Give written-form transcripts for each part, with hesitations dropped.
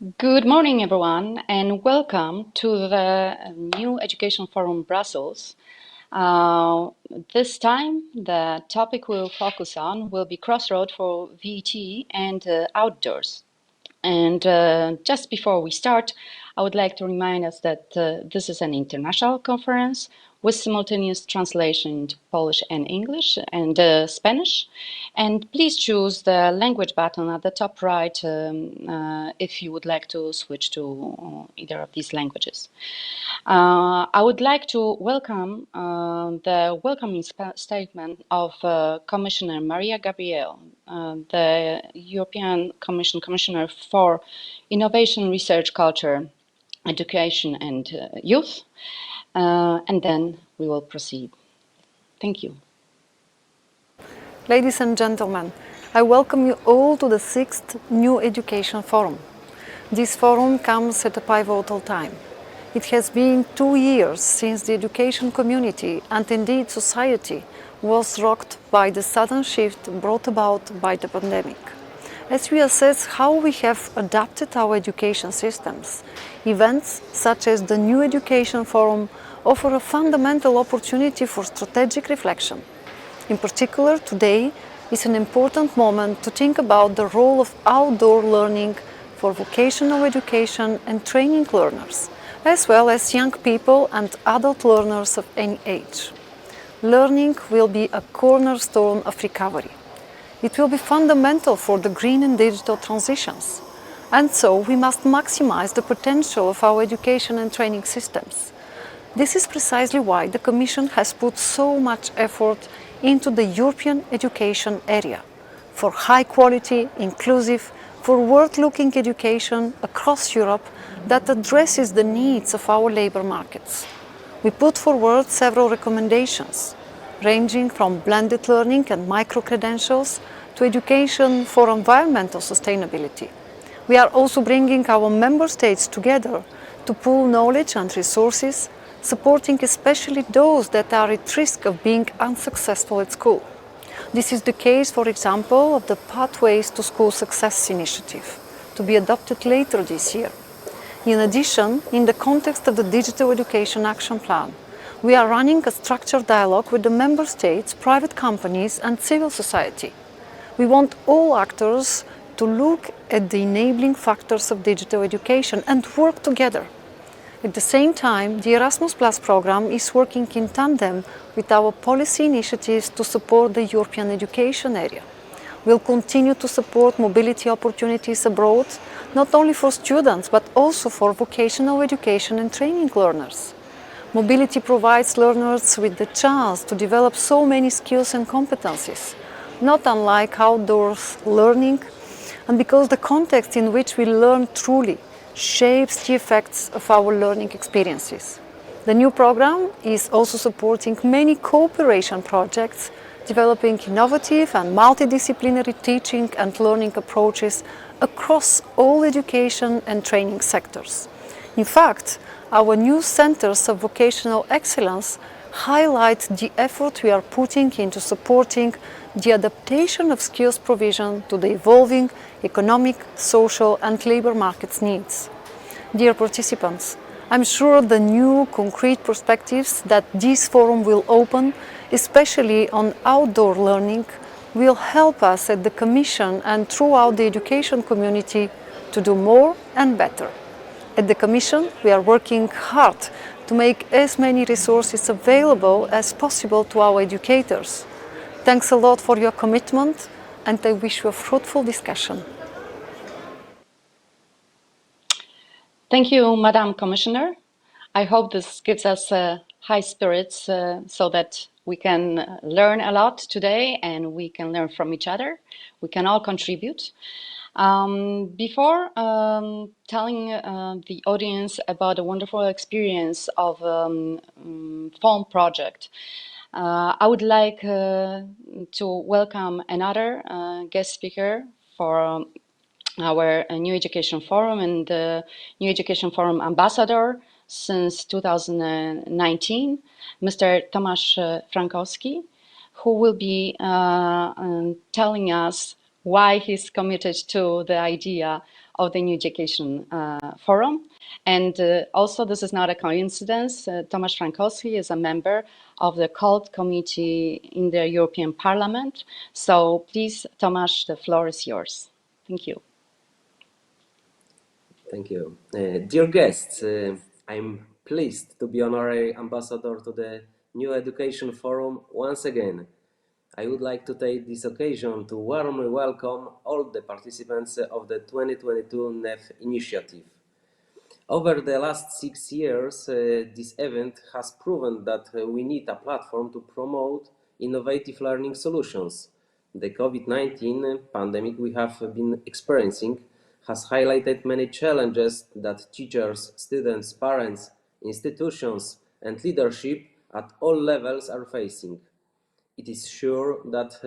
Good morning, everyone, and welcome to the New Education Forum Brussels. This time, the topic we'll focus on will be Crossroad for VET and outdoors. And just before we start, I would like to remind us that this is an international conference with simultaneous translation into Polish and English and Spanish. And please choose the language button at the top right if you would like to switch to either of these languages. I would like to welcome the welcoming statement of Commissioner Maria Gabriel, the European Commission Commissioner for Innovation, Research, Culture, Education and Youth, and then we will proceed. Thank you. Ladies and gentlemen, I welcome you all to the 6th New Education Forum. This forum comes at a pivotal time. It has been 2 years since the education community and indeed society was rocked by the sudden shift brought about by the pandemic. As we assess how we have adapted our education systems, events such as the New Education Forum offer a fundamental opportunity for strategic reflection. In particular, today is an important moment to think about the role of outdoor learning for vocational education and training learners, as well as young people and adult learners of any age. Learning will be a cornerstone of recovery. It will be fundamental for the green and digital transitions. And so we must maximize the potential of our education and training systems. This is precisely why the Commission has put so much effort into the European education area for high quality, inclusive, forward-looking education across Europe that addresses the needs of our labor markets. We put forward several recommendations, ranging from blended learning and micro-credentials to education for environmental sustainability. We are also bringing our member states together to pool knowledge and resources, supporting especially those that are at risk of being unsuccessful at school. This is the case, for example, of the Pathways to School Success initiative, to be adopted later this year. In addition, in the context of the Digital Education Action Plan, we are running a structured dialogue with the member states, private companies and civil society. We want all actors to look at the enabling factors of digital education and work together. At the same time, the Erasmus Plus program is working in tandem with our policy initiatives to support the European education area. We'll continue to support mobility opportunities abroad, not only for students, but also for vocational education and training learners. Mobility provides learners with the chance to develop so many skills and competencies, not unlike outdoors learning, and because the context in which we learn truly shapes the effects of our learning experiences. The new program is also supporting many cooperation projects, developing innovative and multidisciplinary teaching and learning approaches across all education and training sectors. In fact, our new centers of vocational excellence highlight the effort we are putting into supporting the adaptation of skills provision to the evolving economic, social and labor markets needs. Dear participants, I'm sure the new concrete perspectives that this forum will open, especially on outdoor learning, will help us at the Commission and throughout the education community to do more and better. At the Commission, we are working hard to make as many resources available as possible to our educators. Thanks a lot for your commitment, and I wish you a fruitful discussion. Thank you, Madam Commissioner. I hope this gives us high spirits so that we can learn a lot today and we can learn from each other. We can all contribute. Before telling the audience about the wonderful experience of Forum project, I would like to welcome another guest speaker for our New Education Forum and the New Education Forum ambassador since 2019, Mr. Tomasz Frankowski, who will be telling us why he's committed to the idea of the New Education Forum. And also, this is not a coincidence. Tomasz Frankowski is a member of the CULT committee in the European Parliament. So please, Tomasz, the floor is yours. Thank you. Thank you. Dear guests, I'm pleased to be honorary ambassador to the New Education Forum once again. I would like to take this occasion to warmly welcome all the participants of the 2022 NEF initiative. Over the last 6 years, this event has proven that we need a platform to promote innovative learning solutions. The COVID-19 pandemic we have been experiencing has highlighted many challenges that teachers, students, parents, institutions, and leadership at all levels are facing. It is sure that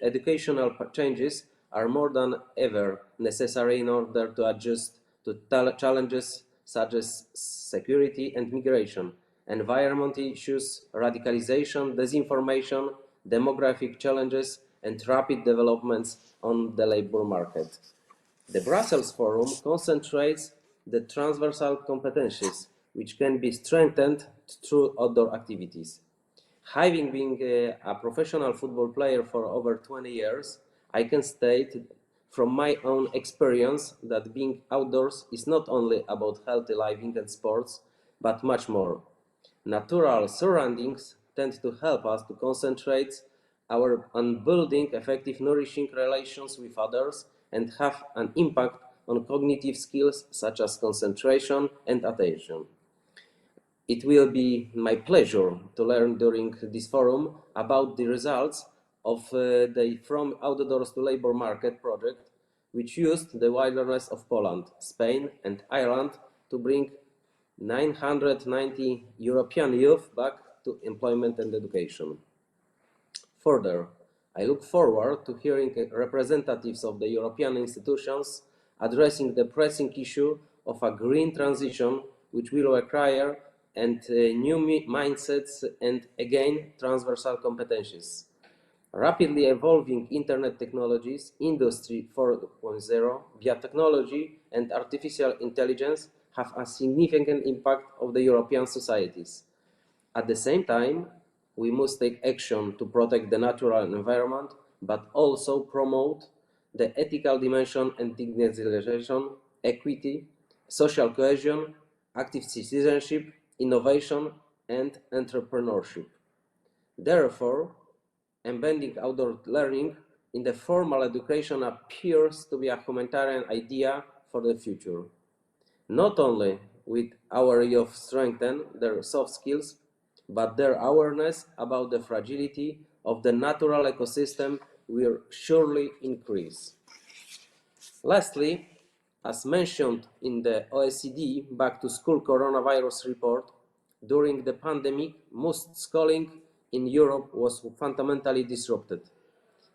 educational changes are more than ever necessary in order to adjust to challenges such as security and migration, environment issues, radicalization, disinformation, demographic challenges, and rapid developments on the labor market. The Brussels Forum concentrates the transversal competencies which can be strengthened through outdoor activities. Having been a professional football player for over 20 years, I can state from my own experience that being outdoors is not only about healthy living and sports, but much more. Natural surroundings tend to help us to concentrate on building effective, nourishing relations with others and have an impact on cognitive skills such as concentration and attention. It will be my pleasure to learn during this forum about the results of the From Outdoors to Labor Market project, which used the wilderness of Poland, Spain, and Ireland to bring 990 European youth back to employment and education. Further, I look forward to hearing representatives of the European institutions addressing the pressing issue of a green transition, which will require new mindsets and again transversal competencies. Rapidly evolving internet technologies, Industry 4.0, biotechnology, and artificial intelligence have a significant impact on the European societies. At the same time, we must take action to protect the natural environment, but also promote the ethical dimension and digitization, equity, social cohesion, active citizenship, innovation, and entrepreneurship. Therefore, embedding outdoor learning in the formal education appears to be a humanitarian idea for the future. Not only will our youth strengthen their soft skills, but their awareness about the fragility of the natural ecosystem will surely increase. Lastly, as mentioned in the OECD Back to School Coronavirus Report, during the pandemic, most schooling in Europe was fundamentally disrupted.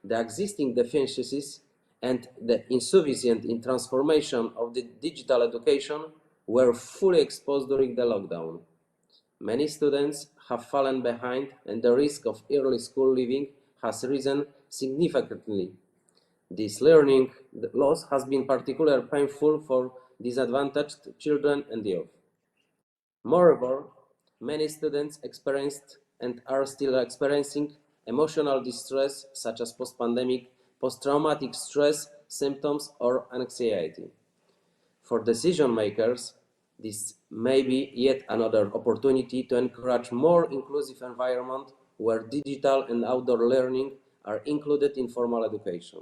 The existing deficiencies and the insufficient in transformation of the digital education were fully exposed during the lockdown. Many students have fallen behind and the risk of early school leaving has risen significantly. This learning loss has been particularly painful for disadvantaged children and youth. Moreover, many students experienced and are still experiencing emotional distress such as post-pandemic, post-traumatic stress symptoms or anxiety. For decision makers, this may be yet another opportunity to encourage more inclusive environment where digital and outdoor learning are included in formal education.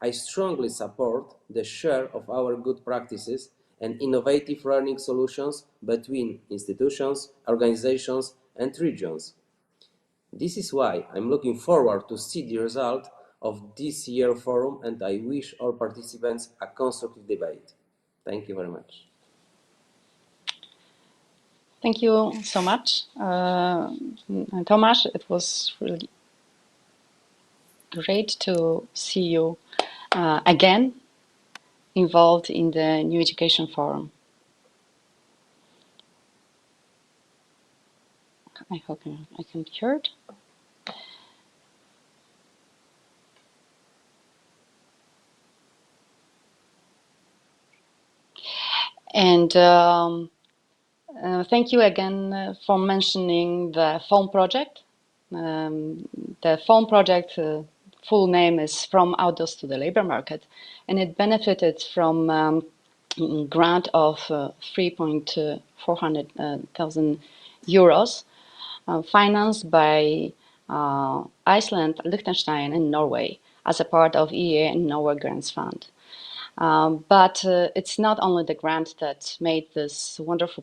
I strongly support the share of our good practices and innovative learning solutions between institutions, organizations, and regions. This is why I'm looking forward to see the result of this year's forum, and I wish all participants a constructive debate. Thank you very much. Thank you so much, Tomasz. It was really great to see you again involved in the New Education Forum. I hope I can be heard. And thank you again for mentioning the phone project. The phone project full name is From Outdoors to the Labor Market, and it benefited from grant of 3,400,000 euros financed by Iceland, Liechtenstein, and Norway as a part of EEA and Norway Grants Fund. But it's not only the grant that made this wonderful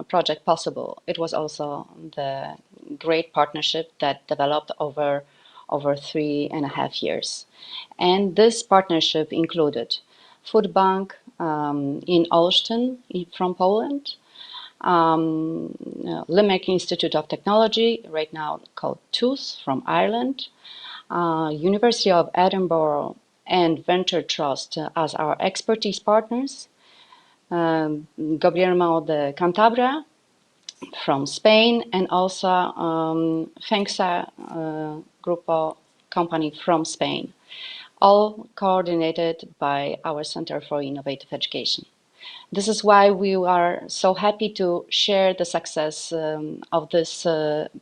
project possible. It was also the great partnership that developed over 3.5 years. And this partnership included Food Bank in Olsztyn from Poland, Limerick Institute of Technology, right now called TUS, from Ireland, University of Edinburgh and Venture Trust as our expertise partners, Gabriel de Cantabria from Spain, and also FENGSA Grupo company from Spain, all coordinated by our Center for Innovative Education. This is why we are so happy to share the success of this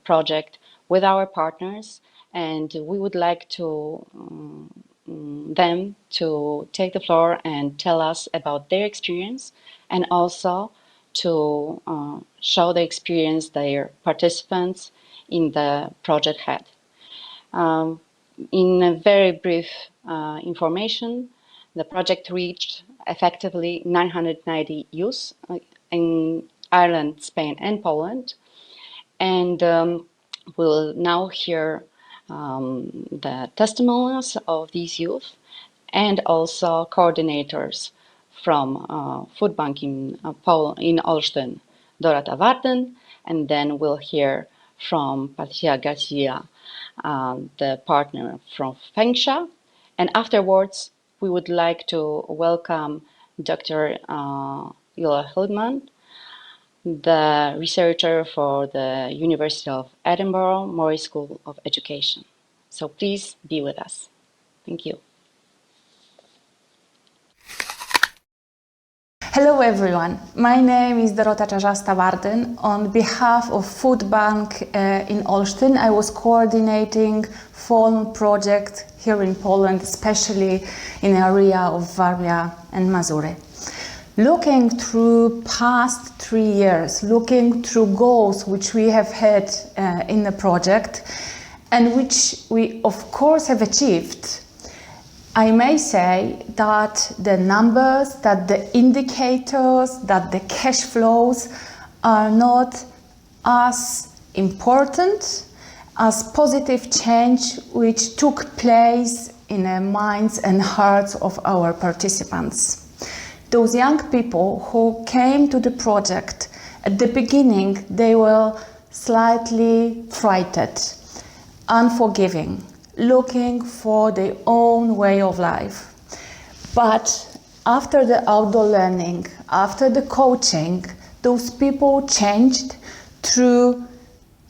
project with our partners, and we would like to them to take the floor and tell us about their experience, and also to show the experience their participants in the project had. In a very brief information, the project reached effectively 990 youth in Ireland, Spain, and Poland, and we'll now hear the testimonials of these youth and also coordinators from Food Bank in Olsztyn, Dorota Warden, and then we'll hear from Patricia Garcia, the partner from FENGSA, and afterwards we would like to welcome Dr. Jola Hildman, the researcher for the University of Edinburgh Murray School of Education. So please be with us. Thank you. Hello everyone, my name is Dorota Warden. On behalf of Food Bank in Olsztyn, I was coordinating phone project here in Poland, especially in the area of Warmia and Mazury. Looking through past 3 years, looking through goals which we have had in the project and which we of course have achieved, I may say that the numbers, that the indicators, that the cash flows are not as important as positive change which took place in the minds and hearts of our participants. Those young people who came to the project, at the beginning they were slightly frightened, unforgiving, looking for their own way of life. But after the outdoor learning, after the coaching, those people changed through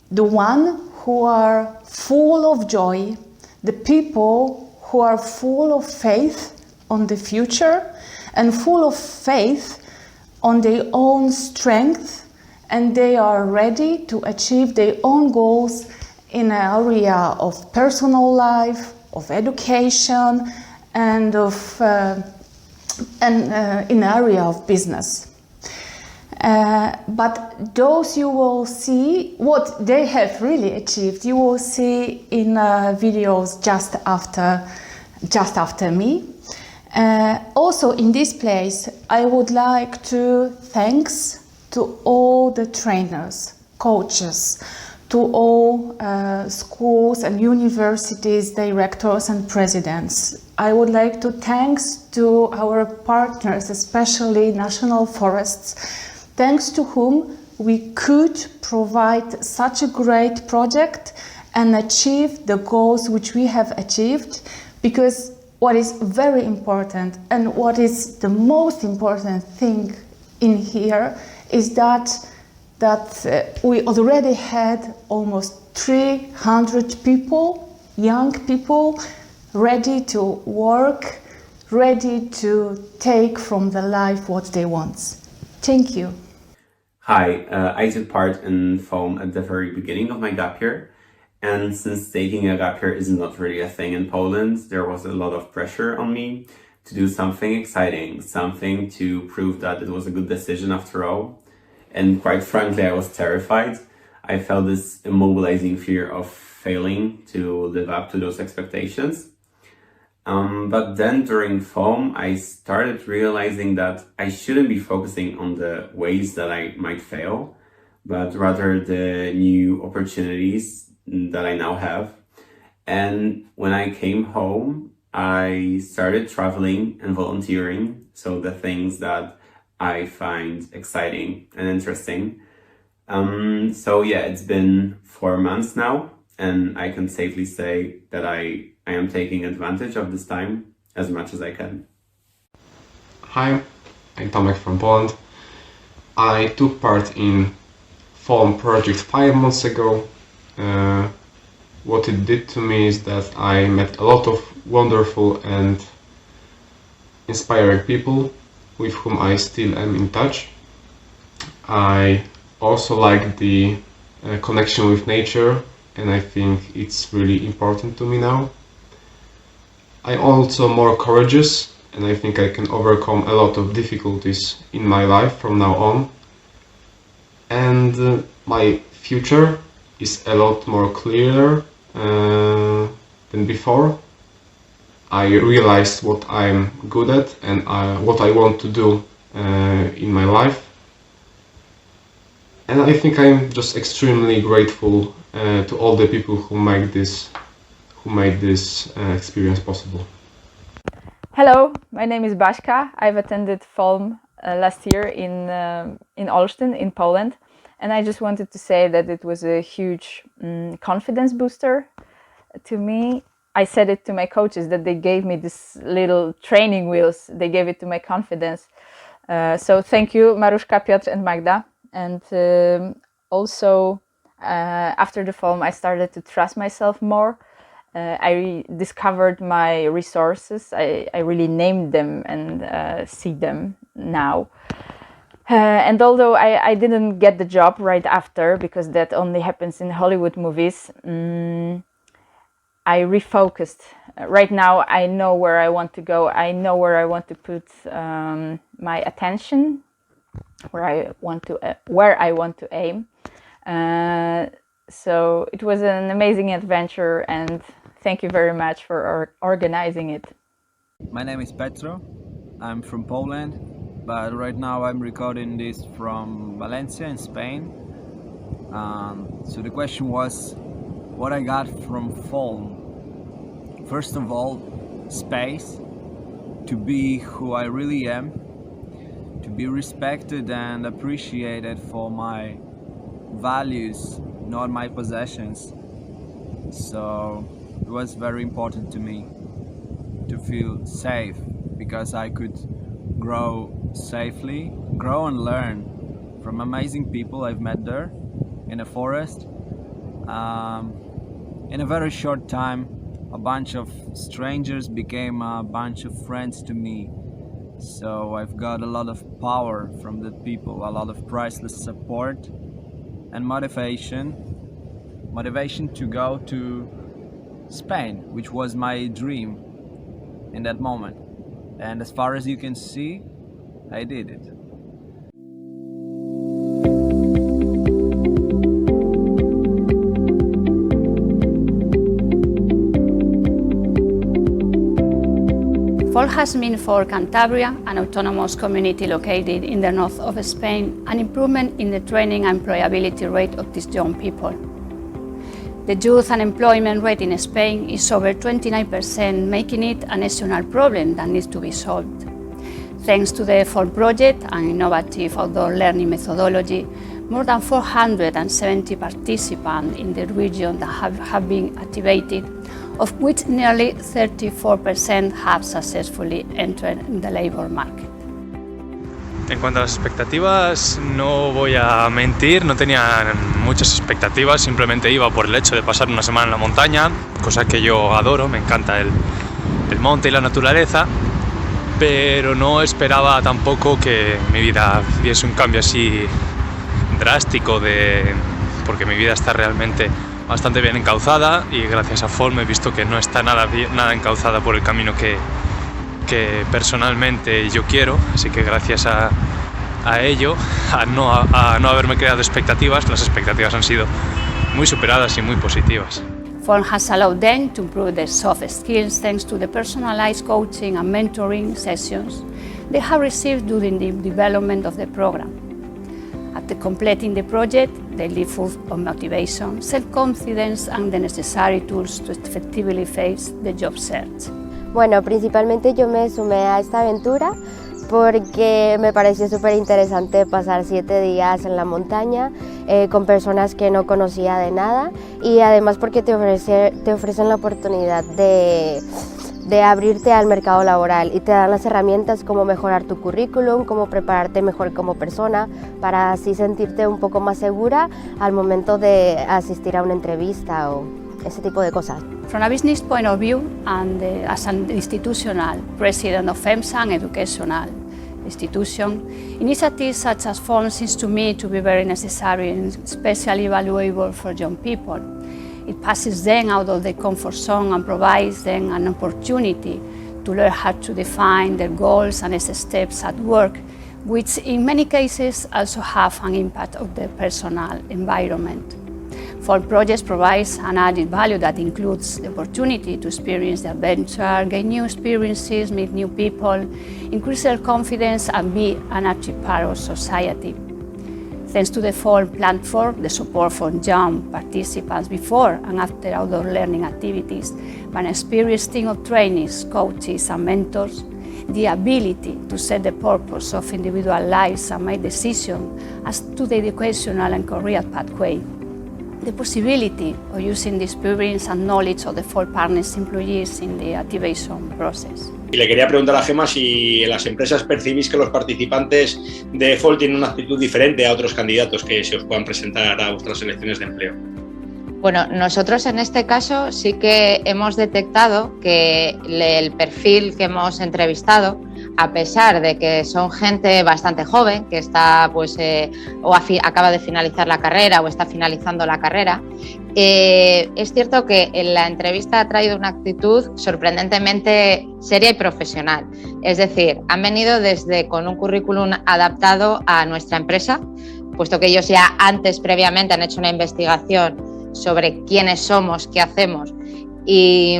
the one who are full of joy, the people who are full of faith on the future and full of faith on their own strength, and they are ready to achieve their own goals in an area of personal life, of education, and in an area of business. But those you will see, what they have really achieved, you will see in videos just after me. Also in this place, I would like to thanks to all the trainers, coaches, to all schools and universities, directors and presidents. I would like to thanks to our partners, especially National Forests, thanks to whom we could provide such a great project and achieve the goals which we have achieved, because what is very important and what is the most important thing in here is that we already had almost 300 people, young people, ready to work, ready to take from the life what they want. Thank you. Hi, I took part in FOAM at the very beginning of my gap year. And since taking a gap year is not really a thing in Poland, there was a lot of pressure on me to do something exciting, something to prove that it was a good decision after all. And quite frankly, I was terrified. I felt this immobilizing fear of failing to live up to those expectations. But then during FOAM, I started realizing that I shouldn't be focusing on the ways that I might fail, but rather the new opportunities that I now have. And when I came home, I started traveling and volunteering. So the things that I find exciting and interesting. So yeah, it's been 4 months now, and I can safely say that I am taking advantage of this time as much as I can. Hi, I'm Tomek from Poland. I took part in FOAM project 5 months ago. What it did to me is that I met a lot of wonderful and inspiring people with whom I still am in touch. I also like the connection with nature, and I think it's really important to me now. I'm also more courageous, and I think I can overcome a lot of difficulties in my life from now on. And my future is a lot more clearer than before. I realized what I'm good at and what I want to do in my life. And I think I'm just extremely grateful to all the people who made this experience possible. Hello, my name is Baśka. I've attended FOAM last year in Olsztyn, in Poland, and I just wanted to say that it was a huge confidence booster to me. I said it to my coaches that they gave me this little training wheels. They gave it to my confidence. So thank you, Maruszka, Piotr, and Magda. And also after the FOAM, I started to trust myself more. I discovered my resources. I really named them and see them now. And although I didn't get the job right after, because that only happens in Hollywood movies, I refocused. Right now, I know where I want to go. I know where I want to put my attention, where I want to aim. So it was an amazing adventure, and thank you very much for organizing it. My name is Petro. I'm from Poland, but right now I'm recording this from Valencia in Spain. So the question was what I got from FOAM. First of all, space to be who I really am, to be respected and appreciated for my values, not my possessions. So it was very important to me to feel safe, because I could grow safely, grow and learn from amazing people I've met there in a forest. In a very short time, a bunch of strangers became a bunch of friends to me. So I've got a lot of power from the people, a lot of priceless support and motivation to go to Spain, which was my dream in that moment. And as far as you can see, I did it. FOAM has meant for Cantabria, an autonomous community located in the north of Spain, an improvement in the training and employability rate of these young people. The youth unemployment rate in Spain is over 29%, making it a national problem that needs to be solved. Thanks to the FOAM project, an innovative outdoor learning methodology, more than 470 participants in the region that have been activated, of which nearly 34% have successfully entered the labor market. En cuanto a las expectativas, no voy a mentir, no tenía muchas expectativas, simplemente iba por el hecho de pasar una semana en la montaña, cosa que yo adoro, me encanta el monte y la naturaleza. pero no esperaba tampoco que mi vida diese un cambio así drástico, porque mi vida está realmente bastante bien encauzada y gracias a FOLM he visto que no está nada encauzada por el camino que personalmente yo quiero, así que gracias a ello, a no haberme creado expectativas, las expectativas han sido muy superadas y muy positivas. FOLM has allowed them to improve their soft skills thanks to the personalized coaching and mentoring sessions they have received during the development of the program. After completing the project, they live full of motivation, self-confidence and the necessary tools to effectively face the job search. Bueno, principalmente yo me sumé a esta aventura porque me pareció súper interesante pasar 7 días en la montaña con personas que no conocía de nada y además porque te ofrecen la oportunidad de abrirte al mercado laboral y te dan las herramientas como mejorar tu currículum, cómo prepararte mejor como persona para así sentirte un poco más segura al momento de asistir a una entrevista o ese tipo de cosas. From a business point of view, and as an institutional president of FEMSA, an educational institution, initiatives such as FOLM seems to me to be very necessary and especially valuable for young people. It passes them out of their comfort zone and provides them an opportunity to learn how to define their goals and next steps at work, which in many cases also have an impact on their personal environment. FOLM projects provides an added value that includes the opportunity to experience the adventure, gain new experiences, meet new people, increase self-confidence and be an active part of society. Thanks to the FOLM platform, the support for young participants before and after outdoor learning activities, by an experienced team of trainees, coaches and mentors, the ability to set the purpose of individual lives and make decisions as to the educational and career pathway, the possibility of using the experience and knowledge of the FOLM partners employees in the activation process. Y le quería preguntar a Gemma si en las empresas percibís que los participantes de FOLM tienen una actitud diferente a otros candidatos que se os puedan presentar a vuestras selecciones de empleo. Bueno, nosotros en este caso sí que hemos detectado que el perfil que hemos entrevistado, a pesar de que son gente bastante joven, que está acaba de finalizar la carrera o está finalizando la carrera, es cierto que en la entrevista ha traído una actitud sorprendentemente seria y profesional. Es decir, han venido con un currículum adaptado a nuestra empresa, puesto que ellos ya previamente han hecho una investigación sobre quiénes somos, qué hacemos y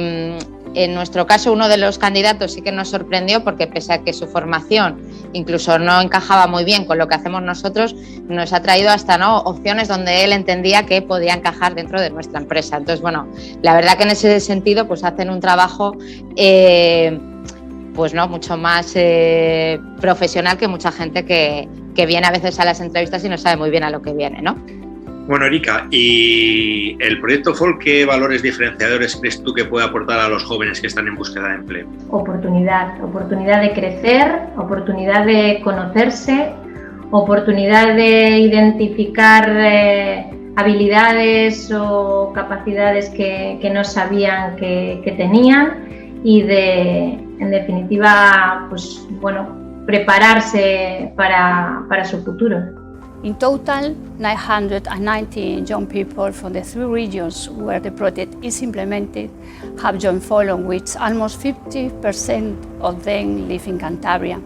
en nuestro caso uno de los candidatos sí que nos sorprendió porque pese a que su formación incluso no encajaba muy bien con lo que hacemos nosotros, nos ha traído hasta opciones donde él entendía que podía encajar dentro de nuestra empresa. Entonces, bueno, la verdad que en ese sentido pues hacen un trabajo mucho más profesional que mucha gente que viene a veces a las entrevistas y no sabe muy bien a lo que viene, ¿no? Bueno, Erika, ¿y el proyecto FOLM qué valores diferenciadores crees tú que puede aportar a los jóvenes que están en búsqueda de empleo? Oportunidad de crecer, oportunidad de conocerse, oportunidad de identificar habilidades o capacidades que no sabían que tenían y en definitiva, prepararse para su futuro. In total, 990 young people from the 3 regions where the project is implemented have joined FOLM, which almost 50% of them live in Cantabria.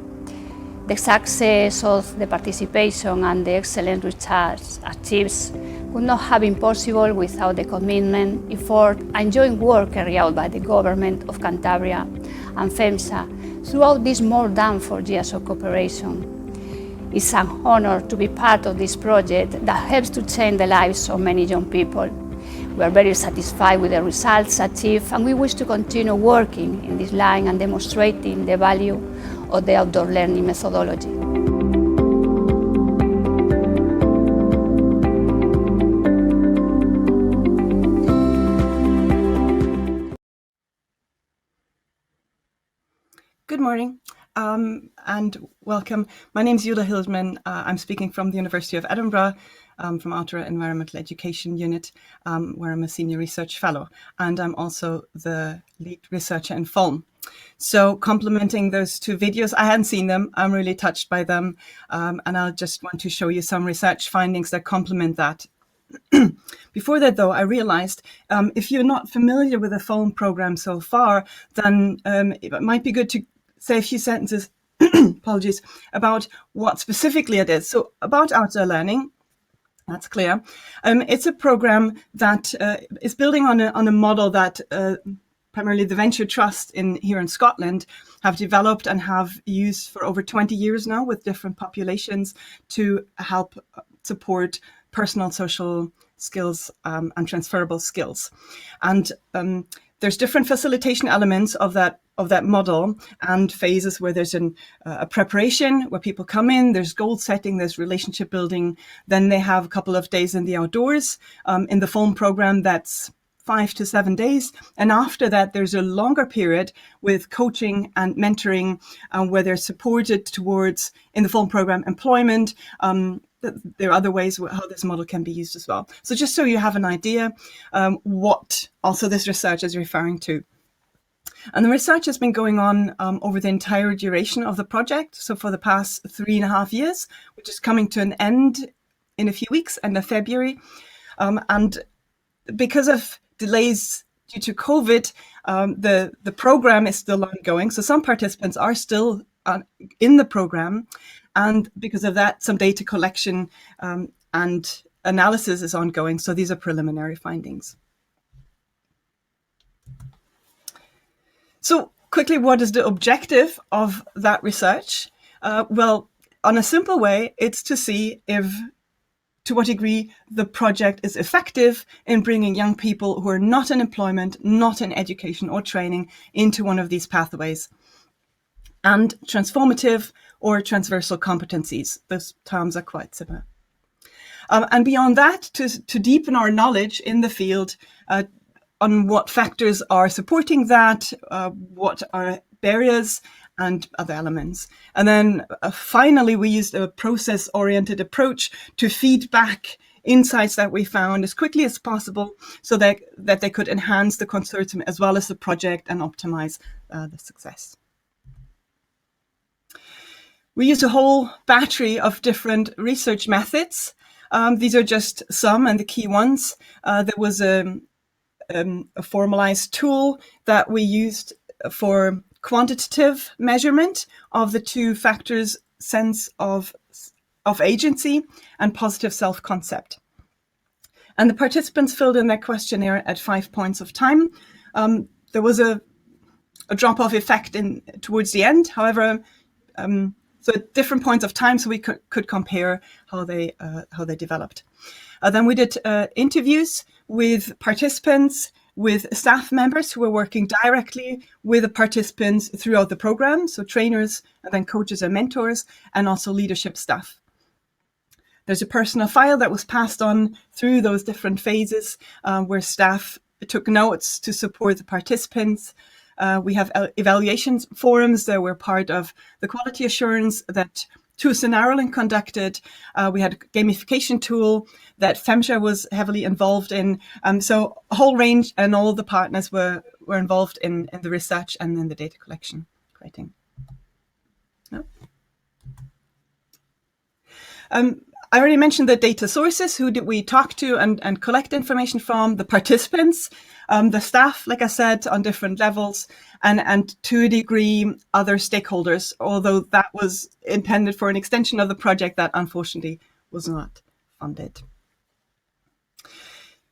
The success of the participation and the excellent results achieved would not have been possible without the commitment, effort and joint work carried out by the Government of Cantabria and FEMSA throughout these more than 4 years of cooperation. It's an honor to be part of this project that helps to change the lives of many young people. We are very satisfied with the results achieved and we wish to continue working in this line and demonstrating the value of the outdoor learning methodology. Good morning. And welcome. My name is Jula Hildman. I'm speaking from the University of Edinburgh, from Outer Environmental Education Unit, where I'm a Senior Research Fellow. And I'm also the lead researcher in FOLM. So complementing those two videos, I hadn't seen them. I'm really touched by them. And I'll just want to show you some research findings that complement that. Before that, though, I realized if you're not familiar with the phone program so far, then it might be good to say a few sentences, apologies, about what specifically it is. So about outdoor learning, that's clear. It's a program that is building on a model that primarily the Venture Trust here in Scotland have developed and have used for over 20 years now with different populations to help support personal social skills and transferable skills. And there's different facilitation elements of that model and phases where there's a preparation where people come in, there's goal setting, there's relationship building. Then they have a couple of days in the outdoors. In the phone program, that's 5 to 7 days. And after that, there's a longer period with coaching and mentoring where they're supported towards, in the phone program, employment. There are other ways how this model can be used as well. So just so you have an idea what also this research is referring to. And the research has been going on over the entire duration of the project. So for the past 3.5 years, which is coming to an end in a few weeks, end of February. And because of delays due to COVID, the program is still ongoing. So some participants are still in the program. And because of that, some data collection and analysis is ongoing. So these are preliminary findings. So quickly, what is the objective of that research? Well, on a simple way, it's to see to what degree the project is effective in bringing young people who are not in employment, not in education or training into one of these pathways. And transformative or transversal competencies. Those terms are quite similar. And beyond that, to deepen our knowledge in the field on what factors are supporting that, what are barriers and other elements. And then finally, we used a process-oriented approach to feed back insights that we found as quickly as possible so that they could enhance the consortium as well as the project and optimize the success. We used a whole battery of different research methods. These are just some and the key ones. There was a formalized tool that we used for quantitative measurement of the two factors, sense of agency and positive self-concept. And the participants filled in their questionnaire at 5 points of time. There was a drop-off effect towards the end. However, so at different points of time, so we could compare how they developed. Then we did interviews with participants, with staff members who were working directly with the participants throughout the program, so trainers and then coaches and mentors, and also leadership staff. There's a personal file that was passed on through those different phases where staff took notes to support the participants. We have evaluation forums that were part of the quality assurance that TUS in Ireland conducted. We had a gamification tool that FEMSHA was heavily involved in. So a whole range, and all the partners were involved in the research and in the data collection. Creating. No? I already mentioned the data sources. Who did we talk to and collect information from? The participants, the staff, like I said, on different levels, and to a degree, other stakeholders, although that was intended for an extension of the project that unfortunately was not funded.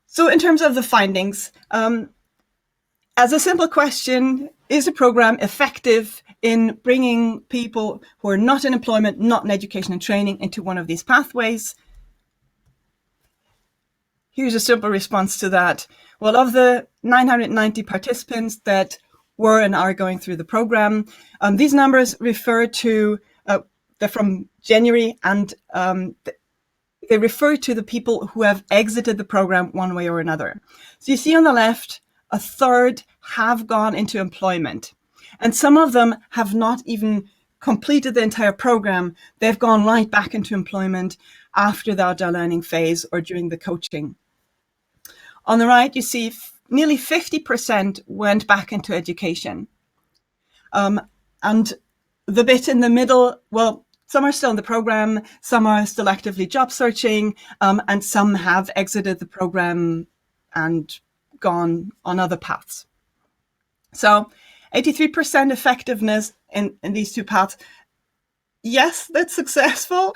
So in terms of the findings, as a simple question, is the program effective in bringing people who are not in employment, not in education and training into one of these pathways? Here's a simple response to that. Well, of the 990 participants that were and are going through the program, these numbers refer to, they're from January, and they refer to the people who have exited the program one way or another. So you see on the left, a third have gone into employment. And some of them have not even completed the entire program. They've gone right back into employment after the outdoor learning phase or during the coaching. On the right, you see nearly 50% went back into education. And the bit in the middle, well, some are still in the program, some are still actively job searching, and some have exited the program and gone on other paths. So 83% effectiveness in these two paths. Yes, that's successful.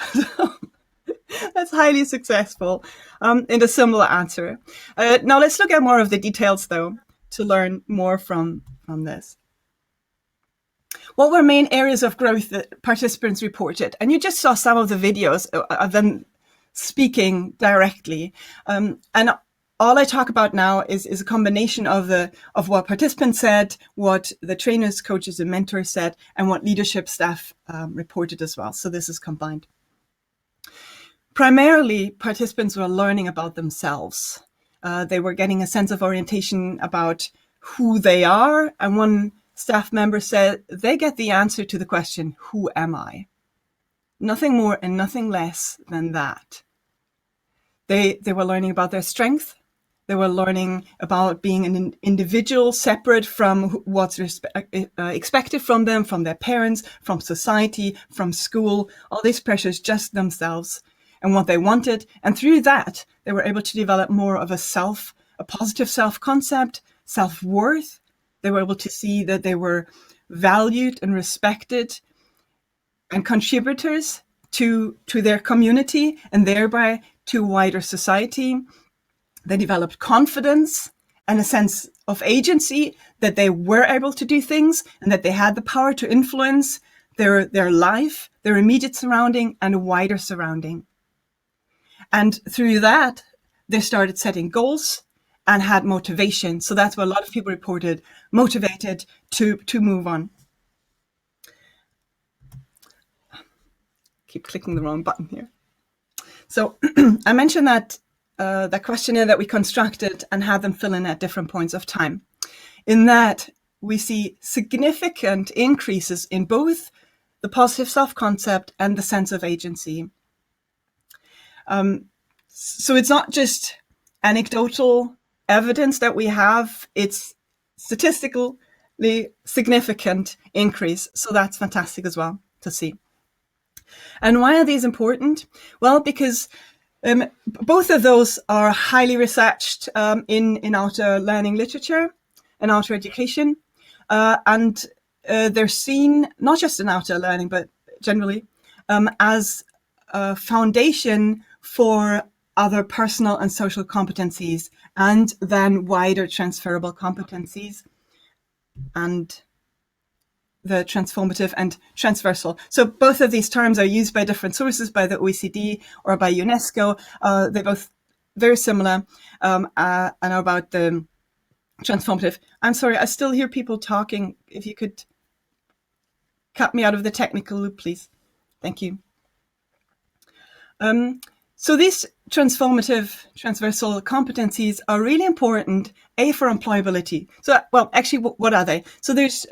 That's highly successful in a similar answer. Now let's look at more of the details, though, to learn more from this. What were main areas of growth that participants reported? And you just saw some of the videos of them speaking directly. And all I talk about now is a combination of what participants said, what the trainers, coaches, and mentors said, and what leadership staff reported as well. So this is combined. Primarily, participants were learning about themselves. They were getting a sense of orientation about who they are. And one staff member said they get the answer to the question, who am I? Nothing more and nothing less than that. They were learning about their strength. They were learning about being an individual separate from what's expected from them, from their parents, from society, from school, all these pressures, just themselves and what they wanted. And through that, they were able to develop more of a positive self-concept, self-worth. They were able to see that they were valued and respected and contributors to their community and thereby to wider society. They developed confidence and a sense of agency that they were able to do things and that they had the power to influence their life, their immediate surrounding, and a wider surrounding. And through that, they started setting goals and had motivation. So that's what a lot of people reported, motivated to move on. Keep clicking the wrong button here. So I mentioned that that questionnaire that we constructed and had them fill in at different points of time. In that, we see significant increases in both the positive self-concept and the sense of agency. So it's not just anecdotal evidence that we have, it's statistically significant increase. So that's fantastic as well to see. And why are these important? Well, because both of those are highly researched in outer learning literature and outer education. And they're seen, not just in outer learning, but generally, as a foundation for other personal and social competencies, and then wider transferable competencies, and the transformative and transversal. So both of these terms are used by different sources, by the OECD or by UNESCO. They're both very similar and are about the transformative. I'm sorry, I still hear people talking. If you could cut me out of the technical loop, please. Thank you. So these transformative, transversal competencies are really important, for employability. So, well, actually, what are they? So there's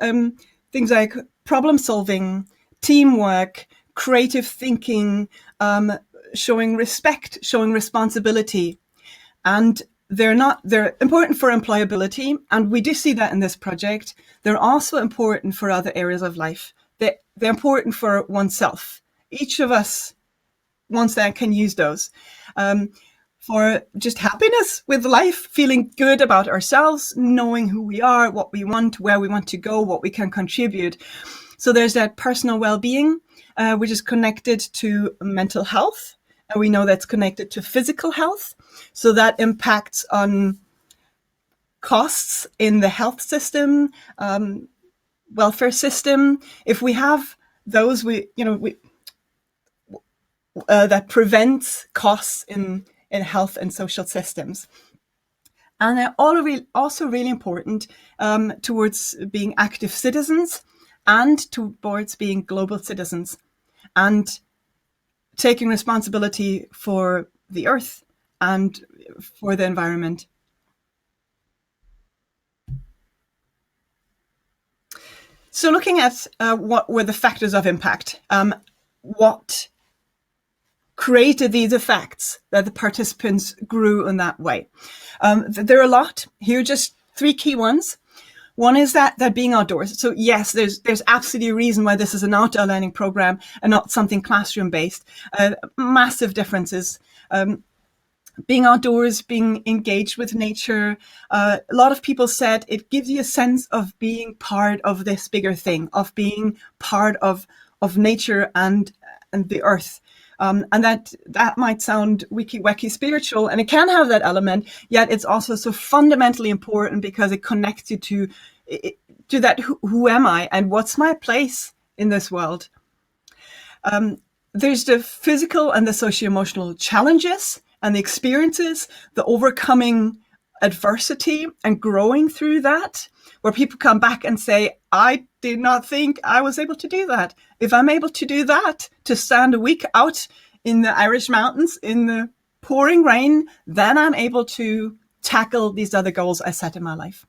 things like problem solving, teamwork, creative thinking, showing respect, showing responsibility. And they're important for employability. And we do see that in this project. They're also important for other areas of life. They're important for oneself. Each of us wants that can use those for just happiness with life, feeling good about ourselves, knowing who we are, what we want, where we want to go, what we can contribute. So there's that personal well-being, which is connected to mental health. And we know that's connected to physical health. So that impacts on costs in the health system, welfare system. If we have those, that prevents costs in health and social systems. And they're also really important towards being active citizens and towards being global citizens and taking responsibility for the earth and for the environment. So looking at what were the factors of impact, what created these effects that the participants grew in that way. There are a lot. Here are just 3 key ones. One is that being outdoors. So yes, there's absolutely a reason why this is an outdoor learning program and not something classroom based. Massive differences. Being outdoors, being engaged with nature. A lot of people said it gives you a sense of being part of this bigger thing, of being part of nature and the earth. And that might sound wiki spiritual, and it can have that element, yet it's also so fundamentally important because it connects you to that who am I and what's my place in this world. There's the physical and the socio-emotional challenges and the experiences, the overcoming adversity and growing through that, where people come back and say, I did not think I was able to do that. If I'm able to do that, to stand a week out in the Irish mountains in the pouring rain, then I'm able to tackle these other goals I set in my life.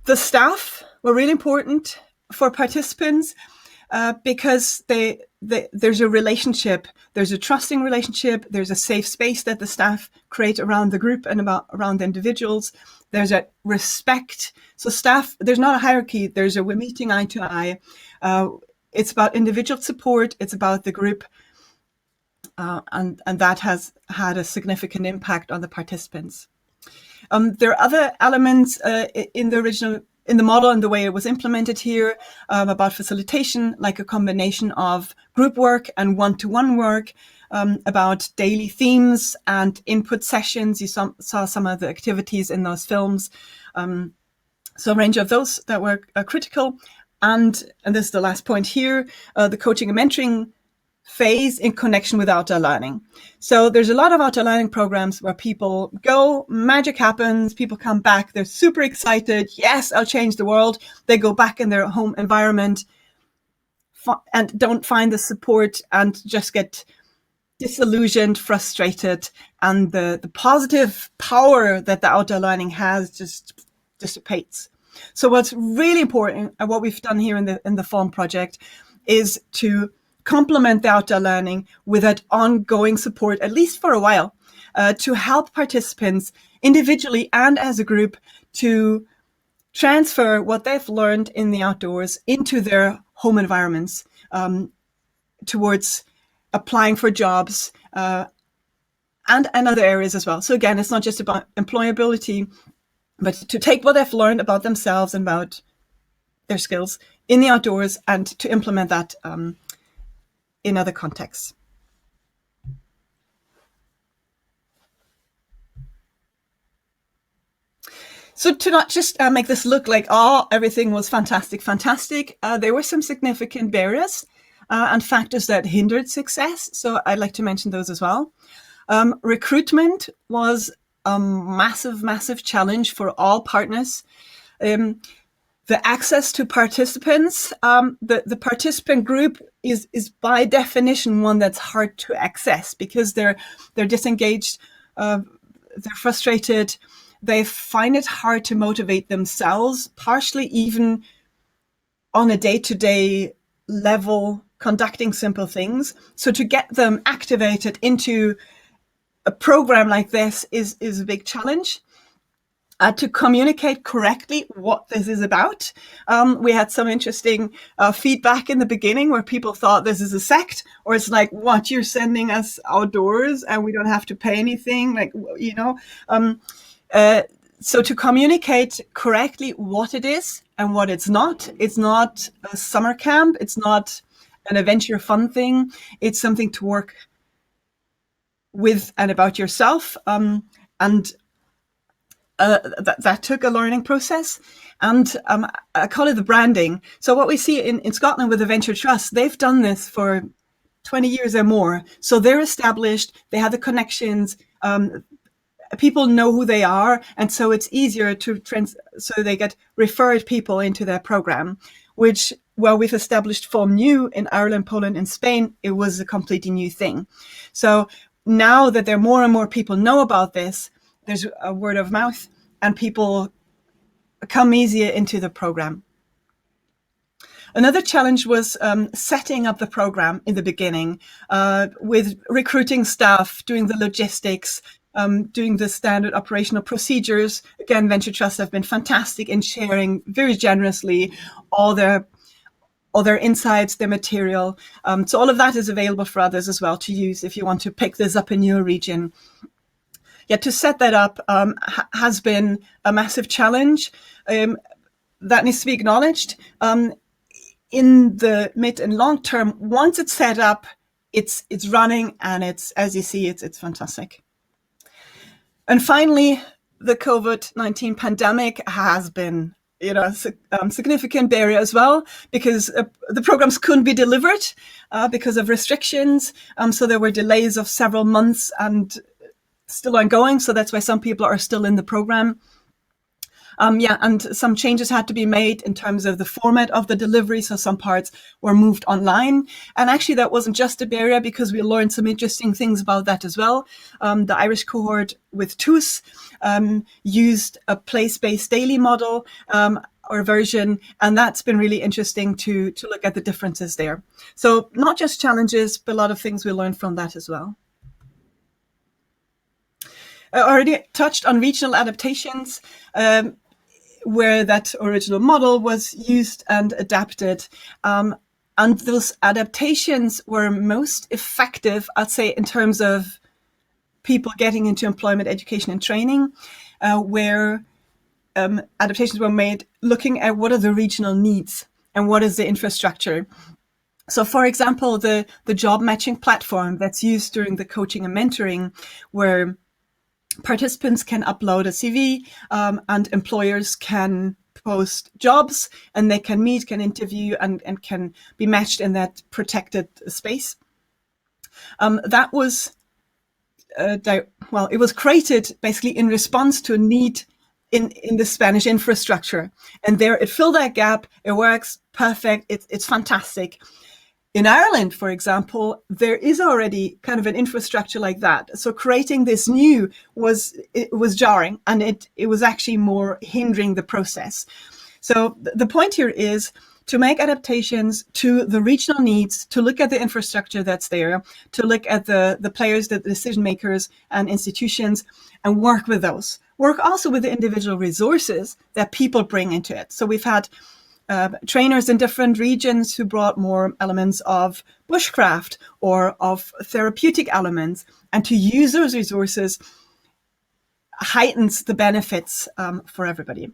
The staff were really important for participants because there's a relationship, there's a trusting relationship, there's a safe space that the staff create around the group and around the individuals. There's a respect. So staff, there's not a hierarchy, we're meeting eye to eye. It's about individual support, it's about the group, and that has had a significant impact on the participants. There are other elements in the model and the way it was implemented here about facilitation, like a combination of group work and one-to-one work, about daily themes and input sessions. You saw some of the activities in those films. So a range of those that were critical. And this is the last point here, the coaching and mentoring phase in connection with outdoor learning. So there's a lot of outdoor learning programs where people go, magic happens, people come back, they're super excited. Yes, I'll change the world. They go back in their home environment and don't find the support and just get disillusioned, frustrated, and the positive power that the outdoor learning has just dissipates. So what's really important and what we've done here in the FORM project is to complement the outdoor learning with that ongoing support, at least for a while, to help participants individually and as a group to transfer what they've learned in the outdoors into their home environments, towards applying for jobs and other areas as well. So again, it's not just about employability, but to take what they've learned about themselves and about their skills in the outdoors and to implement that in other contexts. So to not just make this look like, everything was fantastic, there were some significant barriers and factors that hindered success. So I'd like to mention those as well. Recruitment was a massive challenge for all partners. The access to participants, the participant group is by definition one that's hard to access because they're disengaged, they're frustrated, they find it hard to motivate themselves, partially even on a day-to-day level, conducting simple things. So to get them activated into a program like this is a big challenge. To communicate correctly what this is about. We had some interesting feedback in the beginning where people thought this is a sect, or it's like, what, you're sending us outdoors and we don't have to pay anything, so to communicate correctly what it is and what it's not a summer camp, it's not an adventure fun thing, it's something to work with and about yourself, that took a learning process, and I call it the branding. So what we see in Scotland with the Venture Trust, they've done this for 20 years or more. So they're established, they have the connections, people know who they are, and so it's easier so they get referred people into their program, which, well, we've established FORM New in Ireland, Poland, and Spain, it was a completely new thing. So now that there are more and more people know about this, there's a word of mouth and people come easier into the program. Another challenge was setting up the program in the beginning, with recruiting staff, doing the logistics, doing the standard operational procedures. Again, venture trusts have been fantastic in sharing very generously all their insights, their material. So all of that is available for others as well to use if you want to pick this up in your region. Yeah, to set that up has been a massive challenge. That needs to be acknowledged. In the mid and long term, once it's set up, it's running, and it's, as you see, it's fantastic. And finally, the COVID-19 pandemic has been, a significant barrier as well, because the programs couldn't be delivered because of restrictions. So there were delays of several months and still ongoing. So that's why some people are still in the program. And some changes had to be made in terms of the format of the delivery. So some parts were moved online. And actually, that wasn't just a barrier, because we learned some interesting things about that as well. The Irish cohort with TUS used a place-based daily model or version, and that's been really interesting to look at the differences there. So not just challenges, but a lot of things we learned from that as well. I already touched on regional adaptations, where that original model was used and adapted. And those adaptations were most effective, I'd say, in terms of people getting into employment, education, and training, where adaptations were made looking at what are the regional needs and what is the infrastructure. So, for example, the job matching platform that's used during the coaching and mentoring, where participants can upload a CV and employers can post jobs, and they can meet, can interview, and can be matched in that protected space. That was, it was created basically in response to a need in the Spanish infrastructure. And there it filled that gap. It works perfect. It's fantastic. In Ireland, for example, there is already kind of an infrastructure like that. So creating this new was jarring, and it was actually more hindering the process. So the point here is to make adaptations to the regional needs, to look at the infrastructure that's there, to look at the players, the decision makers and institutions, and work with those. Work also with the individual resources that people bring into it. So we've had trainers in different regions who brought more elements of bushcraft or of therapeutic elements, and to use those resources heightens the benefits for everybody.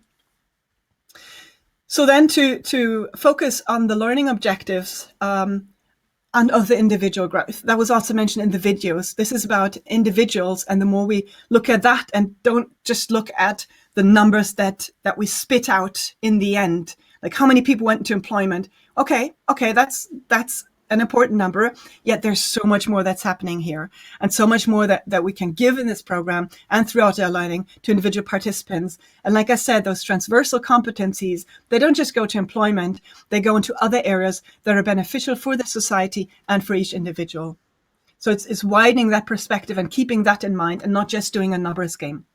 So then to focus on the learning objectives and of the individual growth. That was also mentioned in the videos. This is about individuals, and the more we look at that and don't just look at the numbers that we spit out in the end, like how many people went into employment. Okay, that's an important number, yet there's so much more that's happening here, and so much more that we can give in this program and throughout our learning to individual participants. And like I said, those transversal competencies, they don't just go to employment, they go into other areas that are beneficial for the society and for each individual. So it's widening that perspective and keeping that in mind, and not just doing a numbers game.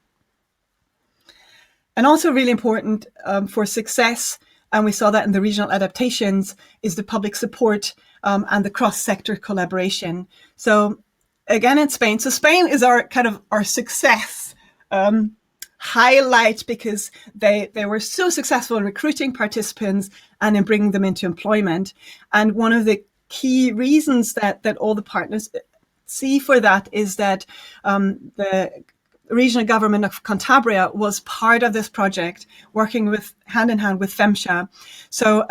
And also really important for success, and we saw that in the regional adaptations, is the public support and the cross-sector collaboration. So again, in Spain, so Spain is our success highlight, because they were so successful in recruiting participants and in bringing them into employment. And one of the key reasons that all the partners see for that is that the regional government of Cantabria was part of this project, working with hand in hand with FEMSA. So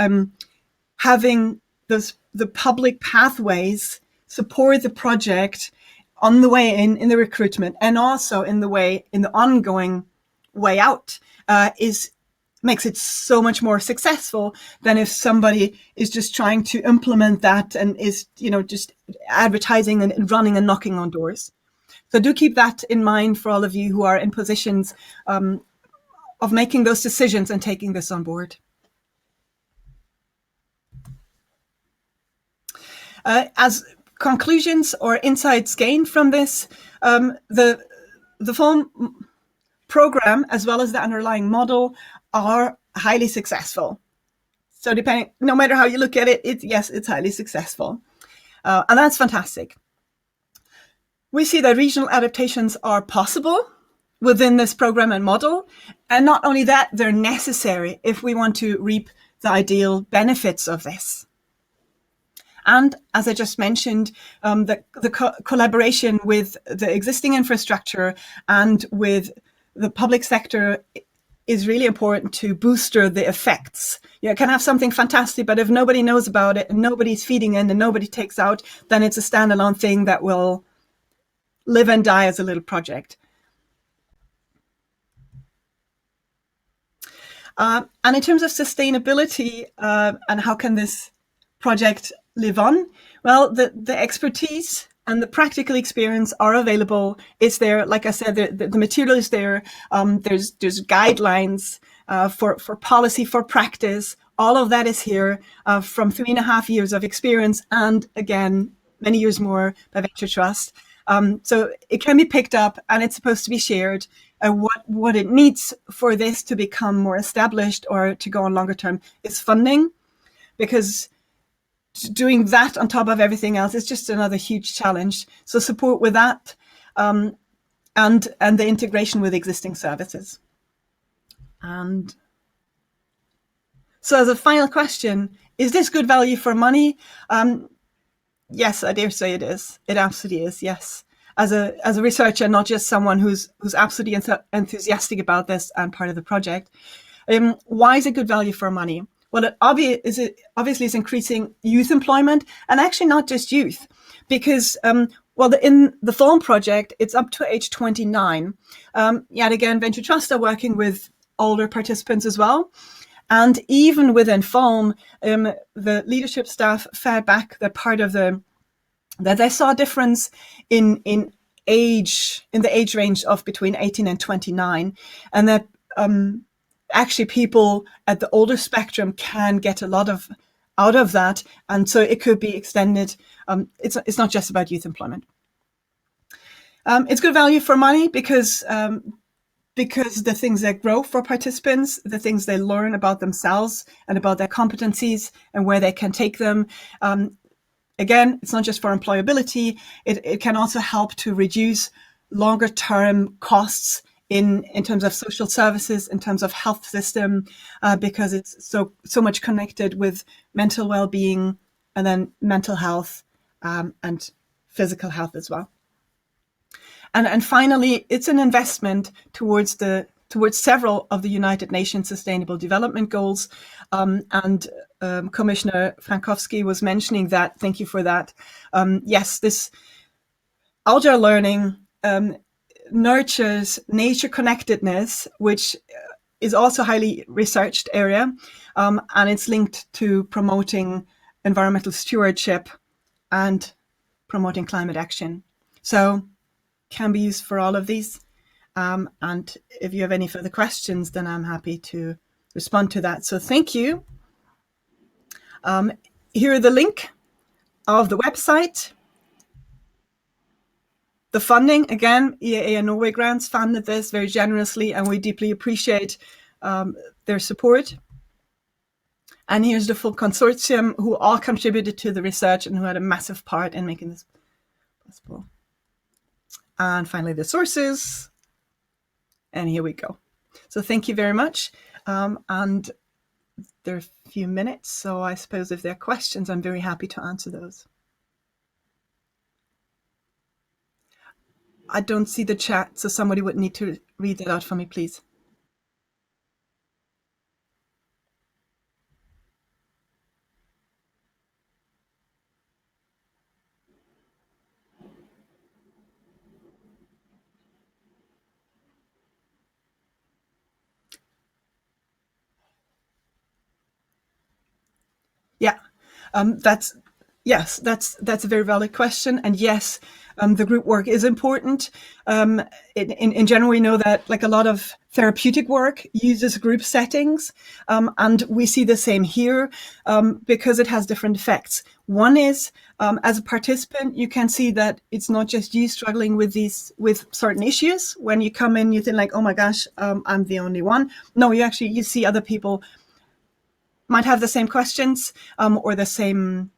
having the public pathways support the project on the way in the recruitment, and also in the ongoing way out, makes it so much more successful than if somebody is just trying to implement that and is just advertising and running and knocking on doors. So do keep that in mind for all of you who are in positions of making those decisions and taking this on board. As conclusions or insights gained from this, the FOAM program, as well as the underlying model, are highly successful. So no matter how you look at it, yes, it's highly successful. And that's fantastic. We see that regional adaptations are possible within this program and model. And not only that, they're necessary if we want to reap the ideal benefits of this. And as I just mentioned, the collaboration with the existing infrastructure and with the public sector is really important to booster the effects. You can have something fantastic, but if nobody knows about it and nobody's feeding in and nobody takes out, then it's a standalone thing that will live and die as a little project. And in terms of sustainability and how can this project live on? Well, the expertise and the practical experience are available. It's there, like I said, the material is there. There's guidelines for policy, for practice. All of that is here from 3.5 years of experience, and again, many years more by Venture Trust. So it can be picked up and it's supposed to be shared. What it needs for this to become more established or to go on longer term is funding, because doing that on top of everything else is just another huge challenge. So support with that and the integration with existing services. And so as a final question, is this good value for money? Yes, I dare say it is. It absolutely is, yes. As a researcher, not just someone who's absolutely enthusiastic about this and part of the project. Why is it good value for money? Well, it obviously is increasing youth employment, and actually not just youth, because in the FOAM project, it's up to age 29. Yet again, Venture Trust are working with older participants as well. And even within FOAM, the leadership staff fed back that that they saw a difference in age, in the age range of between 18 and 29, and that actually people at the older spectrum can get a lot out of that, and so it could be extended. It's not just about youth employment. It's good value for money because the things that grow for participants, the things they learn about themselves and about their competencies and where they can take them. Again, it's not just for employability. It can also help to reduce longer term costs in terms of social services, in terms of health system, because it's so much connected with mental well-being and then mental health and physical health as well. And finally, it's an investment towards several of the United Nations Sustainable Development Goals. Commissioner Frankowski was mentioning that. Thank you for that. Yes, this outdoor learning nurtures nature connectedness, which is also a highly researched area, and it's linked to promoting environmental stewardship and promoting climate action. So can be used for all of these. And if you have any further questions, then I'm happy to respond to that. So thank you. Here are the link of the website. The funding, again, EAA and Norway Grants funded this very generously, and we deeply appreciate their support. And here's the full consortium who all contributed to the research and who had a massive part in making this possible. And finally, the sources. And here we go. So thank you very much. And there are a few minutes, so I suppose if there are questions, I'm very happy to answer those. I don't see the chat, so somebody would need to read that out for me, please. Yeah, that's a very valid question, and yes, the group work is important. In general, we know that like a lot of therapeutic work uses group settings, and we see the same here because it has different effects. One is, as a participant, you can see that it's not just you struggling with certain issues. When you come in, you think like, oh my gosh, I'm the only one. No, you see other people might have the same questions or the same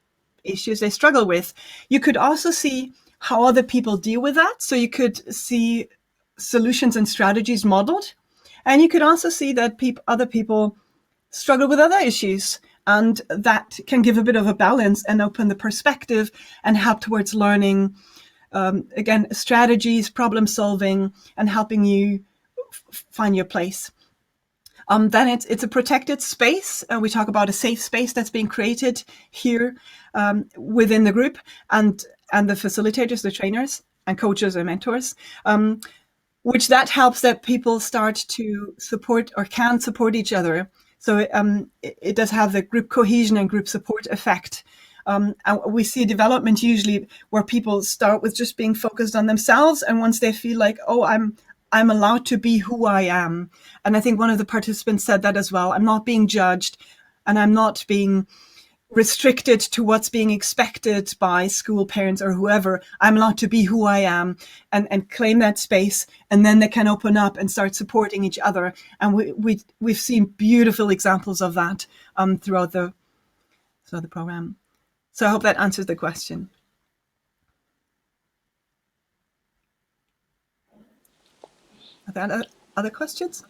issues they struggle with. You could also see how other people deal with that. So you could see solutions and strategies modeled. And you could also see that other people struggle with other issues. And that can give a bit of a balance and open the perspective and help towards learning, again, strategies, problem solving, and helping you find your place. Then it's a protected space. We talk about a safe space that's being created here within the group, and the facilitators, the trainers and coaches and mentors, which that helps that people start to support or can support each other. So it does have the group cohesion and group support effect. And we see development usually where people start with just being focused on themselves, and once they feel like, oh, I'm allowed to be who I am. And I think one of the participants said that as well. I'm not being judged, and I'm not being restricted to what's being expected by school parents or whoever. I'm allowed to be who I am and claim that space, and then they can open up and start supporting each other. And we've seen beautiful examples of that throughout the program. So I hope that answers the question. Are there other questions?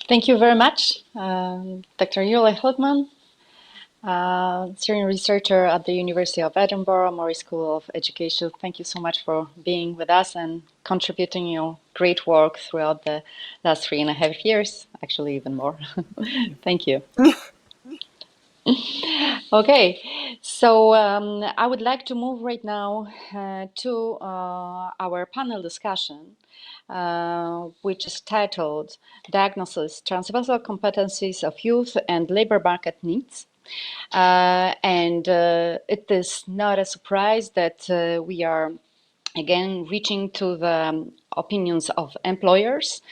Thank you very much, Dr. Jule Holdman, senior researcher at the University of Edinburgh, Murray School of Education. Thank you so much for being with us and contributing your great work throughout the last 3.5 years, actually even more. Thank you. Okay, so I would like to move right now to our panel discussion, which is titled Diagnosis, Transversal Competencies of Youth and Labor Market Needs. And it is not a surprise that we are again reaching to the opinions of employers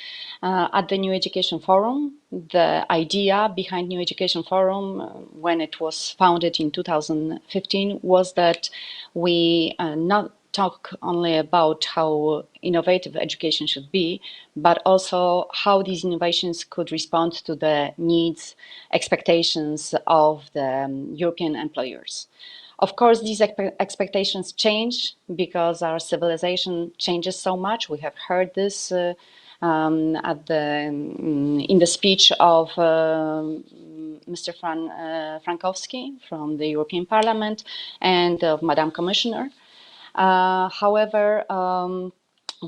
at the New Education Forum. The idea behind New Education Forum, when it was founded in 2015, was that we not talk only about how innovative education should be, but also how these innovations could respond to the needs, expectations of the European employers. Of course, these expectations change because our civilization changes so much. We have heard this in the speech of Mr. Frankowski from the European Parliament and of Madam Commissioner. However,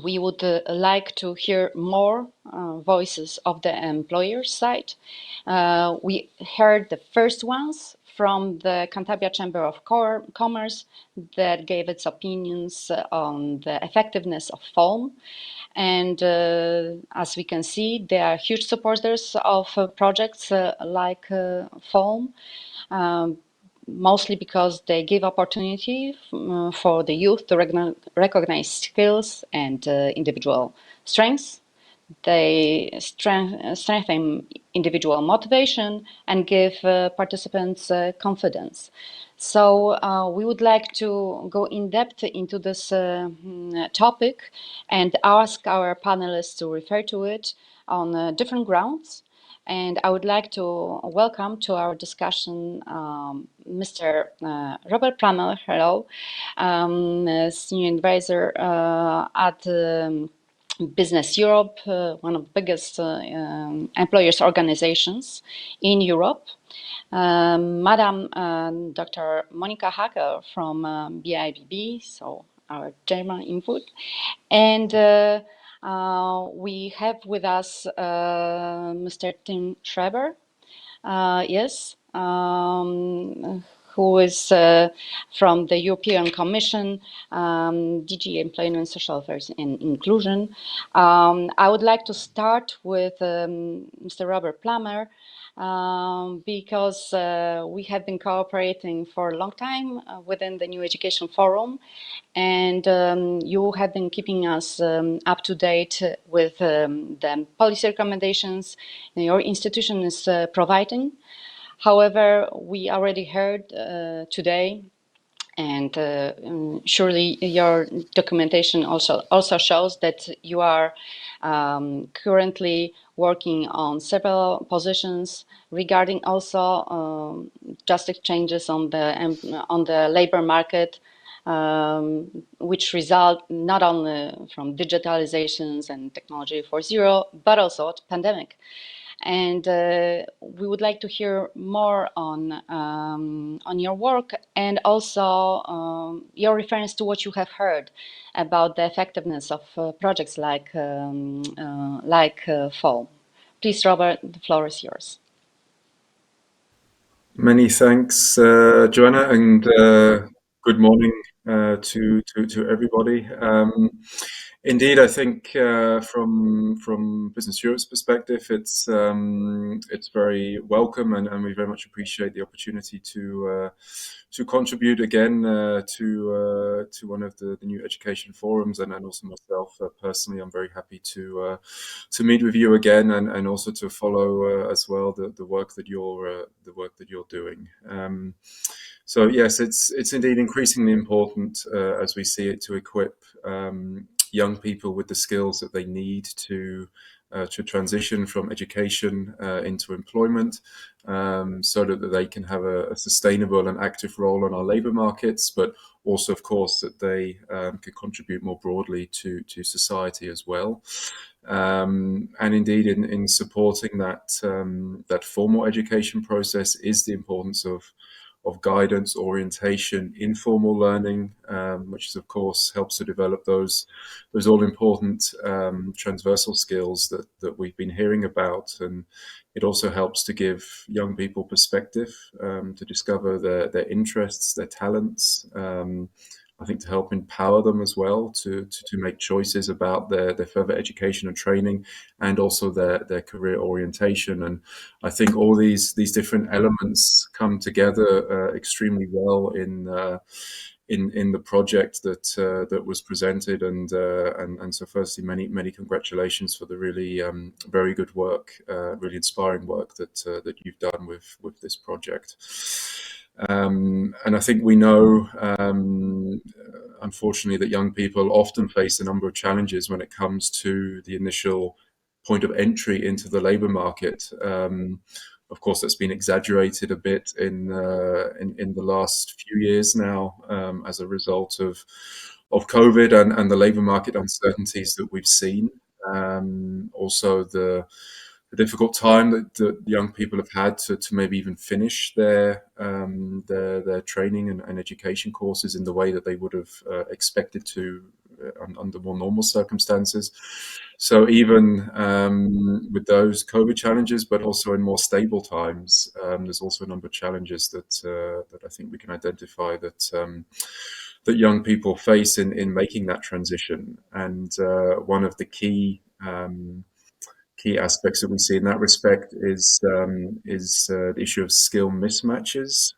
we would like to hear more voices of the employer side. We heard the first ones from the Cantabria Chamber of Commerce that gave its opinions on the effectiveness of FOLM. And as we can see, they are huge supporters of projects like FOLM. Mostly because they give opportunity for the youth to recognize skills and individual strengths. They strengthen individual motivation and give participants confidence. So we would like to go in depth into this topic and ask our panelists to refer to it on different grounds. And I would like to welcome to our discussion Mr. Robert Plummer, hello, Senior Advisor at Business Europe, one of the biggest employers organizations in Europe. Madam Dr. Monika Hacker from BIBB, so our German input. And we have with us Mr. Tim Schreiber, yes, who is from the European Commission, DG Employment, Social Affairs and Inclusion. I would like to start with Mr. Robert Plummer, because we have been cooperating for a long time within the New Education Forum, and you have been keeping us up to date with the policy recommendations your institution is providing. However, we already heard today And surely your documentation also shows that you are currently working on several positions regarding also drastic changes on the labor market, which result not only from digitalizations and technology 4.0, but also pandemic. And we would like to hear more on your work, and also your reference to what you have heard about the effectiveness of projects like FOAM. Please, Robert, the floor is yours. Many thanks, Joanna, and good morning to everybody. Indeed, I think from Business Europe's perspective, it's very welcome, and we very much appreciate the opportunity to contribute again to one of the new education forums, and also myself personally, I'm very happy to meet with you again, and also to follow as well the work that you're doing. So yes, it's indeed increasingly important as we see it to equip young people with the skills that they need to transition from education into employment, so that they can have a sustainable and active role on our labour markets, but also, of course, that they can contribute more broadly to society as well. And indeed, in supporting that formal education process is the importance of guidance, orientation, informal learning, which of course helps to develop those all important transversal skills that we've been hearing about. And it also helps to give young people perspective, to discover their interests, their talents, I think to help empower them as well to make choices about their further education and training, and also their career orientation. And I think all these different elements come together extremely well in the project that was presented. And so firstly, many congratulations for the really very good work, really inspiring work that you've done with this project. And I think we know, unfortunately, that young people often face a number of challenges when it comes to the initial point of entry into the labour market. Of course, that's been exaggerated a bit in the last few years now, as a result of COVID and the labour market uncertainties that we've seen. Also, the difficult time that young people have had to maybe even finish their training and education courses in the way that they would have expected to under more normal circumstances. So even with those COVID challenges, but also in more stable times, there's also a number of challenges that I think we can identify that young people face in making that transition. And one of the key aspects that we see in that respect is the issue of skill mismatches.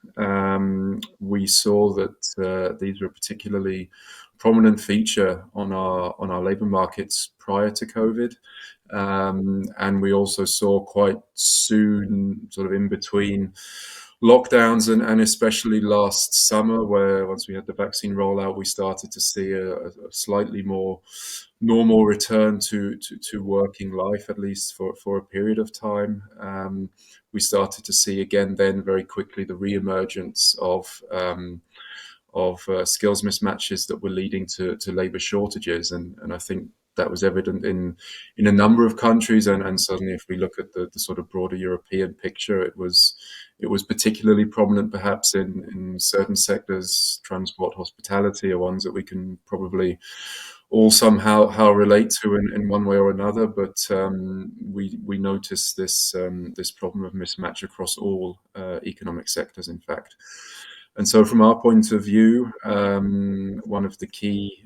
We saw that these were a particularly prominent feature on our labour markets prior to COVID, and we also saw quite soon, sort of in between lockdowns and especially last summer, where once we had the vaccine rollout, we started to see a slightly more normal return to working life, at least for a period of time. We started to see again then very quickly the re-emergence of skills mismatches that were leading to labour shortages, and I think that was evident in a number of countries, and certainly if we look at the sort of broader European picture, it was particularly prominent perhaps in certain sectors. Transport, hospitality are ones that we can probably all somehow relate to in one way or another, but we notice this problem of mismatch across all economic sectors, in fact. And so from our point of view, one of the key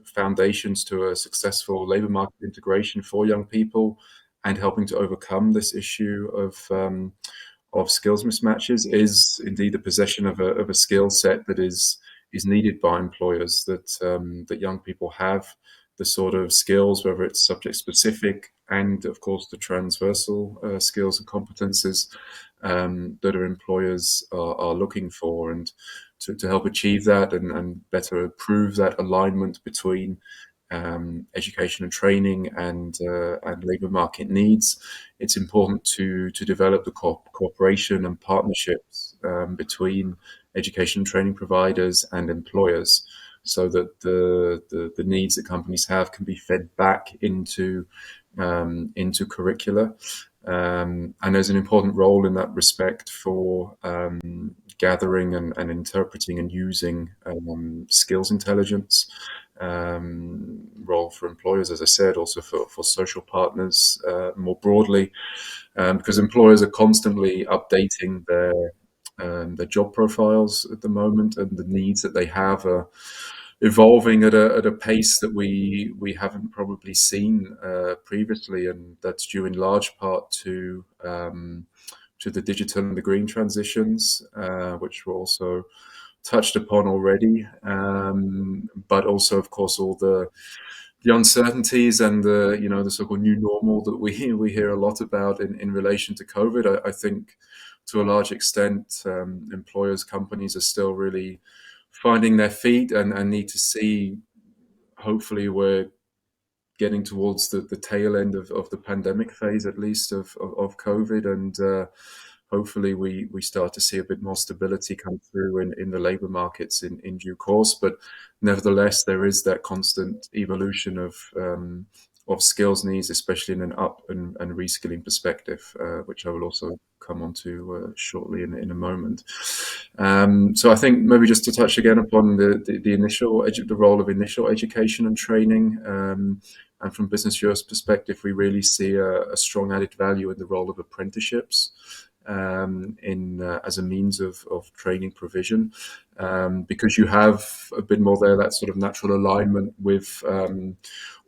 foundations to a successful labour market integration for young people and helping to overcome this issue of skills mismatches is indeed the possession of a skill set that is needed by employers, that young people have the sort of skills, whether it's subject specific and of course the transversal skills and competences that our employers are looking for. And to help achieve that and better improve that alignment between education and training and labour market needs. It's important to develop the cooperation and partnerships between education and training providers and employers, so that the needs that companies have can be fed back into curricula. And there's an important role in that respect for gathering and interpreting and using skills intelligence. Role for employers, as I said, also for social partners more broadly, because employers are constantly updating their job profiles at the moment, and the needs that they have are evolving at a pace that we haven't probably seen previously, and that's due in large part to the digital and the green transitions, which were also touched upon already, but also, of course, all the uncertainties and the so-called new normal that we hear a lot about in relation to COVID. I think to a large extent, employers, companies are still really finding their feet and need to see. Hopefully, we're getting towards the tail end of the pandemic phase, at least of COVID, and hopefully we start to see a bit more stability come through in the labour markets in due course. But nevertheless, there is that constant evolution of skills needs, especially in an up and reskilling perspective, which I will also come on to shortly in a moment. So I think maybe just to touch again upon the role of initial education and training. And from Business Europe's perspective, we really see a strong added value in the role of apprenticeships as a means of training provision, because you have a bit more there, that sort of natural alignment with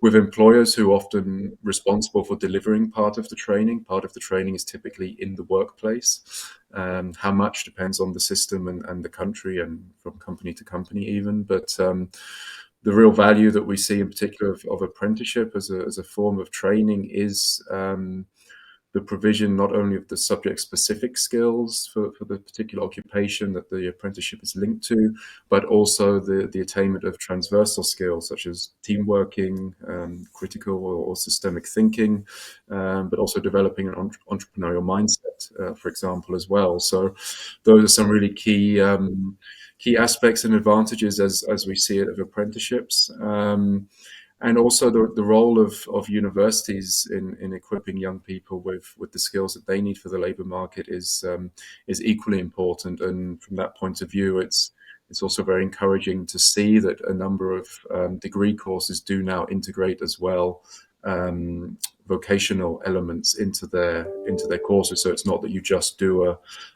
employers who are often responsible for delivering part of the training. Part of the training is typically in the workplace. How much depends on the system and the country, and from company to company even. But the real value that we see in particular of apprenticeship as a form of training is the provision not only of the subject-specific skills for the particular occupation that the apprenticeship is linked to, but also the attainment of transversal skills such as teamworking, critical or systemic thinking, but also developing an entrepreneurial mindset, for example, as well. So those are some really key aspects and advantages as we see it of apprenticeships. And also the role of universities in equipping young people with the skills that they need for the labour market is equally important. And from that point of view, it's also very encouraging to see that a number of degree courses do now integrate as well vocational elements into their courses. So it's not that you just do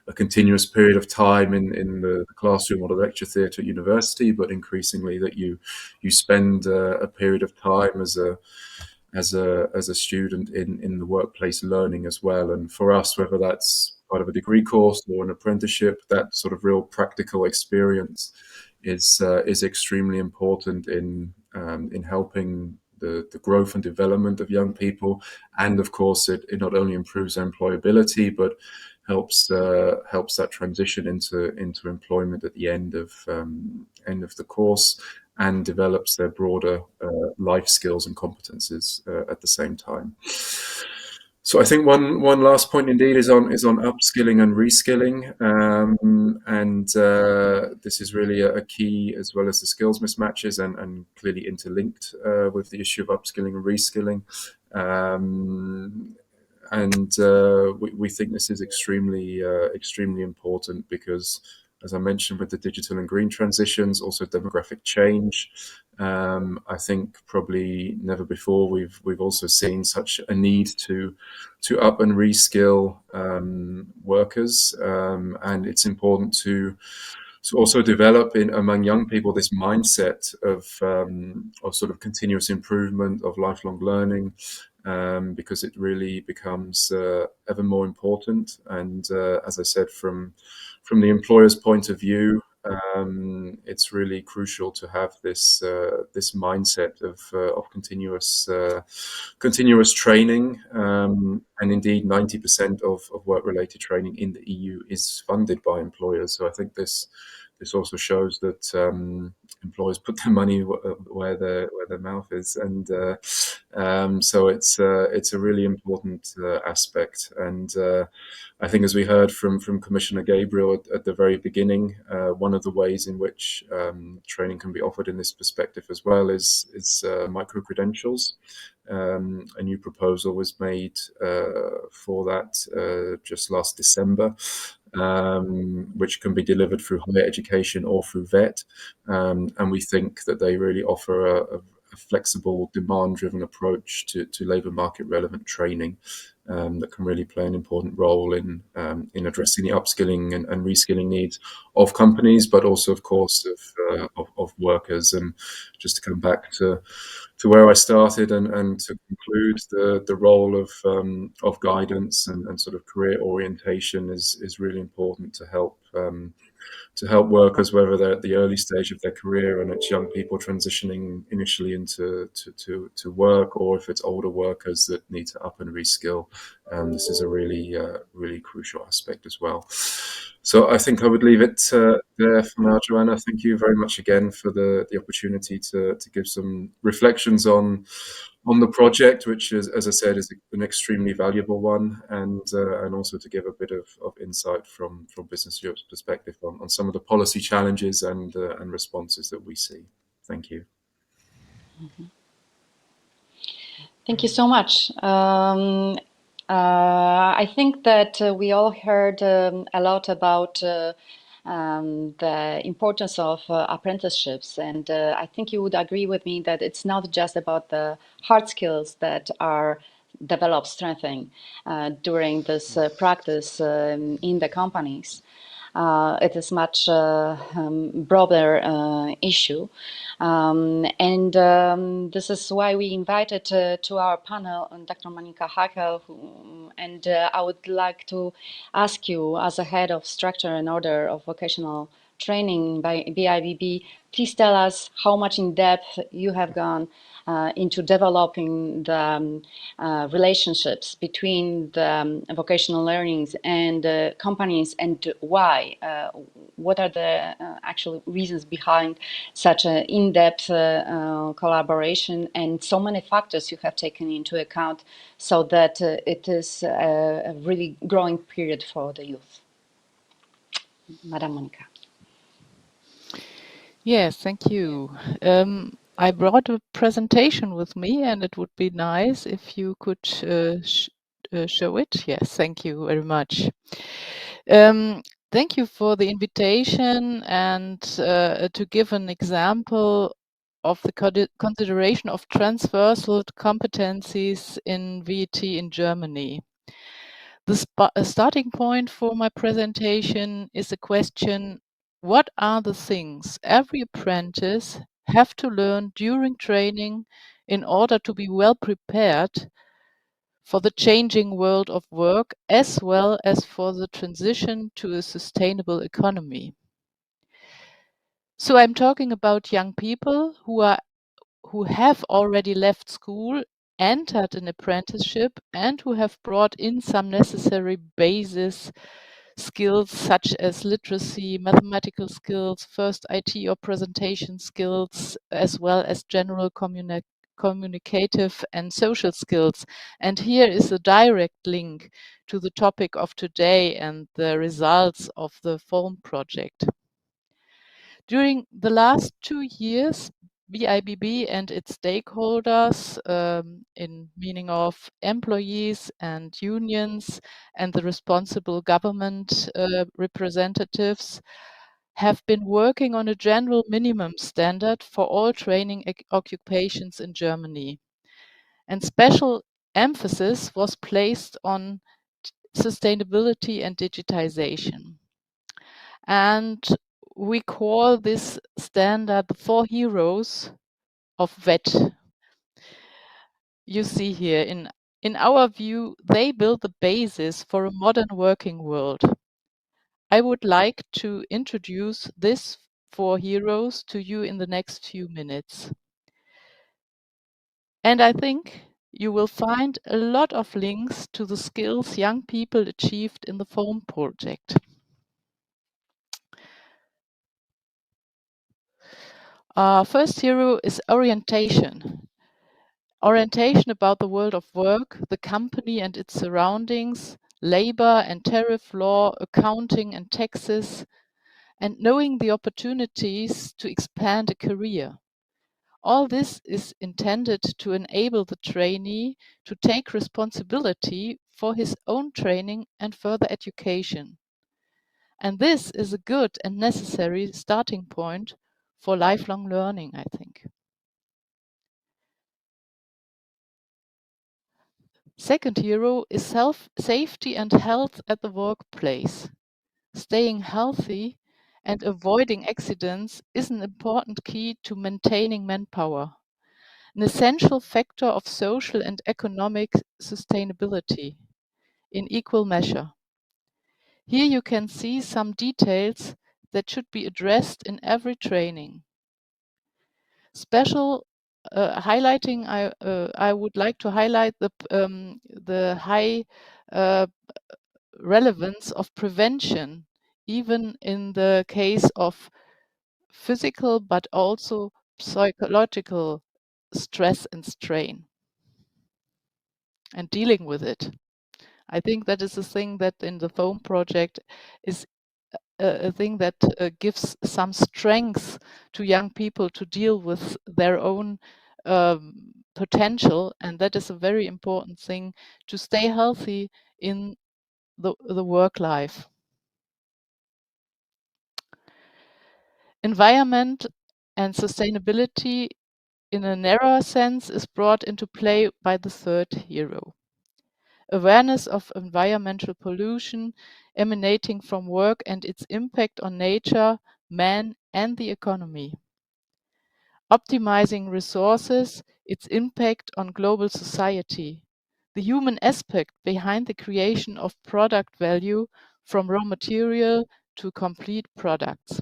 a continuous period of time in the classroom or the lecture theatre at university, but increasingly that you spend a period of time as a student in the workplace learning as well. And for us, whether that's part of a degree course or an apprenticeship, that sort of real practical experience is extremely important in helping the growth and development of young people. And of course, it not only improves their employability, but helps that transition into employment at the end of the course, and develops their broader life skills and competences at the same time. So I think one last point indeed is on upskilling and reskilling, and this is really a key, as well as the skills mismatches, and clearly interlinked with the issue of upskilling and reskilling. We think this is extremely important because, as I mentioned, with the digital and green transitions, also demographic change, I think probably never before we've also seen such a need to up and reskill workers, and it's important to also develop among young people this mindset of sort of continuous improvement, of lifelong learning, because it really becomes ever more important. And as I said, from the employer's point of view, it's really crucial to have this mindset of continuous training, and indeed 90% of work-related training in the EU is funded by employers. So I think this this also shows that employers put their money where their mouth is, and so it's a really important aspect. And I think, as we heard from Commissioner Gabriel at the very beginning, one of the ways in which training can be offered in this perspective as well is micro credentials. A new proposal was made for that just last December, which can be delivered through higher education or through VET. And we think that they really offer a flexible, demand-driven approach to labour market relevant training that can really play an important role in addressing the upskilling and reskilling needs of companies, but also, of course, of workers. And just to come back to where I started and to conclude, the role of guidance and sort of career orientation is really important to help workers, whether they're at the early stage of their career and it's young people transitioning initially into to work, or if it's older workers that need to up and reskill. This is a really crucial aspect as well. So I think I would leave it there for now, Joanna. Thank you very much again for the opportunity to give some reflections on the project, which is, as I said, is an extremely valuable one, and also to give a bit of insight from Business Europe's perspective on some of the policy challenges and responses that we see. Thank you. Thank you so much. I think that we all heard a lot about the importance of apprenticeships, and I think you would agree with me that it's not just about the hard skills that are developed, strengthening during this practice in the companies. It is much broader issue. This is why we invited to our panel Dr. Monika Hakel, and I would like to ask you, as a head of structure and order of vocational training by BIBB, please tell us how much in depth you have gone into developing the relationships between the vocational learnings and companies, and why. What are the actual reasons behind such an in-depth collaboration, and so many factors you have taken into account so that it is a really growing period for the youth? Madam Monika. Yes, thank you. I brought a presentation with me, and it would be nice if you could show it. Yes, thank you very much. Thank you for the invitation and to give an example of the consideration of transversal competencies in VET in Germany. The starting point for my presentation is a question: what are the things every apprentice have to learn during training in order to be well prepared for the changing world of work, as well as for the transition to a sustainable economy? So I'm talking about young people who have already left school, entered an apprenticeship, and who have brought in some necessary basis skills such as literacy, mathematical skills, first IT or presentation skills, as well as general communicative and social skills. And here is a direct link to the topic of today and the results of the FOAM project. During the last 2 years, BIBB and its stakeholders, in meaning of employees and unions and the responsible government representatives, have been working on a general minimum standard for all training occupations in Germany. And special emphasis was placed on sustainability and digitization. And we call this standard the 4 heroes of VET. You see here, in our view, they build the basis for a modern working world. I would like to introduce these 4 heroes to you in the next few minutes. And I think you will find a lot of links to the skills young people achieved in the FOAM project. First hero is orientation. Orientation about the world of work, the company and its surroundings, labor and tariff law, accounting and taxes, and knowing the opportunities to expand a career. All this is intended to enable the trainee to take responsibility for his own training and further education. And this is a good and necessary starting point for lifelong learning, I think. Second hero is safety and health at the workplace. Staying healthy and avoiding accidents is an important key to maintaining manpower, an essential factor of social and economic sustainability in equal measure. Here you can see some details that should be addressed in every training. Special highlighting, I would like to highlight the high relevance of prevention, even in the case of physical but also psychological stress and strain, and dealing with it. I think that is a thing that in the foam project is a thing that gives some strength to young people to deal with their own potential, and that is a very important thing to stay healthy in the work life. Environment and sustainability in a narrower sense is brought into play by the third hero. Awareness of environmental pollution emanating from work and its impact on nature, man, and the economy. Optimizing resources, its impact on global society. The human aspect behind the creation of product value from raw material to complete products.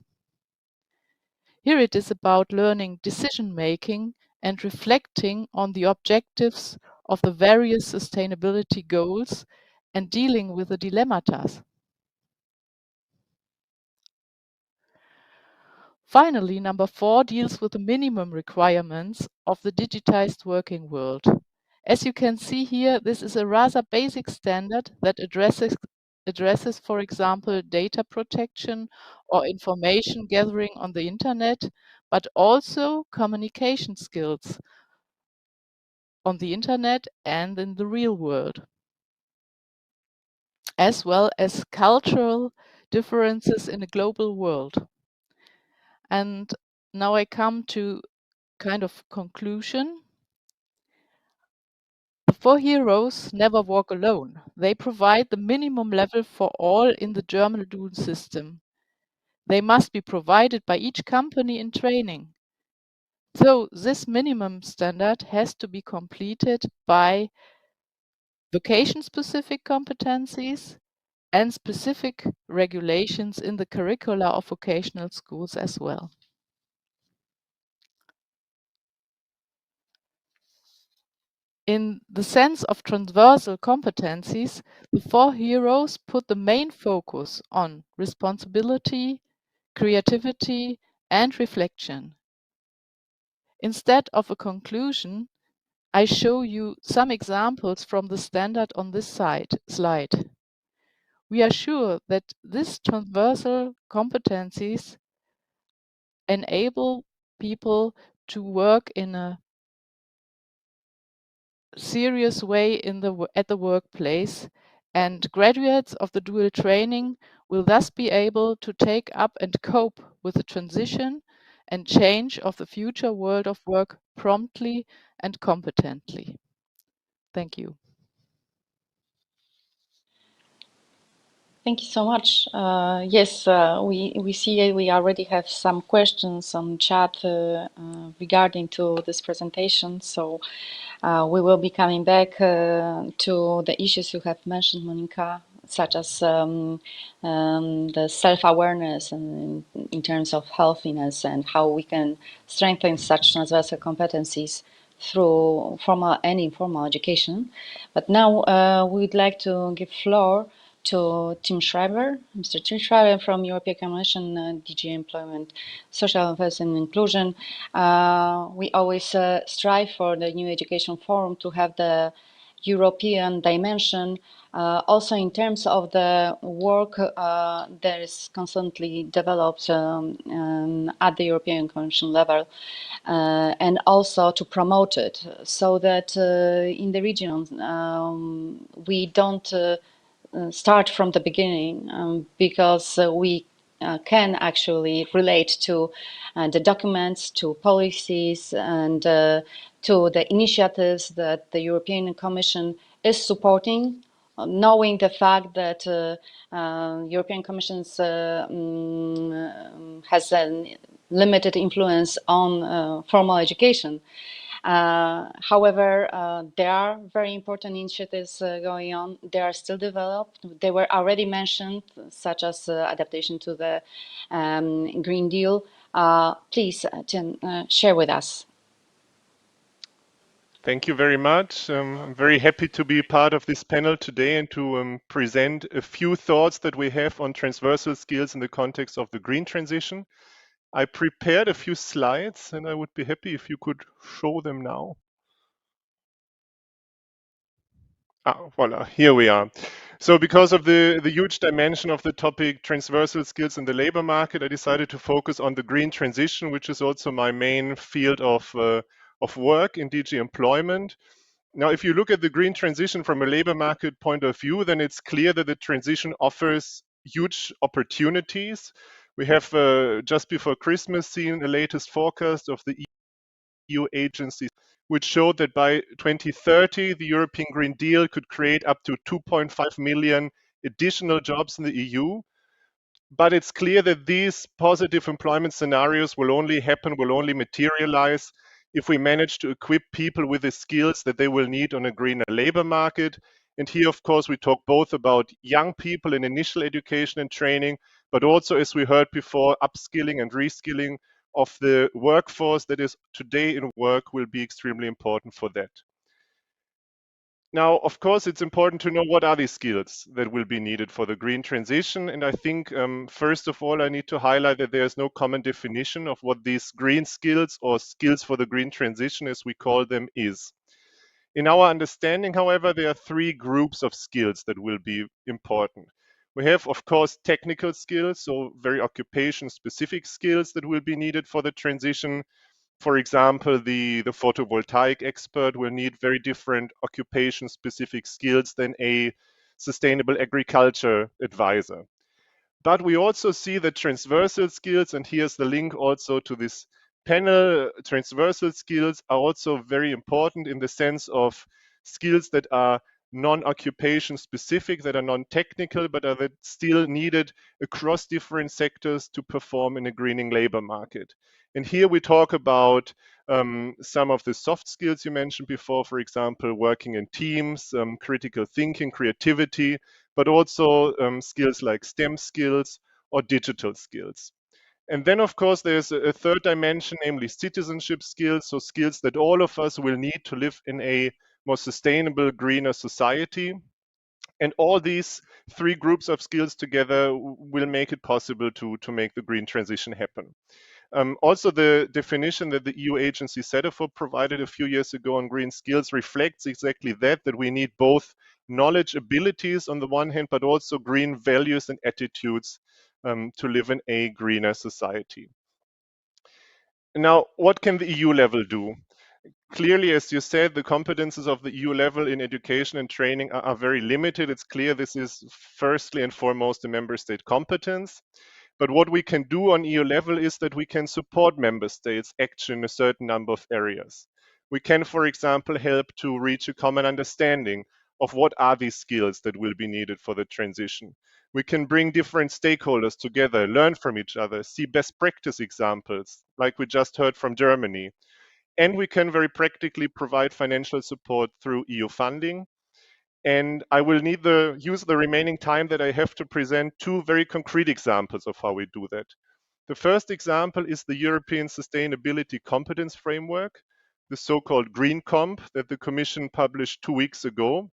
Here it is about learning decision making and reflecting on the objectives of the various sustainability goals and dealing with the dilemmata. Finally, number 4 deals with the minimum requirements of the digitized working world. As you can see here, this is a rather basic standard that addresses, for example, data protection or information gathering on the internet, but also communication skills on the internet and in the real world, as well as cultural differences in a global world. And now I come to kind of conclusion. The 4 heroes never walk alone. They provide the minimum level for all in the German dual system. They must be provided by each company in training. So this minimum standard has to be completed by vocation-specific competencies and specific regulations in the curricula of vocational schools as well. In the sense of transversal competencies, the 4 heroes put the main focus on responsibility, creativity, and reflection. Instead of a conclusion, I show you some examples from the standard on this slide. We are sure that these transversal competencies enable people to work in a serious way at the workplace, and graduates of the dual training will thus be able to take up and cope with the transition and change of the future world of work promptly and competently. Thank you. Thank you so much. Yes, we see we already have some questions on chat regarding to this presentation. So we will be coming back to the issues you have mentioned, Monica, such as the self-awareness and in terms of healthiness and how we can strengthen such transversal competencies through formal and informal education. But now we'd like to give floor to Tim Schreiber, Mr. Tim Schreiber from European Commission, DG Employment, Social Affairs and Inclusion. We always strive for the New Education Forum to have the European dimension, also in terms of the work that is constantly developed at the European Commission level, and also to promote it so that in the region we don't start from the beginning, because we can actually relate to the documents, to policies, and to the initiatives that the European Commission is supporting, knowing the fact that European Commission has a limited influence on formal education. However, there are very important initiatives going on. They are still developed. They were already mentioned, such as adaptation to the Green Deal. Please, Tim, share with us. Thank you very much. I'm very happy to be part of this panel today and to present a few thoughts that we have on transversal skills in the context of the green transition. I prepared a few slides and I would be happy if you could show them now. Voila, here we are. So because of the huge dimension of the topic transversal skills in the labor market, I decided to focus on the green transition, which is also my main field of work in DG Employment. Now, if you look at the green transition from a labor market point of view, then it's clear that the transition offers huge opportunities. We have just before Christmas seen the latest forecast of the EU agencies, which showed that by 2030, the European Green Deal could create up to 2.5 million additional jobs in the EU. But it's clear that these positive employment scenarios will only materialize if we manage to equip people with the skills that they will need on a greener labor market. And here, of course, we talk both about young people in initial education and training, but also, as we heard before, upskilling and reskilling of the workforce that is today in work will be extremely important for that. Now, of course, it's important to know what are these skills that will be needed for the green transition. And I think, first of all, I need to highlight that there's no common definition of what these green skills or skills for the green transition, as we call them, is. In our understanding, however, there are three groups of skills that will be important. We have, of course, technical skills, so very occupation-specific skills that will be needed for the transition. For example, the photovoltaic expert will need very different occupation-specific skills than a sustainable agriculture advisor. But we also see that transversal skills, and here's the link also to this panel, transversal skills are also very important in the sense of skills that are non-occupation specific, that are non-technical, but are that still needed across different sectors to perform in a greening labor market. And here we talk about some of the soft skills you mentioned before, for example, working in teams, critical thinking, creativity, but also skills like STEM skills or digital skills. And then, of course, there's a third dimension, namely citizenship skills, so skills that all of us will need to live in a more sustainable, greener society. And all these three groups of skills together will make it possible to make the green transition happen. Also, the definition that the EU agency Cedefop provided a few years ago on green skills reflects exactly that we need both knowledge abilities on the one hand, but also green values and attitudes to live in a greener society. Now, what can the EU level do? Clearly, as you said, the competences of the EU level in education and training are very limited. It's clear this is firstly and foremost a member state competence. But what we can do on EU level is that we can support member states' action in a certain number of areas. We can, for example, help to reach a common understanding of what are these skills that will be needed for the transition. We can bring different stakeholders together, learn from each other, see best practice examples, like we just heard from Germany. And we can very practically provide financial support through EU funding. And I will use the remaining time that I have to present two very concrete examples of how we do that. The first example is the European Sustainability Competence Framework, the so-called Green Comp that the Commission published 2 weeks ago.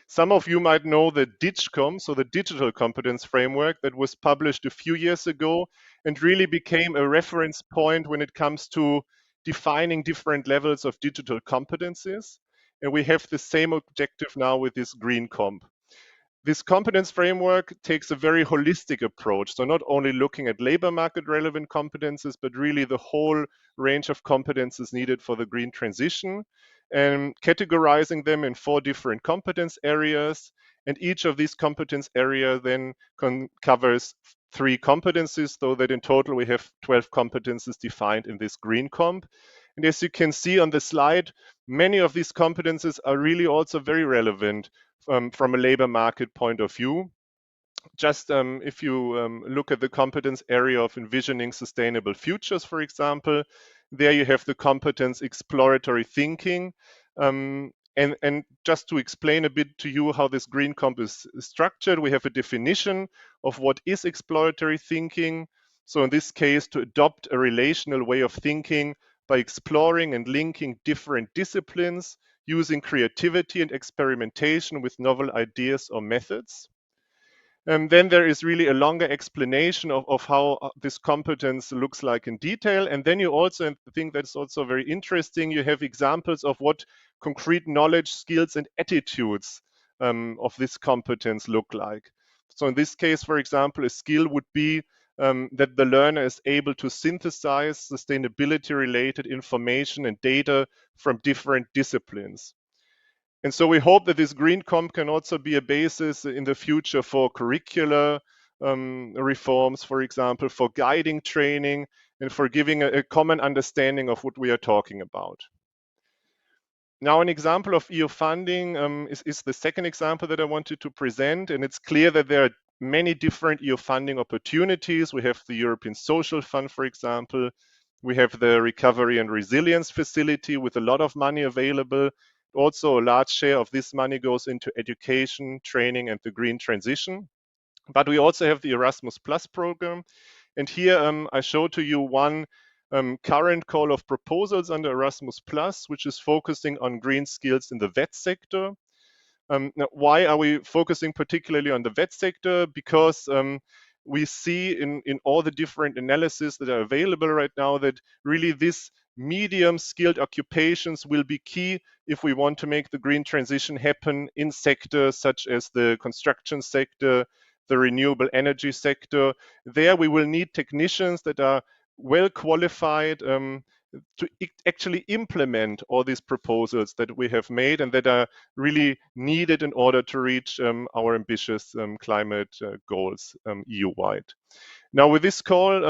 Some of you might know the DIGCOM, so the Digital Competence Framework that was published a few years ago and really became a reference point when it comes to defining different levels of digital competencies. And we have the same objective now with this Green Comp. This competence framework takes a very holistic approach. So not only looking at labor market relevant competences, but really the whole range of competences needed for the green transition, and categorizing them in 4 different competence areas. And each of these competence areas then covers 3 competencies, so that in total we have 12 competences defined in this green comp. And as you can see on the slide, many of these competences are really also very relevant from a labor market point of view. Just if you look at the competence area of envisioning sustainable futures, for example, there you have the competence exploratory thinking. And just to explain a bit to you how this green comp is structured, we have a definition of what is exploratory thinking. So in this case, to adopt a relational way of thinking by exploring and linking different disciplines, using creativity and experimentation with novel ideas or methods. And then there is really a longer explanation of how this competence looks like in detail. And then you also, and I think that's also very interesting, you have examples of what concrete knowledge, skills, and attitudes of this competence look like. So in this case, for example, a skill would be that the learner is able to synthesize sustainability-related information and data from different disciplines. And so we hope that this green comp can also be a basis in the future for curricular reforms, for example, for guiding training and for giving a common understanding of what we are talking about. Now, an example of EU funding is the second example that I wanted to present, and it's clear that there are many different EU funding opportunities. We have the European Social Fund, for example. We have the Recovery and Resilience Facility with a lot of money available. Also, a large share of this money goes into education, training, and the green transition. But we also have the Erasmus Plus program. And here I show to you one current call of proposals under Erasmus Plus, which is focusing on green skills in the vet sector. Now, why are we focusing particularly on the vet sector? Because we see in all the different analyses that are available right now that really this medium skilled occupations will be key if we want to make the green transition happen in sectors such as the construction sector, the renewable energy sector. There we will need technicians that are well qualified to actually implement all these proposals that we have made and that are really needed in order to reach our ambitious climate goals EU-wide. Now, with this call,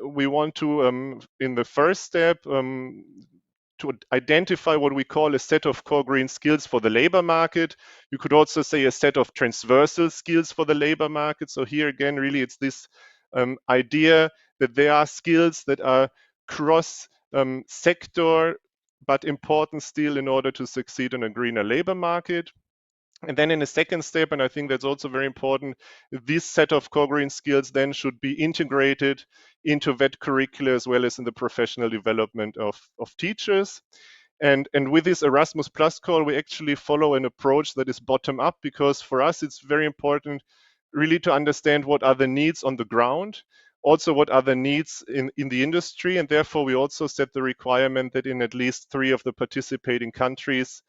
we want to, in the first step, to identify what we call a set of core green skills for the labor market. You could also say a set of transversal skills for the labor market. So here again, really, it's this idea that there are skills that are cross sector, but important still in order to succeed in a greener labor market. And then in a second step, and I think that's also very important, this set of core green skills then should be integrated into vet curricula as well as in the professional development of teachers. And with this Erasmus Plus call, we actually follow an approach that is bottom up, because for us, it's very important really to understand what are the needs on the ground, also what are the needs in the industry. And therefore, we also set the requirement that in at least 3 of the participating countries,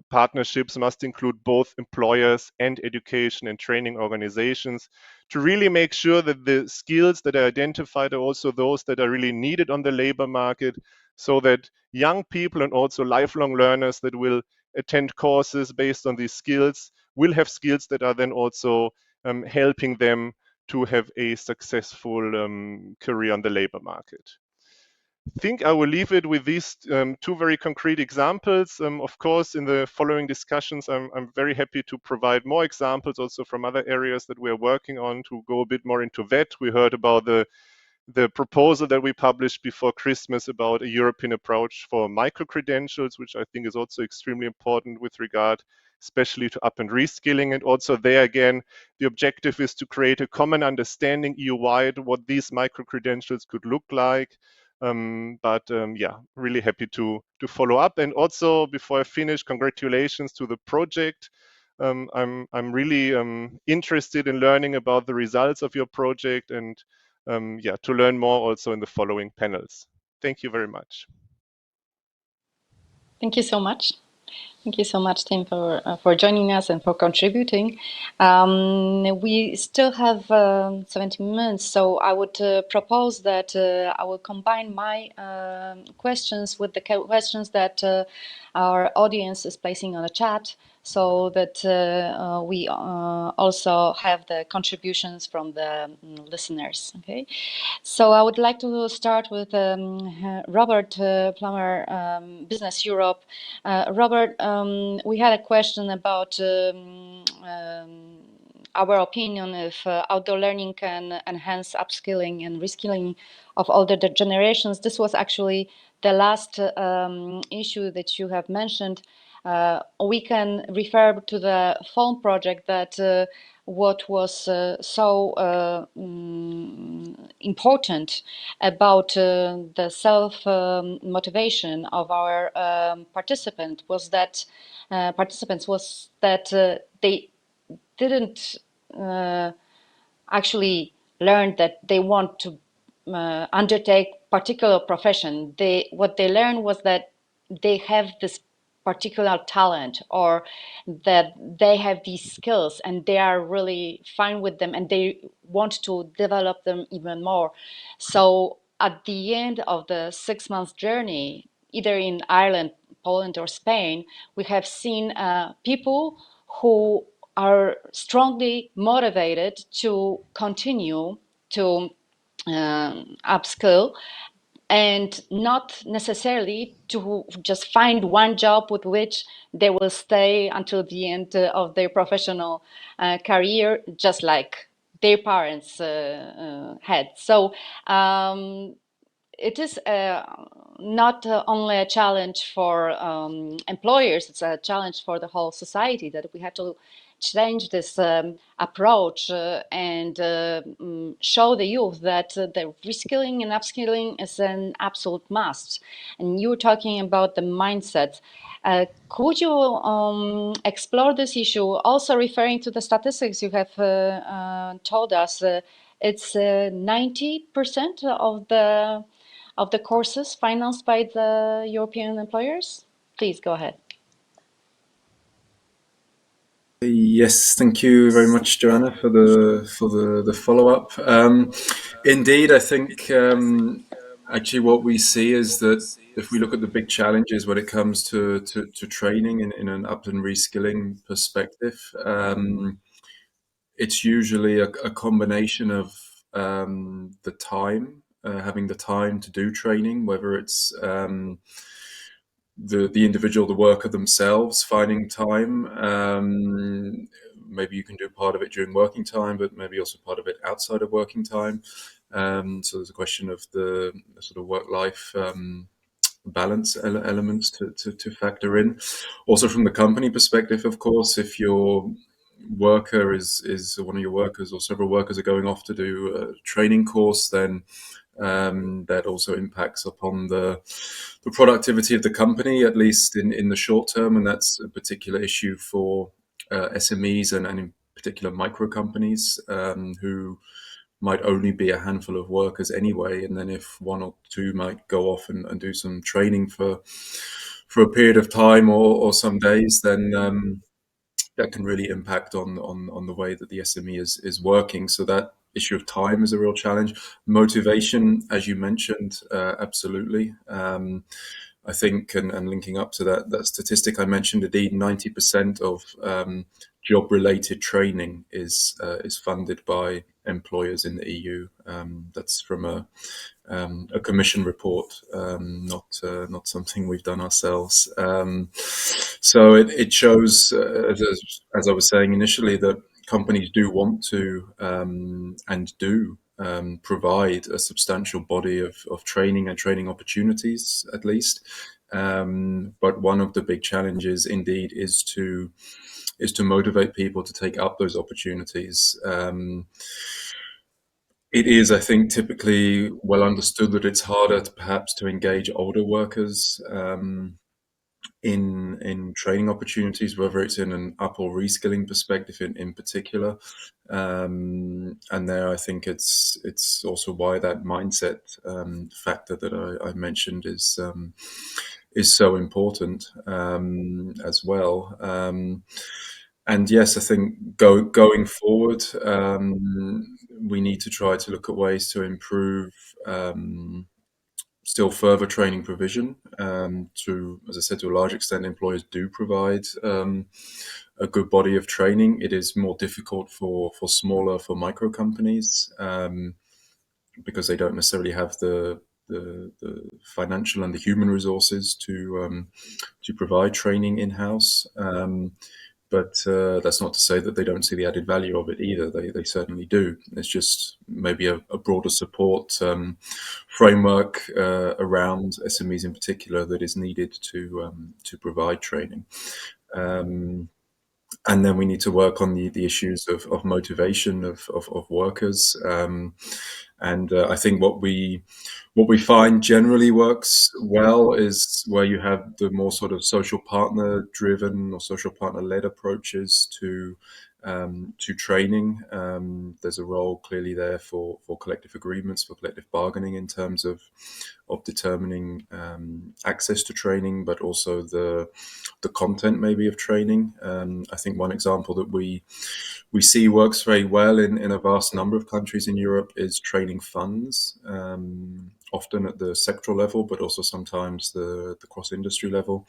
partnerships must include both employers and education and training organizations to really make sure that the skills that are identified are also those that are really needed on the labor market, so that young people and also lifelong learners that will attend courses based on these skills will have skills that are then also helping them to have a successful career on the labor market. I think I will leave it with these 2 very concrete examples. Of course, in the following discussions, I'm very happy to provide more examples also from other areas that we are working on to go a bit more into vet. We heard about the proposal that we published before Christmas about a European approach for micro-credentials, which I think is also extremely important with regard especially to up and reskilling. And also there again, the objective is to create a common understanding EU-wide what these micro-credentials could look like. Yeah, really happy to follow up. And also, before I finish, congratulations to the project I'm really interested in learning about the results of your project and yeah, to learn more also in the following panels. Thank you very much. Thank you so much. Thank you so much, Tim, for joining us and for contributing. We still have 70 minutes, so I would propose that I will combine my questions with the questions that our audience is placing on the chat, so that we also have the contributions from the listeners. Okay, so I would like to start with Robert Plummer, Business Europe. Robert, we had a question about our opinion if outdoor learning can enhance upskilling and reskilling of older generations. This was actually the last issue that you have mentioned. We can refer to the phone project that what was so important about the self-motivation of our participants was that they didn't actually learn that they want to undertake particular profession. What they learned was that they have this particular talent, or that they have these skills and they are really fine with them and they want to develop them even more. So at the end of the 6 month journey, either in Ireland, Poland, or Spain, we have seen people who are strongly motivated to continue to upskill, and not necessarily to just find one job with which they will stay until the end of their professional career, just like their parents had. So it is not only a challenge for employers, it's a challenge for the whole society, that we have to change this approach and show the youth that the reskilling and upskilling is an absolute must. And you were talking about the mindset. Could you explore this issue, also referring to the statistics you have told us? It's 90% of the courses financed by the European employers? Please go ahead. Yes, thank you very much, Joanna, for the follow-up. Indeed, I think actually what we see is that if we look at the big challenges when it comes to training in an up and reskilling perspective, it's usually a combination of the time, having the time to do training, whether it's the individual, the worker themselves, finding time. Maybe you can do part of it during working time, but maybe also part of it outside of working time. So there's a question of the sort of work-life balance elements to factor in. Also from the company perspective, of course, if your worker is one of your workers or several workers are going off to do a training course, then that also impacts upon the productivity of the company, at least in the short term, and that's a particular issue for SMEs and in particular micro companies who might only be a handful of workers anyway, and then if one or two might go off and do some training for a period of time or some days, then that can really impact on the way that the SME is working. So that issue of time is a real challenge. Motivation, as you mentioned, absolutely. I think, and linking up to that statistic I mentioned, indeed, 90% of job-related training is funded by employers in the EU. That's from a commission report, not something we've done ourselves. So it shows, as I was saying initially, that companies do want to and do provide a substantial body of training and training opportunities, at least. But one of the big challenges, indeed, is to motivate people to take up those opportunities. It is, I think, typically well understood that it's harder perhaps to engage older workers in training opportunities, whether it's in an up or reskilling perspective in particular. And there, I think it's also why that mindset factor that I mentioned is so important as well. And yes, I think going forward, we need to try to look at ways to improve still further training provision. As I said, to a large extent, employers do provide a good body of training. It is more difficult for micro companies because they don't necessarily have the financial and the human resources to provide training in-house. But that's not to say that they don't see the added value of it either. They certainly do. It's just maybe a broader support framework around SMEs in particular that is needed to provide training. And then we need to work on the issues of motivation of workers. And I think what we find generally works well is where you have the more sort of social partner driven or social partner led approaches to training. There's a role clearly there for collective agreements, for collective bargaining in terms of determining access to training, but also the content maybe of training. I think one example that we see works very well in a vast number of countries in Europe is training funds, often at the sectoral level, but also sometimes the cross-industry level,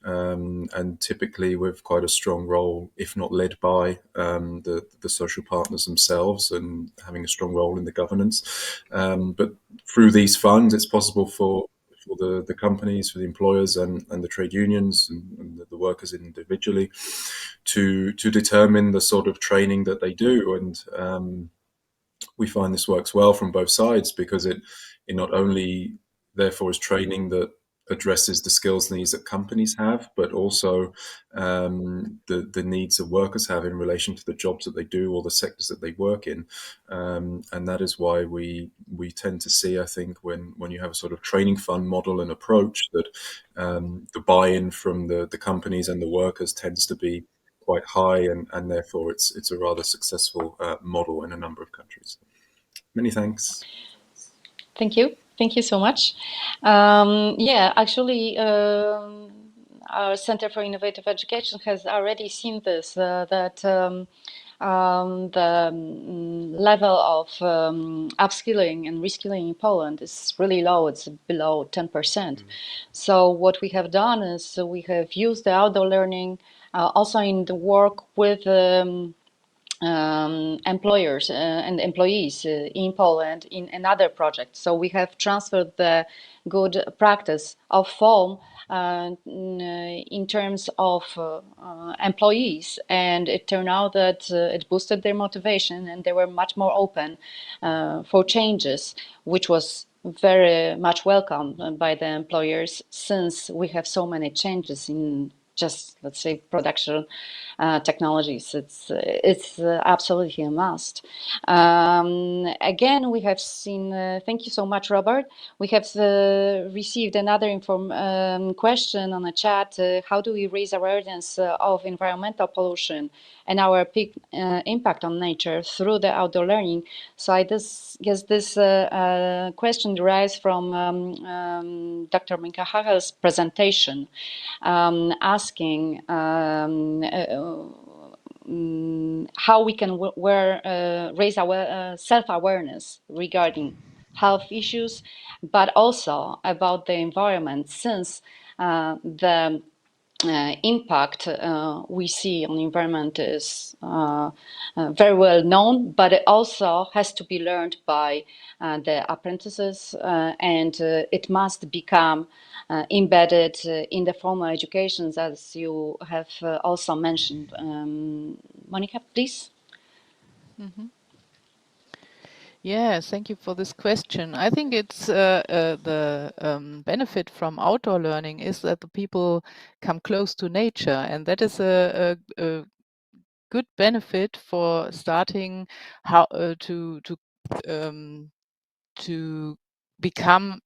and typically with quite a strong role, if not led by the social partners themselves and having a strong role in the governance. But through these funds, it's possible for the companies, for the employers and the trade unions and the workers individually to determine the sort of training that they do. And we find this works well from both sides because it not only therefore is training that addresses the skills needs that companies have, but also the needs that workers have in relation to the jobs that they do or the sectors that they work in. And that is why we tend to see, I think, when you have a sort of training fund model and approach, that the buy-in from the companies and the workers tends to be quite high, and therefore it's a rather successful model in a number of countries. Many thanks. Thank you. Thank you so much. Actually, our Center for Innovative Education has already seen this, that the level of upskilling and reskilling in Poland is really low. It's below 10%. So what we have done is we have used the outdoor learning also in the work with employers and employees in Poland in another project. So we have transferred the good practice of FOAM in terms of employees, and it turned out that it boosted their motivation and they were much more open for changes, which was very much welcomed by the employers, since we have so many changes in just, let's say, production technologies. It's absolutely a must. Again, we have seen, thank you so much, Robert. We have received another question on the chat. How do we raise awareness of environmental pollution and our peak impact on nature through the outdoor learning? So I guess this question derives from Dr. Minkahagel's presentation, asking how we can raise our self-awareness regarding health issues, but also about the environment, since the impact we see on the environment is very well known, but it also has to be learned by the apprentices, and it must become embedded in the formal educations, as you have also mentioned. Monica, please. Mm-hmm. Yes, thank you for this question. I think it's the benefit from outdoor learning is that the people come close to nature, and that is a good benefit for starting how to become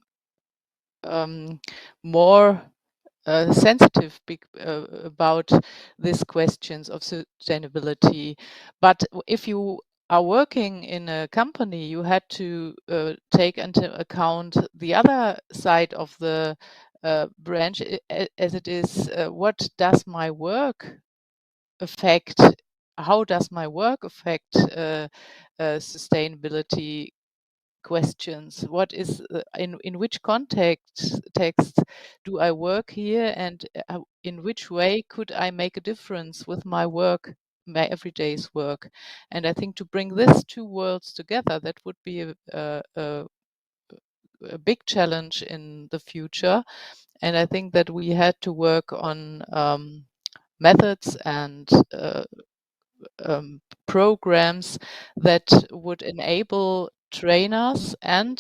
more sensitive about these questions of sustainability. But if you are working in a company, you had to take into account the other side of the branch, as it is, what does my work affect? How does my work affect sustainability questions? What is in which text do I work here, and in which way could I make a difference with my work, my everyday's work? And I think to bring these two worlds together, that would be a big challenge in the future. And I think that we had to work on methods and programs that would enable trainers and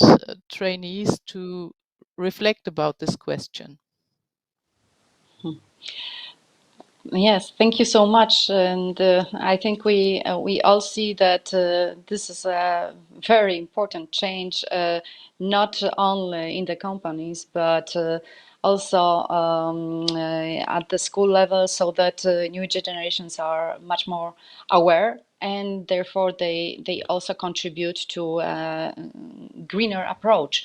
trainees to reflect about this question. Yes, thank you so much. And I think we all see that this is a very important change, not only in the companies, but also at the school level, so that new generations are much more aware, and therefore they also contribute to a greener approach,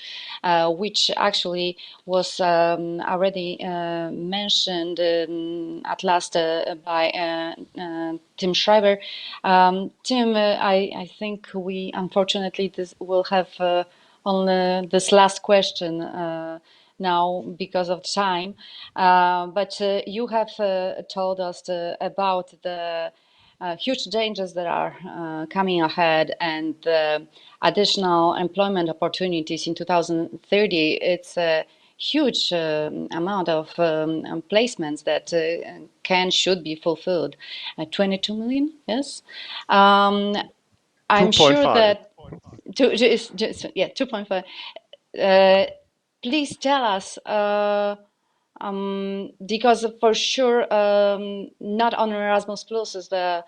which actually was already mentioned at last by Tim Schreiber. Tim, I think we unfortunately will have only this last question now because of time, but you have told us about the huge dangers that are coming ahead and additional employment opportunities in 2030. It's a huge amount of placements that should be fulfilled. 22 million, yes. I'm sure 2.5. that 2.5. Please tell us, because for sure, not only Erasmus Plus is a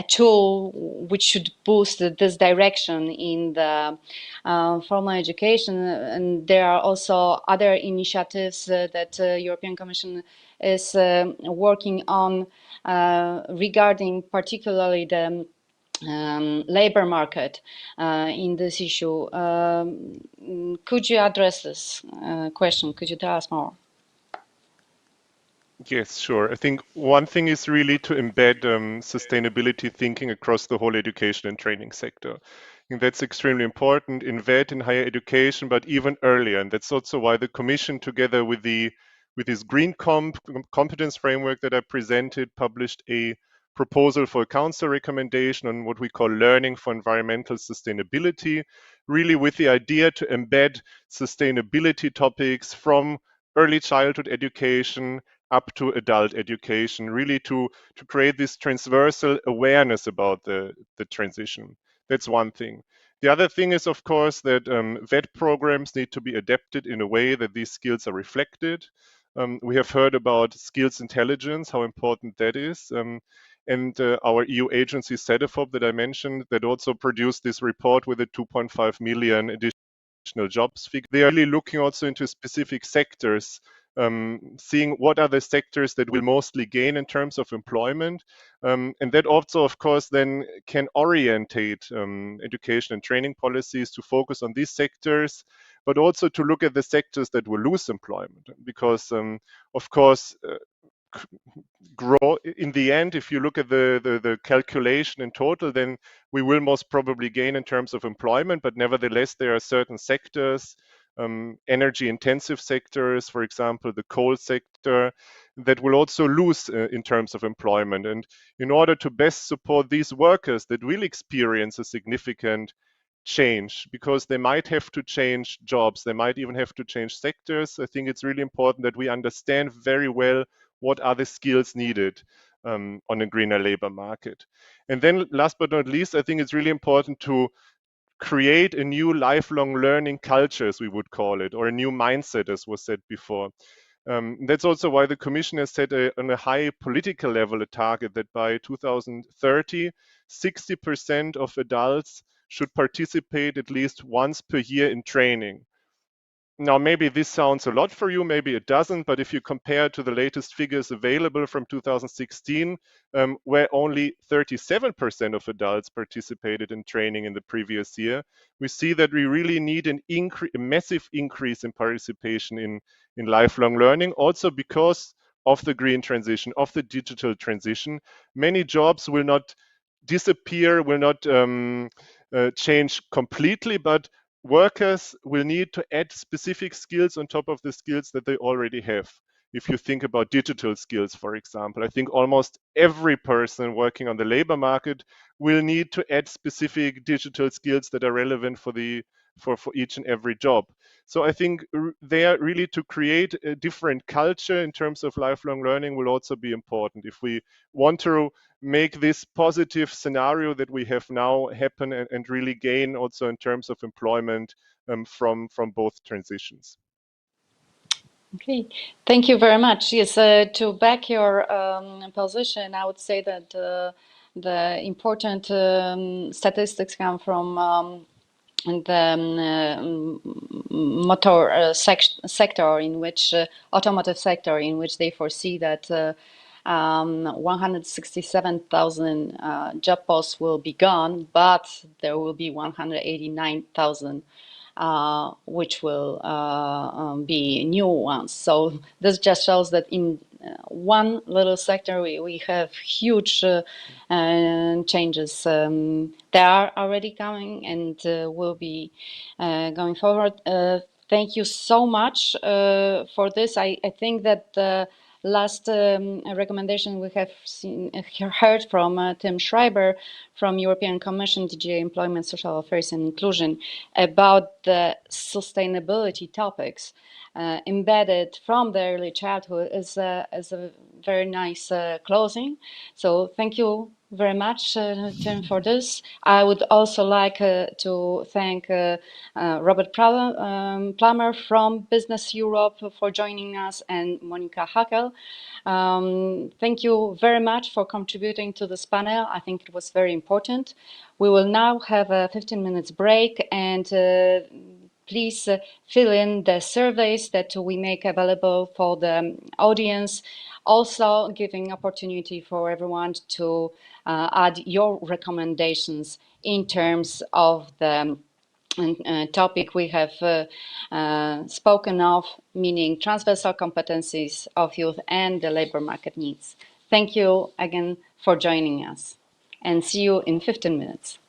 tool which should boost this direction in the formal education, and there are also other initiatives that European Commission is working on regarding particularly the labor market in this issue. Could you address this question? Could you tell us more? Yes, sure. I think one thing is really to embed sustainability thinking across the whole education and training sector. I think that's extremely important in VET, in higher education, but even earlier. And that's also why the Commission, together with this Green Competence framework that I presented, published a proposal for a council recommendation on what we call learning for environmental sustainability, really with the idea to embed sustainability topics from early childhood education up to adult education, really to create this transversal awareness about the transition. That's one thing. The other thing is, of course, that VET programs need to be adapted in a way that these skills are reflected. We have heard about skills intelligence, how important that is. And our EU agency, CEDEFOP, that I mentioned, that also produced this report with a 2.5 million additional jobs figure. They are really looking also into specific sectors, seeing what are the sectors that will mostly gain in terms of employment. And that also, of course, then can orientate education and training policies to focus on these sectors, but also to look at the sectors that will lose employment. Because, of course, grow in the end, if you look at the calculation in total, then we will most probably gain in terms of employment, but nevertheless there are certain sectors, energy intensive sectors, for example the coal sector, that will also lose in terms of employment. And in order to best support these workers that will experience a significant change, because they might have to change jobs, they might even have to change sectors, I think it's really important that we understand very well what are the skills needed on a greener labor market. And then last but not least, I think it's really important to create a new lifelong learning culture, as we would call it, or a new mindset, as was said before. That's also why the Commission has set on a high political level a target that by 2030, 60% of adults should participate at least once per year in training. Now, maybe this sounds a lot for you, maybe it doesn't, but if you compare to the latest figures available from 2016, where only 37% of adults participated in training in the previous year, we see that we really need a massive increase in participation in lifelong learning, also because of the green transition, of the digital transition. Many jobs will not disappear, will not change completely, but workers will need to add specific skills on top of the skills that they already have. If you think about digital skills, for example, I think almost every person working on the labor market will need to add specific digital skills that are relevant for each and every job. So I think there really to create a different culture in terms of lifelong learning will also be important if we want to make this positive scenario that we have now happen and really gain also in terms of employment from both transitions. Okay, thank you very much. Yes, to back your position, I would say that the important statistics come from the motor sector, in which automotive sector, in which they foresee that 167,000 job posts will be gone, but there will be 189,000 which will be new ones. So this just shows that in one little sector we have huge changes. They are already coming and will be going forward. Thank you so much for this. I think that the last recommendation we have heard from Tim Schreiber from European Commission, DG Employment, Social Affairs and Inclusion, about the sustainability topics embedded from the early childhood is a very nice closing. So thank you very much, Tim, for this. I would also like to thank Robert Plummer from Business Europe for joining us, and Monika Hakel. Thank you very much for contributing to this panel. I think it was very important. We will now have a 15 minutes break, and please fill in the surveys that we make available for the audience, also giving opportunity for everyone to add your recommendations in terms of the topic we have spoken of, meaning transversal competencies of youth and the labor market needs. Thank you again for joining us, and see you in 15 minutes.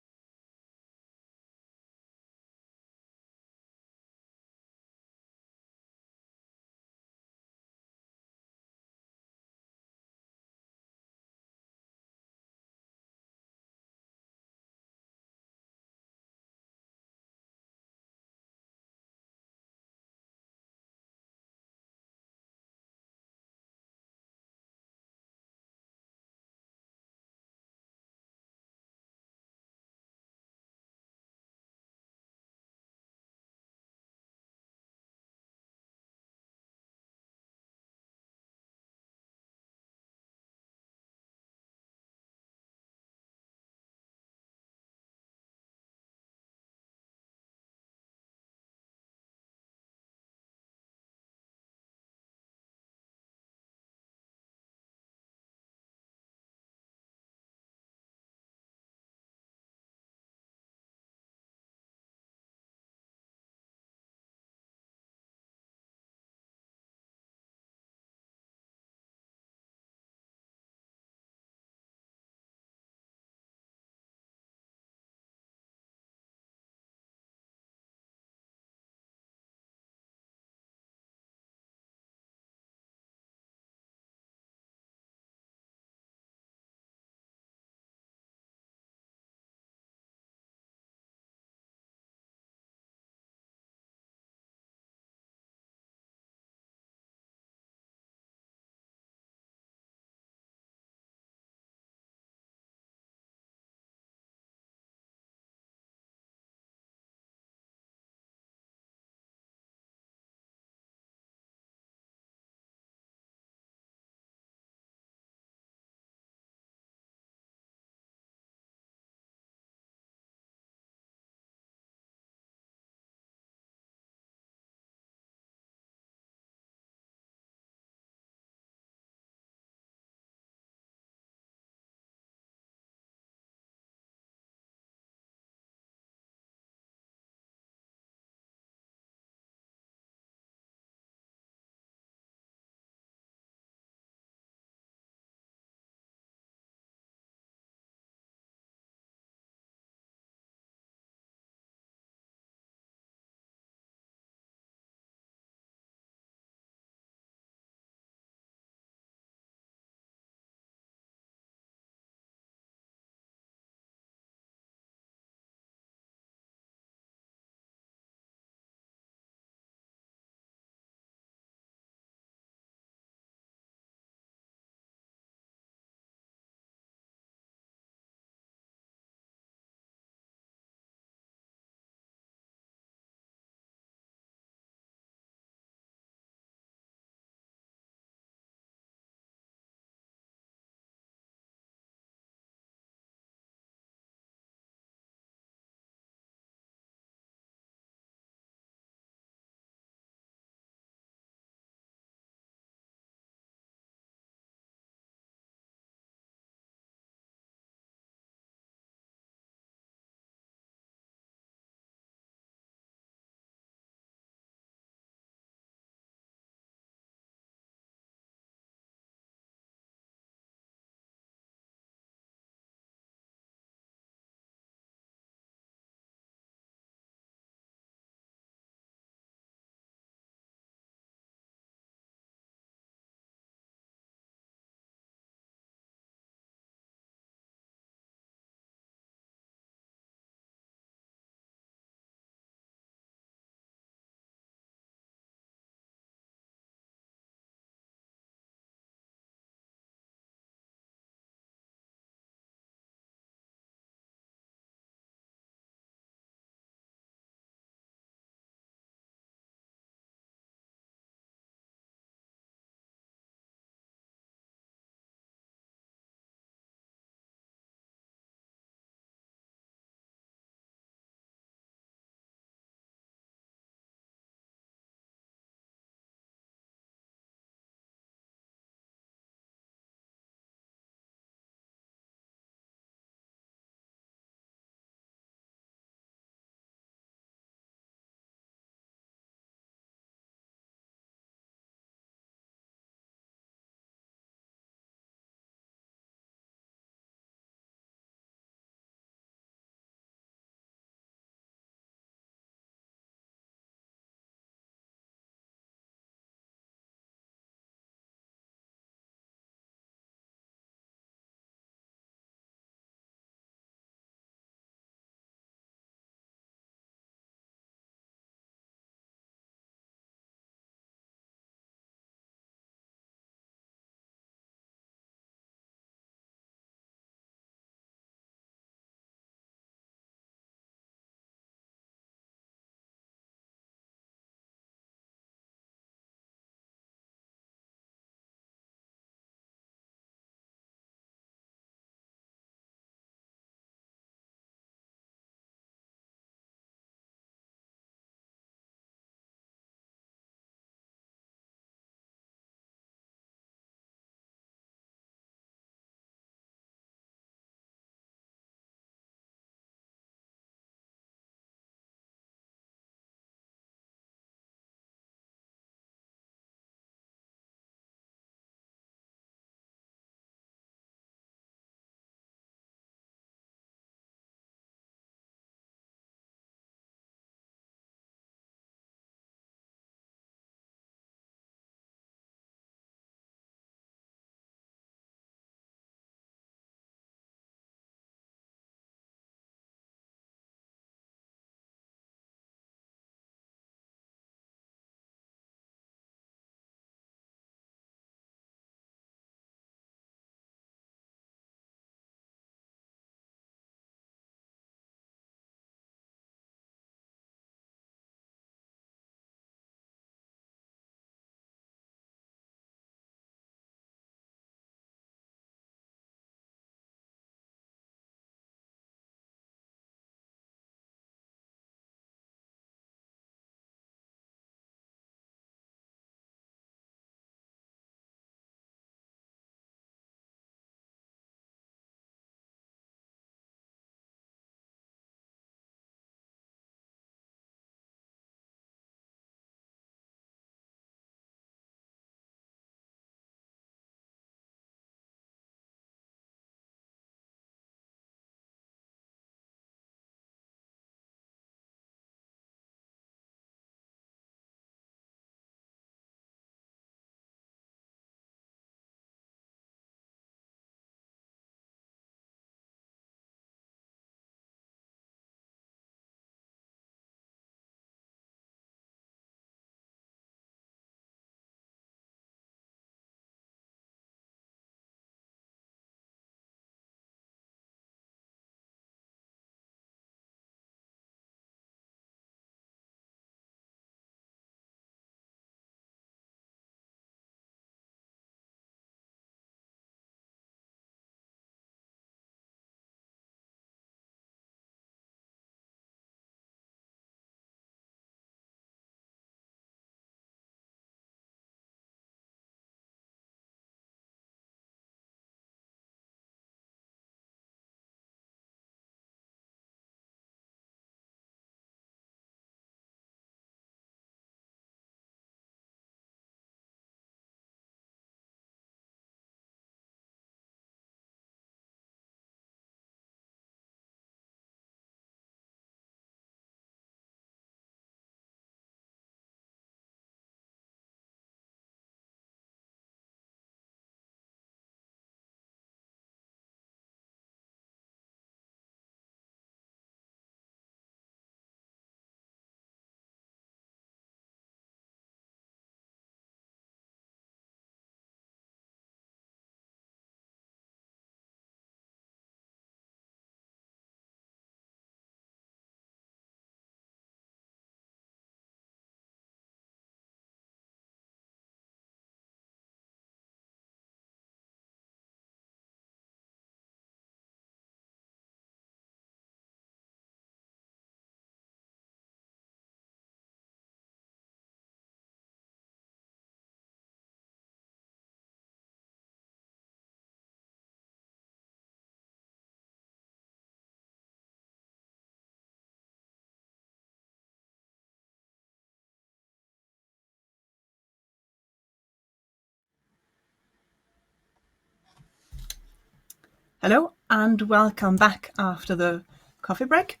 Hello and welcome back after the coffee break.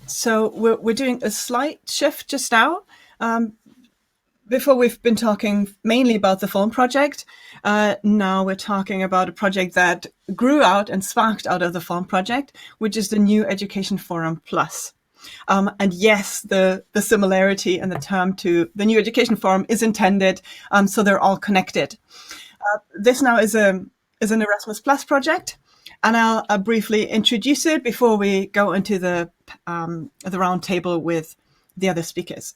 So we're doing a slight shift just now. Before we've been talking mainly about the phone project. Now we're talking about a project that grew out and sparked out of the phone project, which is the New Education Forum Plus. And yes, the similarity in the term to the New Education Forum is intended, so they're all connected. This now is an Erasmus Plus project, and I'll briefly introduce it before we go into the round table with the other speakers.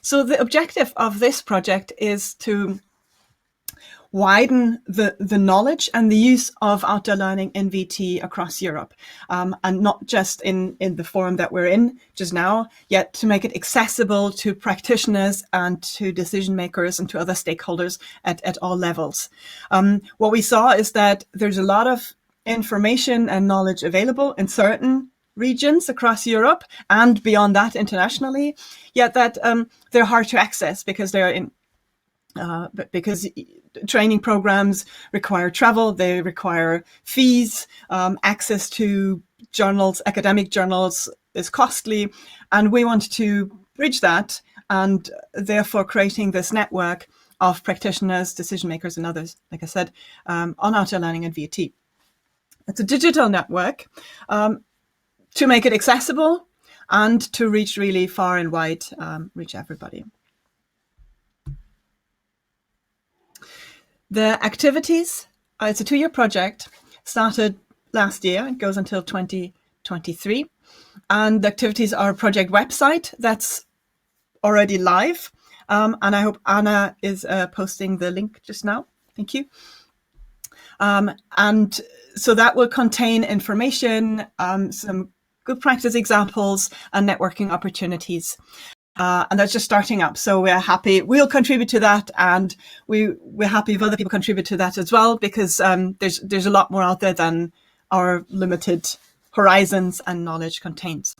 So the objective of this project is to widen the knowledge and the use of outdoor learning in VT across Europe, and not just in the forum that we're in just now, yet to make it accessible to practitioners and to decision makers and to other stakeholders at all levels. What we saw is that there's a lot of information and knowledge available in certain regions across Europe and beyond that internationally, yet that they're hard to access because they're in because training programs require travel, they require fees, access to journals, academic journals is costly, and we want to bridge that, and therefore creating this network of practitioners, decision makers and others, like I said, on outdoor learning and VT. It's a digital network to make it accessible and to reach really far and wide, reach everybody. The activities, it's a 2-year project, started last year, it goes until 2023. And the activities are a project website that's already live. And I hope Anna is posting the link just now. Thank you. And so that will contain information, some good practice examples and networking opportunities. And that's just starting up. So we're happy. We'll contribute to that, and we're happy if other people contribute to that as well, because there's a lot more out there than our limited horizons and knowledge contains.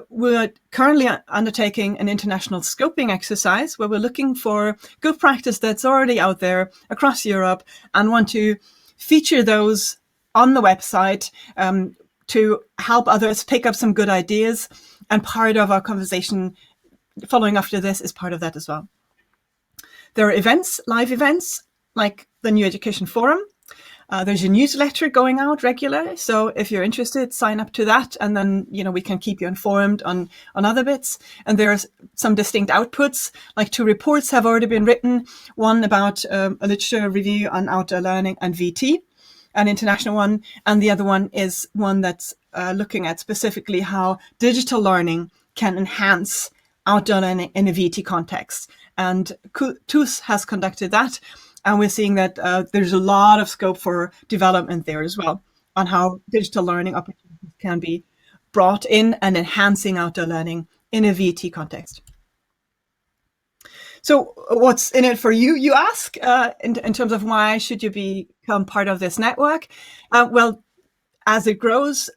We're currently undertaking an international scoping exercise where we're looking for good practice that's already out there across Europe and want to feature those on the website to help others pick up some good ideas. And part of our conversation following after this is part of that as well. There are events, live events, like the New Education Forum. There's a newsletter going out regularly. So if you're interested, sign up to that. And then, we can keep you informed on other bits. And there's some distinct outputs, like 2 reports have already been written. One about a literature review on outdoor learning and VT, an international one. And the other one is one that's looking at specifically how digital learning can enhance outdoor learning in a VT context. And TUS has conducted that, and we're seeing that there's a lot of scope for development there as well on how digital learning opportunities can be brought in and enhancing outdoor learning in a VT context. So what's in it for you, you ask, in terms of why should you become part of this network? Well, as it grows,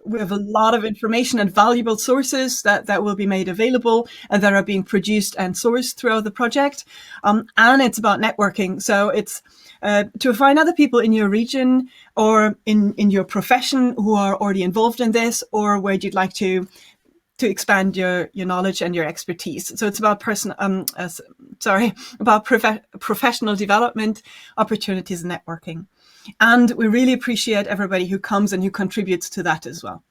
we have a lot of information and valuable sources that will be made available and that are being produced and sourced throughout the project. And it's about networking. So it's to find other people in your region or in your profession who are already involved in this, or where you'd like to expand your knowledge and your expertise. So it's about professional development, opportunities, and networking. And we really appreciate everybody who comes and who contributes to that as well,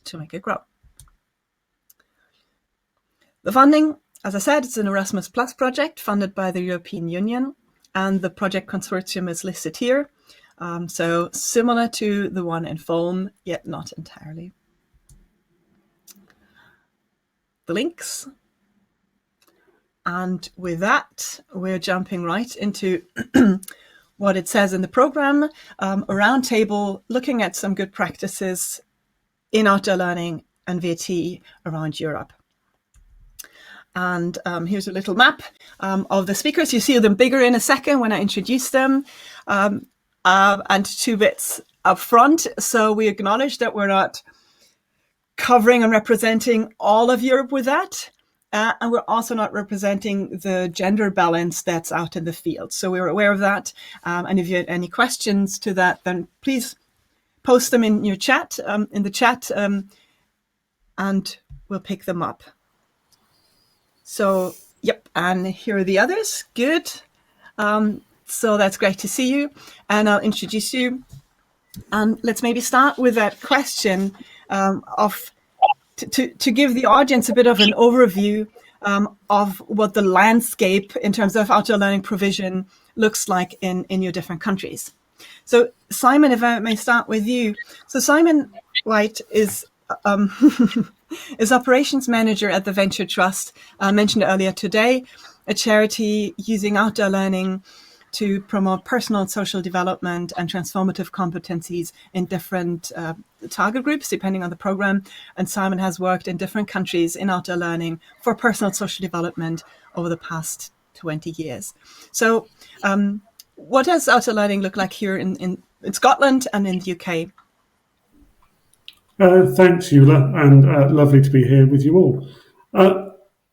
to make it grow. The funding, as I said, it's an Erasmus Plus project funded by the European Union, and the project consortium is listed here. So similar to the one in Foam, yet not entirely. The links. And with that, we're jumping right into what it says in the program, a roundtable looking at some good practices in outdoor learning and VT around Europe. And here's a little map of the speakers. You see them bigger in a second when I introduce them. And 2 bits up front. So we acknowledge that we're not covering and representing all of Europe with that. And we're also not representing the gender balance that's out in the field. So we're aware of that. And if you had any questions to that, then please post them in your chat, in the chat, and we'll pick them up. So, yep, and here are the others. Good. So that's great to see you. And I'll introduce you. And let's maybe start with that question to give the audience a bit of an overview of what the landscape in terms of outdoor learning provision looks like in your different countries. So Simon, if I may start with you. So Simon White is is operations manager at the Venture Trust, mentioned earlier today, a charity using outdoor learning to promote personal and social development and transformative competencies in different target groups, depending on the program. And Simon has worked in different countries in outdoor learning for personal and social development over the past 20 years. So what does outdoor learning look like here in Scotland and in the UK? Thanks, Eula, and lovely to be here with you all.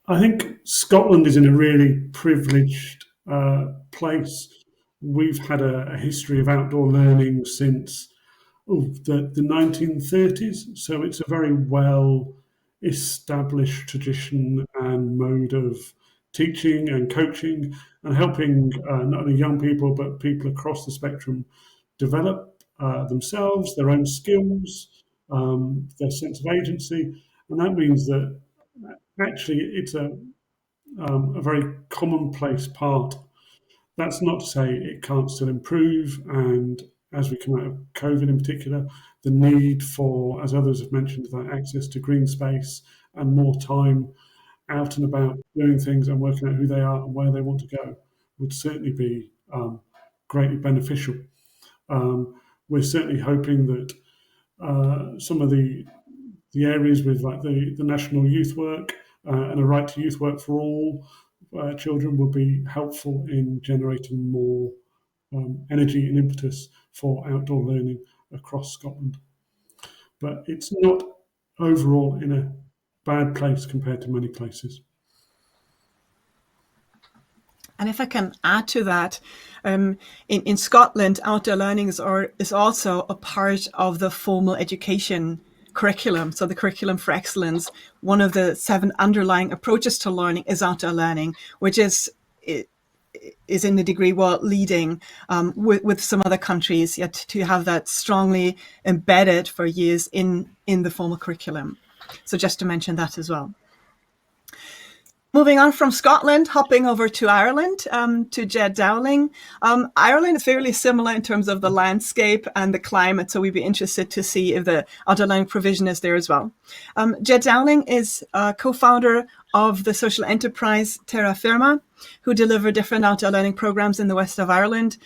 I think Scotland is in a really privileged place. We've had a history of outdoor learning since the 1930s, so it's a very well established tradition and mode of teaching and coaching and helping not only young people but people across the spectrum develop themselves, their own skills, their sense of agency, and that means that actually it's a very commonplace part. That's not to say it can't still improve, and as we come out of COVID in particular, the need for, as others have mentioned, that access to green space and more time out and about doing things and working out who they are and where they want to go would certainly be greatly beneficial. We're certainly hoping that some of the areas with like the national youth work and a right to youth work for all children will be helpful in generating more energy and impetus for outdoor learning across Scotland. But it's not overall in a bad place compared to many places. And if I can add to that, in Scotland, outdoor learning is also a part of the formal education curriculum. So the curriculum for excellence, one of the 7 underlying approaches to learning is outdoor learning, which is in the degree world leading with some other countries, yet to have that strongly embedded for years in the formal curriculum. So just to mention that as well. Moving on from Scotland, hopping over to Ireland, to Jed Dowling. Ireland is fairly similar in terms of the landscape and the climate, so we'd be interested to see if the outdoor learning provision is there as well. Jed Dowling is co-founder of the social enterprise Terra Firma, who deliver different outdoor learning programs in the west of Ireland,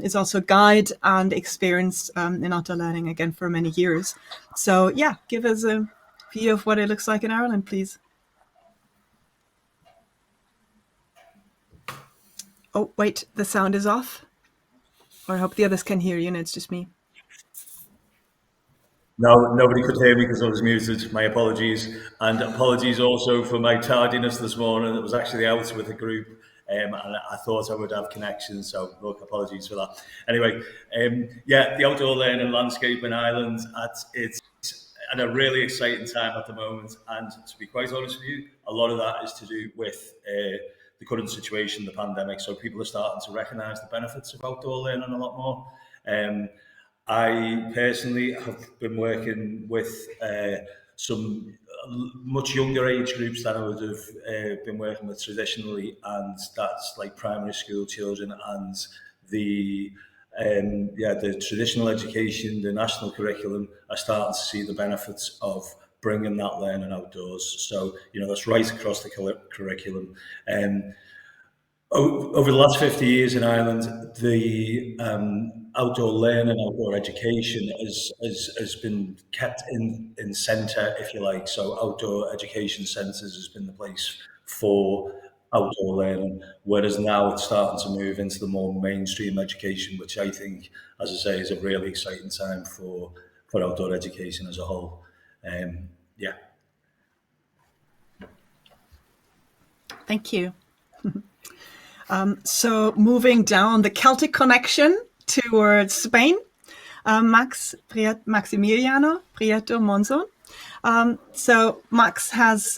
is also guide and experienced in outdoor learning again for many years. So yeah, give us a view of what it looks like in Ireland, please. Oh, wait, the sound is off. Or I hope the others can hear you and it's just me. No, nobody could hear me because I was muted. My apologies. And apologies also for my tardiness this morning. It was actually out with a group and I thought I would have connection. So look, apologies for that. Anyway, yeah, the outdoor learning landscape in Ireland, it's at a really exciting time at the moment. And to be quite honest with you, a lot of that is to do with the current situation, the pandemic. So people are starting to recognise the benefits of outdoor learning a lot more. I personally have been working with some much younger age groups than I would have been working with traditionally, and that's like primary school children and the traditional education, the national curriculum are starting to see the benefits of bringing that learning outdoors. So, you know, that's right across the curriculum. Over the last 50 years in Ireland, the outdoor learning, outdoor education has been kept in centre, if you like. So outdoor education centres has been the place for outdoor learning, whereas now it's starting to move into the more mainstream education, which I think, as I say, is a really exciting time for outdoor education as a whole. Yeah. Thank you. So moving down the Celtic connection towards Spain, Maximiliano Prieto Monzon. So Max has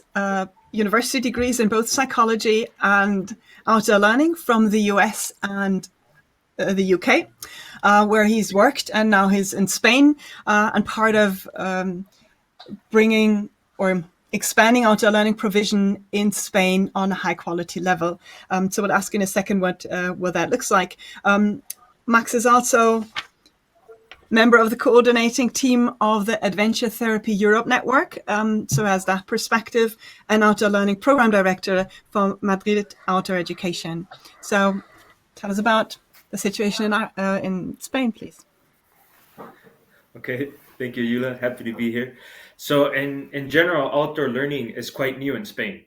university degrees in both psychology and outdoor learning from the US and the UK, where he's worked, and now he's in Spain, and part of bringing or expanding outdoor learning provision in Spain on a high quality level. So we'll ask in a second what that looks like. Max is also member of the coordinating team of the Adventure Therapy Europe Network, so as that perspective, and outdoor learning program director for Madrid Outdoor Education. So tell us about the situation in Spain, please. Okay, thank you, Yula. Happy to be here. So in general, outdoor learning is quite new in Spain,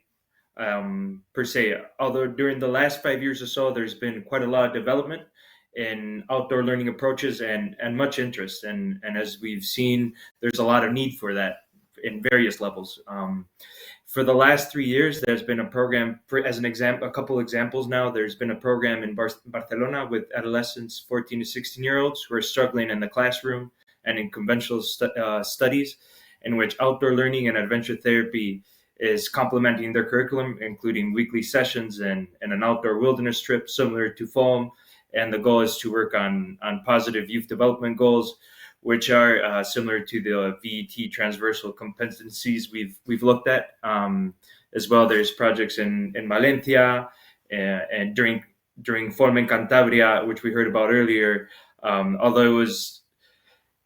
per se. Although during the last 5 years or so, there's been quite a lot of development in outdoor learning approaches and much interest. And as we've seen, there's a lot of need for that in various levels. For the last 3 years, there's been a program, as an example, a couple examples now. There's been a program in Barcelona with adolescents, 14 to 16-year-olds, who are struggling in the classroom and in conventional studies, in which outdoor learning and adventure therapy is complementing their curriculum, including weekly sessions and an outdoor wilderness trip similar to FOAM. And the goal is to work on positive youth development goals, which are similar to the VET transversal competencies we've looked at. As well, there's projects in Valencia and during FOAM in Cantabria, which we heard about earlier. Although it was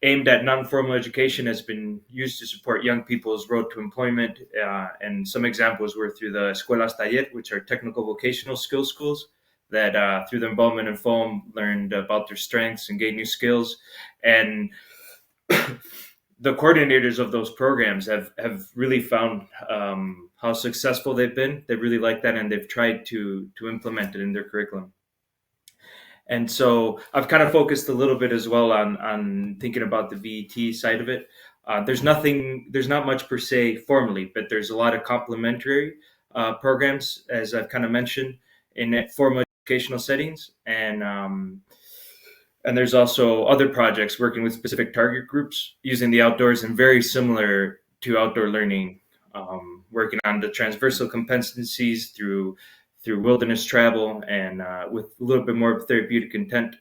aimed at non-formal education, has been used to support young people's road to employment. And some examples were through the Escuelas Taller, which are technical vocational skills schools that through the involvement in FOAM learned about their strengths and gained new skills. And the coordinators of those programs have really found how successful they've been. They really like that, and they've tried to implement it in their curriculum. And so I've kind of focused a little bit as well on thinking about the VET side of it. There's not much per se formally, but there's a lot of complementary programs, as I've kind of mentioned, in formal educational settings. And there's also other projects working with specific target groups using the outdoors, and very similar to outdoor learning, working on the transversal competencies through wilderness travel and with a little bit more therapeutic intent.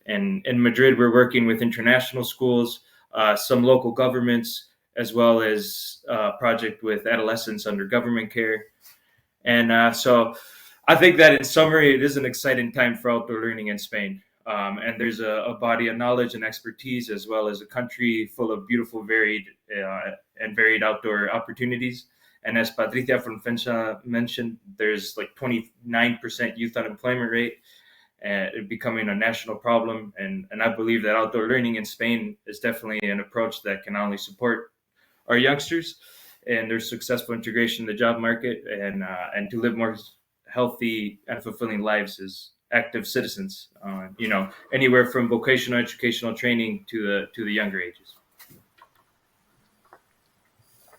And in Madrid, we're working with international schools, some local governments, as well as a project with adolescents under government care. And so I think that in summary, it is an exciting time for outdoor learning in Spain. And there's a body of knowledge and expertise, as well as a country full of beautiful, varied outdoor opportunities. And as Patricia from FENSA mentioned, there's like 29% youth unemployment rate, and becoming a national problem. And I believe that outdoor learning in Spain is definitely an approach that can not only support our youngsters and their successful integration in the job market, and to live more healthy and fulfilling lives as active citizens, anywhere from vocational educational training to the younger ages.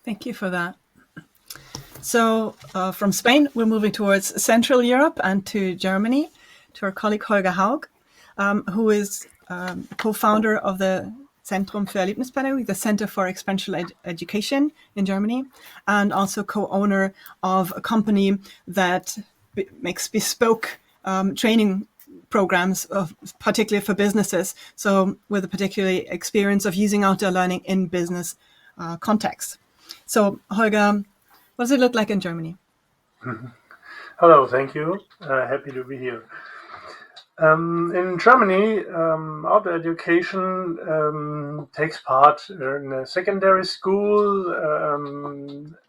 Thank you for that. So from Spain, we're moving towards Central Europe and to Germany, to our colleague Holger Haug, who is co-founder of the Zentrum für Erlebnispädagogik, the Center for Experiential Education in Germany, and also co-owner of a company that makes bespoke training programs, particularly for businesses, so with a particular experience of using outdoor learning in business contexts. So Holger, what does it look like in Germany? Hello, thank you. Happy to be here. In Germany, outdoor education takes part in a secondary school,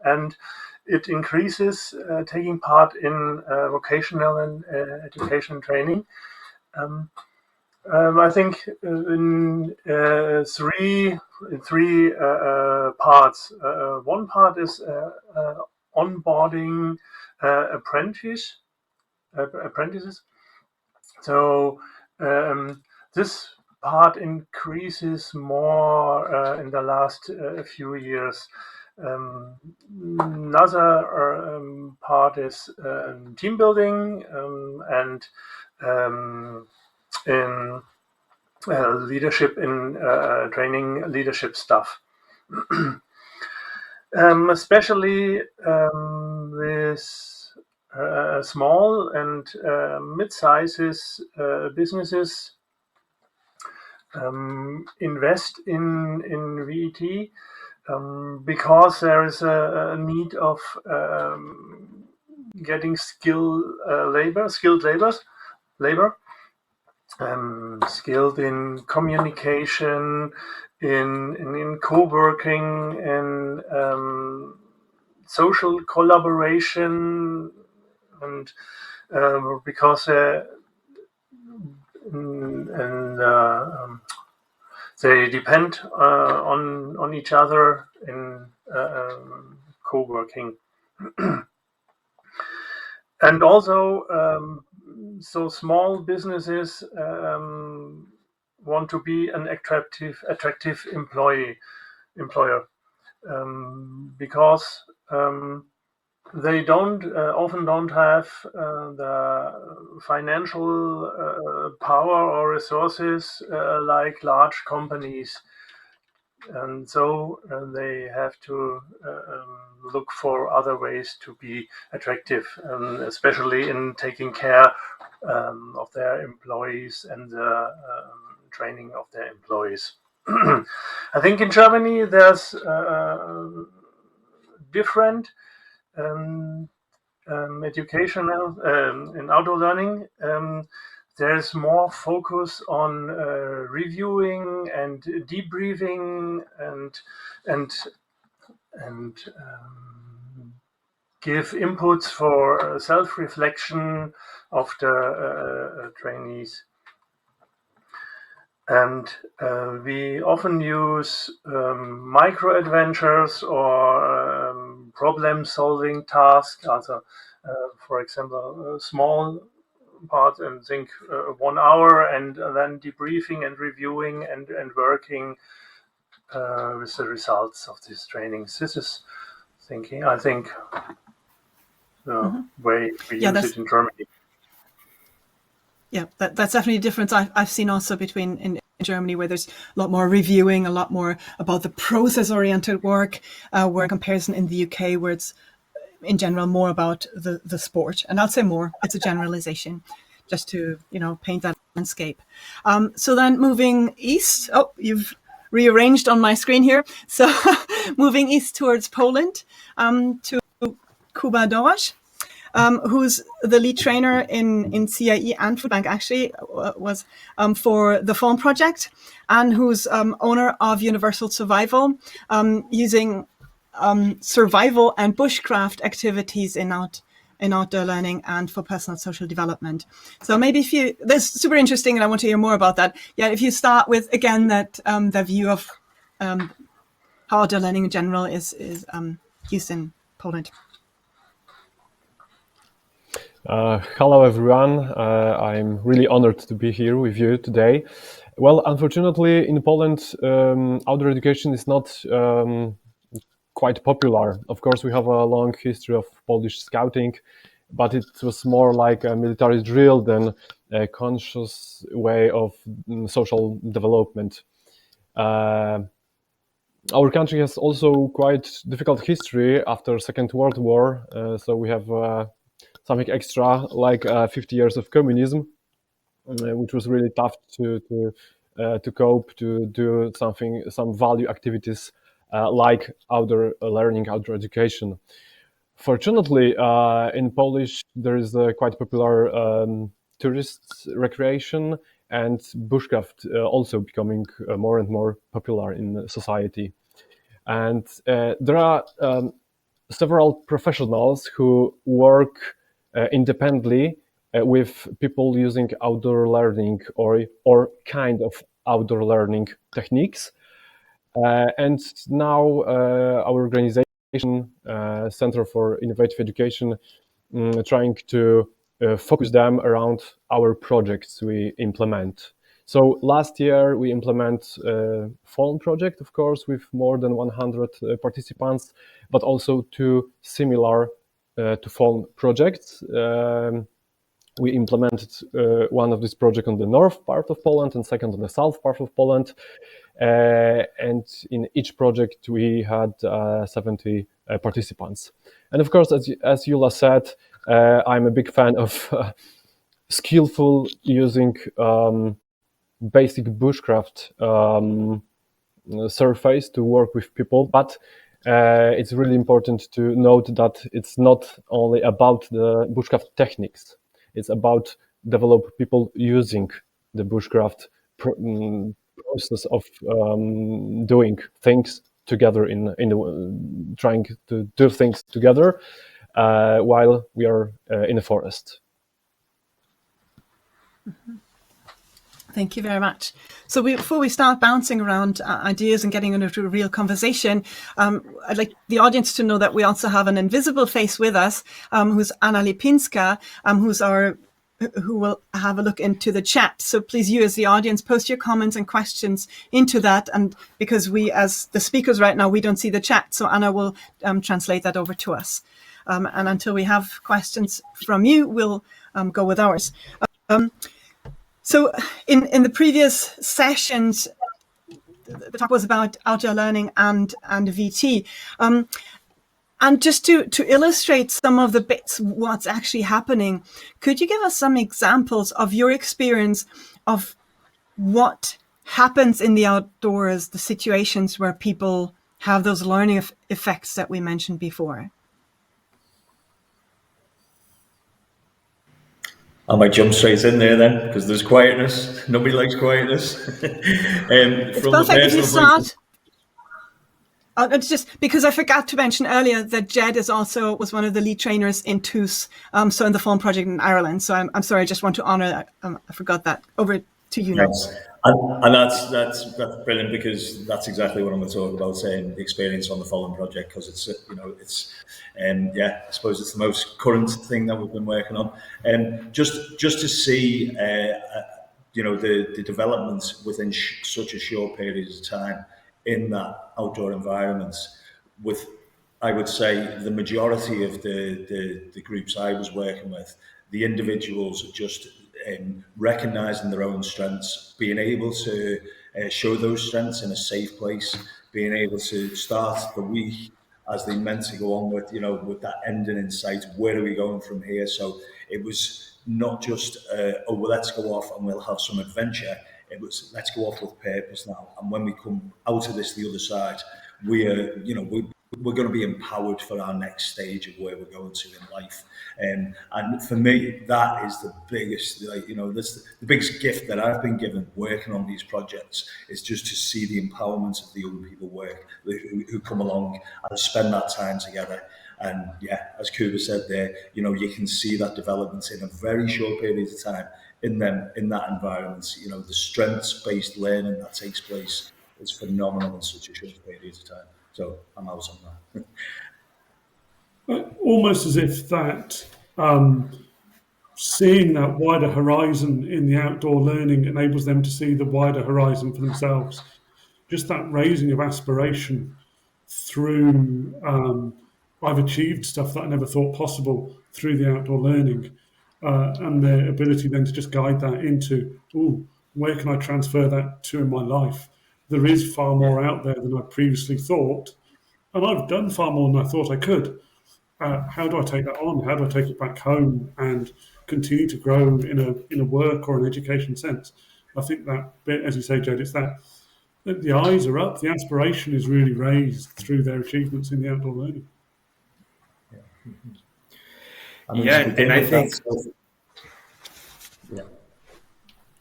and it increases taking part in vocational and education training. I think in three parts. One part is onboarding apprentices. So this part increases more in the last few years. Another part is team building and in leadership, in training leadership stuff. Especially with small and mid-sizes businesses invest in VET because there is a need of getting skilled labor, skilled in communication, in co-working, in social collaboration, and because they depend on each other in co-working. And also, so small businesses want to be an attractive employer because they often don't have the financial power or resources like large companies, and so they have to look for other ways to be attractive, especially in taking care of their employees and the training of their employees. I think in Germany there's different educational in outdoor learning. There's more focus on reviewing and debriefing and give inputs for self-reflection of the trainees. And we often use micro-adventures or problem-solving tasks. Also, for example, a small part and think 1 hour, and then debriefing and reviewing and working with the results of these trainings. This is I think, the way we use it in Germany. Yeah, that's definitely a difference I've seen also between in Germany, where there's a lot more reviewing, a lot more about the process-oriented work, where in comparison in the UK, where it's in general more about the sport. And I'll say more, it's a generalization, just to paint that landscape. So then moving east, you've rearranged on my screen here. So moving east towards Poland, to Kuba Dorasz, who's the lead trainer in CIE and Food Bank, actually was for the FOAM project, and who's owner of Universal Survival, using survival and bushcraft activities in outdoor learning and for personal social development. So maybe that's super interesting, and I want to hear more about that. Yeah, if you start with, again, that the view of how outdoor learning in general is used in Poland. Hello everyone, I'm really honored to be here with you today. Well, unfortunately in Poland outdoor education is not quite popular. Of course, we have a long history of Polish scouting, but it was more like a military drill than a conscious way of social development. Our country has also quite difficult history after Second World War, so we have something extra, like 50 years of communism, which was really tough to cope, to do some value activities like outdoor learning, outdoor education. Fortunately, in Polish, there is a quite popular tourist recreation, and bushcraft also becoming more and more popular in society. And there are several professionals who work independently with people using outdoor learning or kind of outdoor learning techniques. And now our organization, Center for Innovative Education, trying to focus them around our projects we implement. So last year we implement a phone project, of course, with more than 100 participants, but also two similar to phone projects. We implemented one of this project on the north part of Poland and second on the south part of Poland. And in each project we had 70 participants. And of course, as Jula said, I'm a big fan of skillful using basic bushcraft surface to work with people, but it's really important to note that it's not only about the bushcraft techniques. It's about develop people using the bushcraft process of doing things together in trying to do things together while we are in the forest. Thank you very much. So before we start bouncing around ideas and getting into a real conversation, I'd like the audience to know that we also have an invisible face with us, who's Anna Lipinska, who will have a look into the chat. So please, you as the audience, post your comments and questions into that. And because we, as the speakers right now, we don't see the chat, so Anna will translate that over to us. And until we have questions from you, we'll go with ours. So in the previous sessions, the talk was about outdoor learning and VT. And just to illustrate some of the bits, what's actually happening, could you give us some examples of your experience of what happens in the outdoors, the situations where people have those learning effects that we mentioned before? I might jump straight in there then, because there's quietness. Nobody likes quietness. It's perfect if you start. It's just because I forgot to mention earlier that Jed was one of the lead trainers in TUS, so in the phone project in Ireland. So I'm sorry, I just want to honor that. I forgot that. Over to you now. Yes. And that's brilliant, because that's exactly what I'm going to talk about, saying the experience on the Fallen project, because it's I suppose it's the most current thing that we've been working on, and just to see the developments within such a short period of time in that outdoor environment, with, I would say, the majority of the groups I was working with, the individuals just recognizing their own strengths, being able to show those strengths in a safe place, being able to start the week as they meant to go on with, with that ending in sight. Where are we going from here? So it was not just, let's go off and we'll have some adventure. It was, let's go off with purpose now. And when we come out of this, the other side, we're going to be empowered for our next stage of where we're going to in life. And for me, that is the biggest, the biggest gift that I've been given working on these projects, is just to see the empowerment of the young people who come along and spend that time together. And yeah, as Kuba said there, you can see that development in a very short period of time in that environment. The strengths-based learning that takes place is phenomenal in such a short period of time. So I'm out on that. Almost as if that seeing that wider horizon in the outdoor learning enables them to see the wider horizon for themselves. Just that raising of aspiration through, I've achieved stuff that I never thought possible through the outdoor learning, and their ability then to just guide that into, where can I transfer that to in my life? There is far more out there than I previously thought, and I've done far more than I thought I could. How do I take that on? How do I take it back home and continue to grow in a work or an education sense? I think that bit, as you say, Jed, it's that the eyes are up, the aspiration is really raised through their achievements in the outdoor learning. Yeah, and I think... Yeah.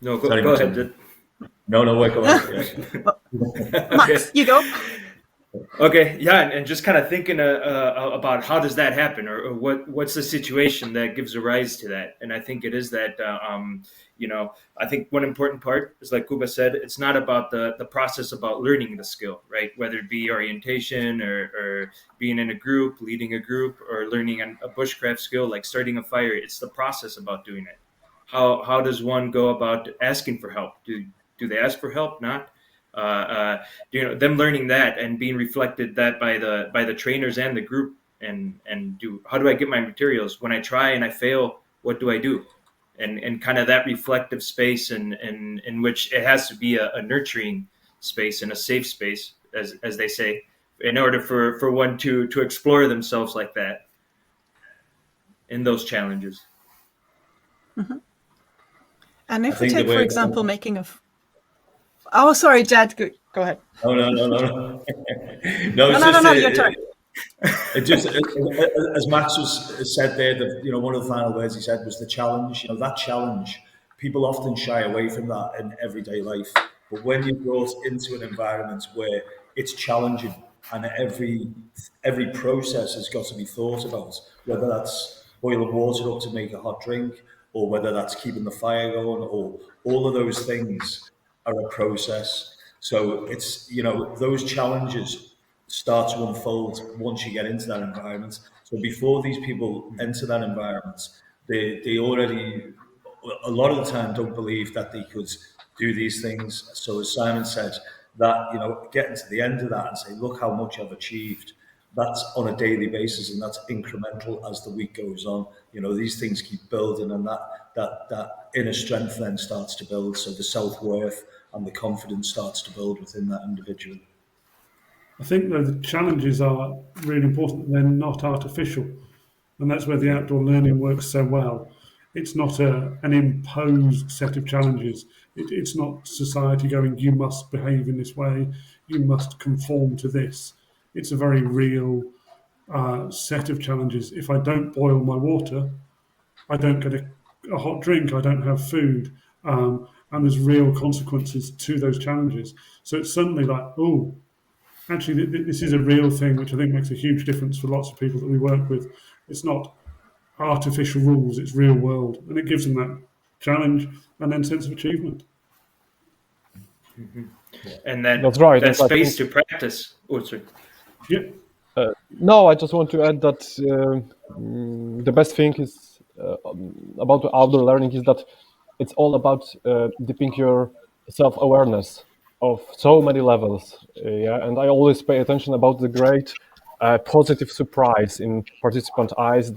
No, go ahead. No, wait, go ahead. Max, you go. Okay, yeah, and just kind of thinking about how does that happen, or what's the situation that gives a rise to that? And I think it is that, I think one important part is, like Kuba said, it's not about the process about learning the skill, right? Whether it be orientation or being in a group, leading a group, or learning a bushcraft skill like starting a fire. It's the process about doing it. how does one go about asking for help? Do they ask for help? Not. Them learning that and being reflected that by the trainers and the group, and how do I get my materials? When I try and I fail, what do I do? And kind of that reflective space, and in which it has to be a nurturing space and a safe space, as they say, in order for one to explore themselves like that in those challenges. Mm-hmm. And if we take, for example, making a... Oh, sorry, Jed, go ahead. No, your turn. It just, as Max said there, that one of the final words he said was the challenge. That challenge, people often shy away from that in everyday life. But when you're brought into an environment where it's challenging and every process has got to be thought about, whether that's boiling water up to make a hot drink, or whether that's keeping the fire going, or all of those things are a process. So it's, those challenges start to unfold once you get into that environment. So before these people enter that environment, they already, a lot of the time, don't believe that they could do these things. So as Simon said, that, getting to the end of that and say, look how much I've achieved, that's on a daily basis, and that's incremental as the week goes on. These things keep building, and that inner strength then starts to build. So the self-worth and the confidence starts to build within that individual. I think though the challenges are really important. They're not artificial, and that's where the outdoor learning works so well. It's not an imposed set of challenges. It's not society going, you must behave in this way, you must conform to this. It's a very real set of challenges. If I don't boil my water, I don't get a hot drink, I don't have food, and there's real consequences to those challenges. So it's suddenly like, oh, actually, this is a real thing, which I think makes a huge difference for lots of people that we work with. It's not artificial rules, it's real world, and it gives them that challenge and then sense of achievement. Mm-hmm. And that, that's right. That space to practice. Oh, sorry. Yeah. No, I just want to add that the best thing is about outdoor learning is that it's all about deepening your self-awareness of so many levels. And I always pay attention about the great positive surprise in participant eyes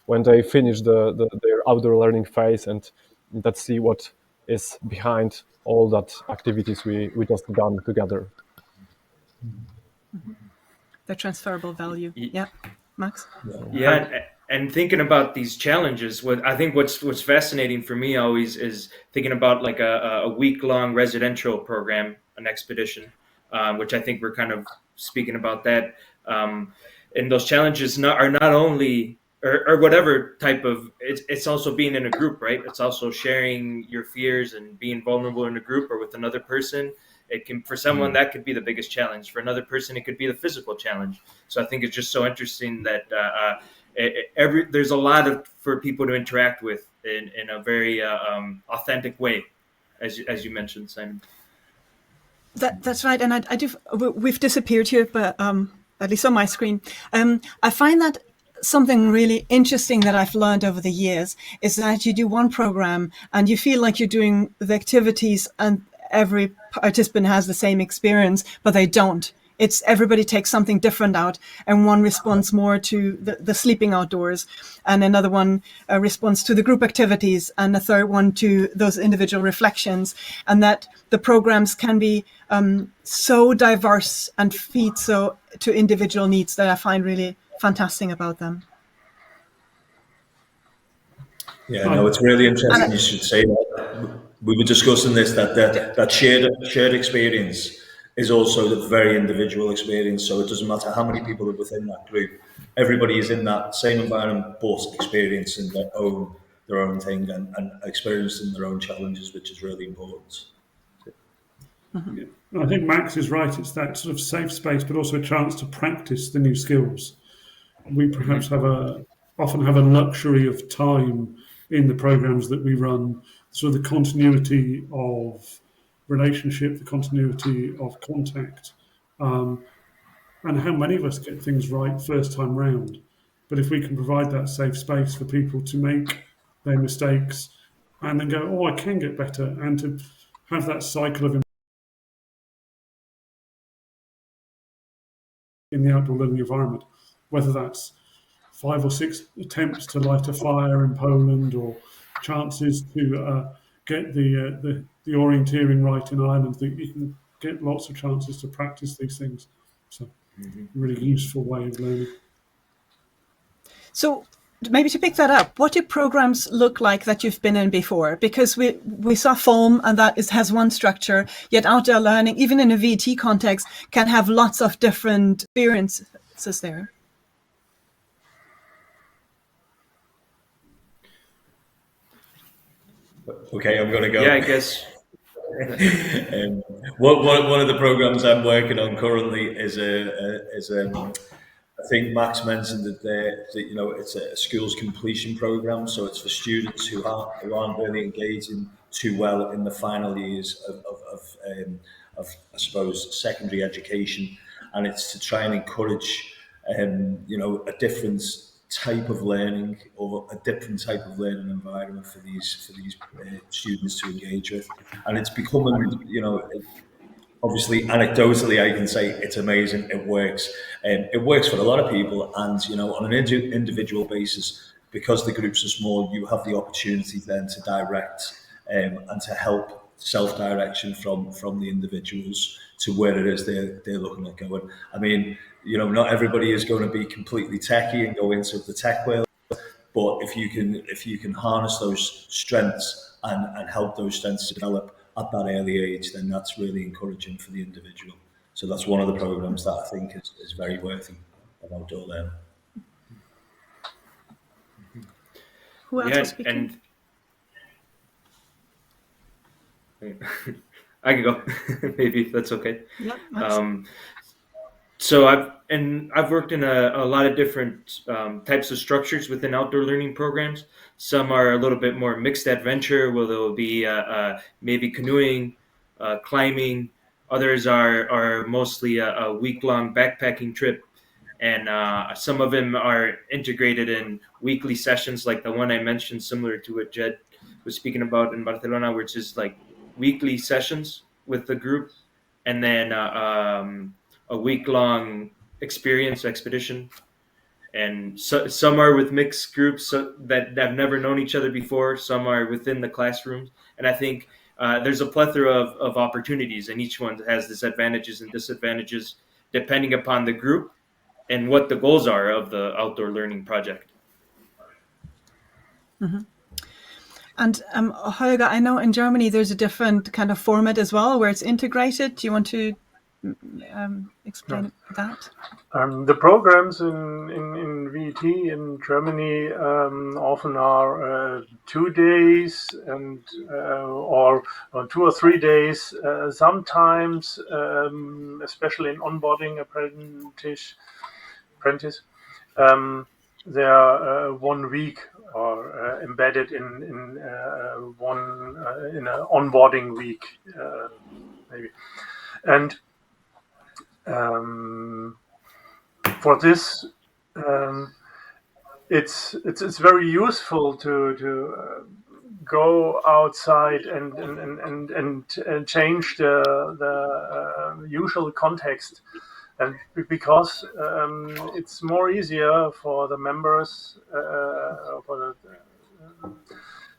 when they finish their outdoor learning phase, and let's see what is behind all that activities we just done together. The transferable value. Yeah, Max? Yeah, and thinking about these challenges, I think what's fascinating for me always is thinking about like a week-long residential program, an expedition, which I think we're kind of speaking about that. And those challenges are not only, or whatever type of, it's also being in a group, right? It's also sharing your fears and being vulnerable in a group or with another person. It can, for someone, that could be the biggest challenge. For another person, it could be the physical challenge. So I think it's just so interesting that there's a lot for people to interact with in a very authentic way, as you mentioned, Simon. That's right, and I do. We've disappeared here, but at least on my screen, I find that something really interesting that I've learned over the years is that you do one program and you feel like you're doing the activities and every participant has the same experience, but they don't. It's everybody takes something different out, and one responds more to the sleeping outdoors, and another one responds to the group activities, and a third one to those individual reflections, and that the programs can be so diverse and feed so to individual needs that I find really fantastic about them. Yeah, no, it's really interesting you should say that. We were discussing this, that shared experience is also the very individual experience. So it doesn't matter how many people are within that group. Everybody is in that same environment, but experiencing their own thing and experiencing their own challenges, which is really important. I think Max is right. It's that sort of safe space, but also a chance to practice the new skills. We perhaps often have a luxury of time in the programs that we run, sort of the continuity of relationship, the continuity of contact, and how many of us get things right first time round. But if we can provide that safe space for people to make their mistakes, and then go, oh, I can get better, and to have that cycle of in the outdoor learning environment, whether that's 5 or 6 attempts to light a fire in Poland, or chances to get the orienteering right in Ireland. That you can get lots of chances to practice these things. So, really useful way of learning. So maybe to pick that up, what do programs look like that you've been in before? Because we saw FOAM, and that has one structure, yet outdoor learning, even in a VT context, can have lots of different experiences there. Okay, I'm going to go. Yeah, I guess. One of the programs I'm working on currently is I think Max mentioned that it's a schools completion program, so it's for students who aren't really engaging too well in the final years of I suppose secondary education, and it's to try and encourage a different type of learning, or a different type of learning environment for these students to engage with. And it's becoming, obviously anecdotally I can say it's amazing, it works. It works for a lot of people, and on an individual basis, because the groups are small, you have the opportunity then to direct and to help self-direction from the individuals to where it is they're looking at going. I mean, not everybody is going to be completely techie and go into the tech world, but if you can harness those strengths and help those strengths to develop at that early age, then that's really encouraging for the individual. So that's one of the programs that I think is very worthy of outdoor learning. Who else is speaking? And I can go. Maybe if that's okay. Yeah. So I've worked in a lot of different types of structures within outdoor learning programs. Some are a little bit more mixed adventure, where there will be maybe canoeing, climbing. Others are mostly a week-long backpacking trip, and some of them are integrated in weekly sessions, like the one I mentioned, similar to what Jed was speaking about in Barcelona, which is like weekly sessions with the group, and then a week-long expedition. And some are with mixed groups that have never known each other before. Some are within the classrooms. And I think there's a plethora of opportunities, and each one has disadvantages and disadvantages depending upon the group and what the goals are of the outdoor learning project. Mm-hmm. And Holger, I know in Germany there's a different kind of format as well, where it's integrated. Do you want to explain that? The programs in VET in Germany often are 2 days and or 2 or 3 days. Sometimes, especially in onboarding apprentice, they are 1 week or embedded in one in an onboarding week, maybe. And for this, it's very useful to go outside and change the usual context, and because it's more easier for the members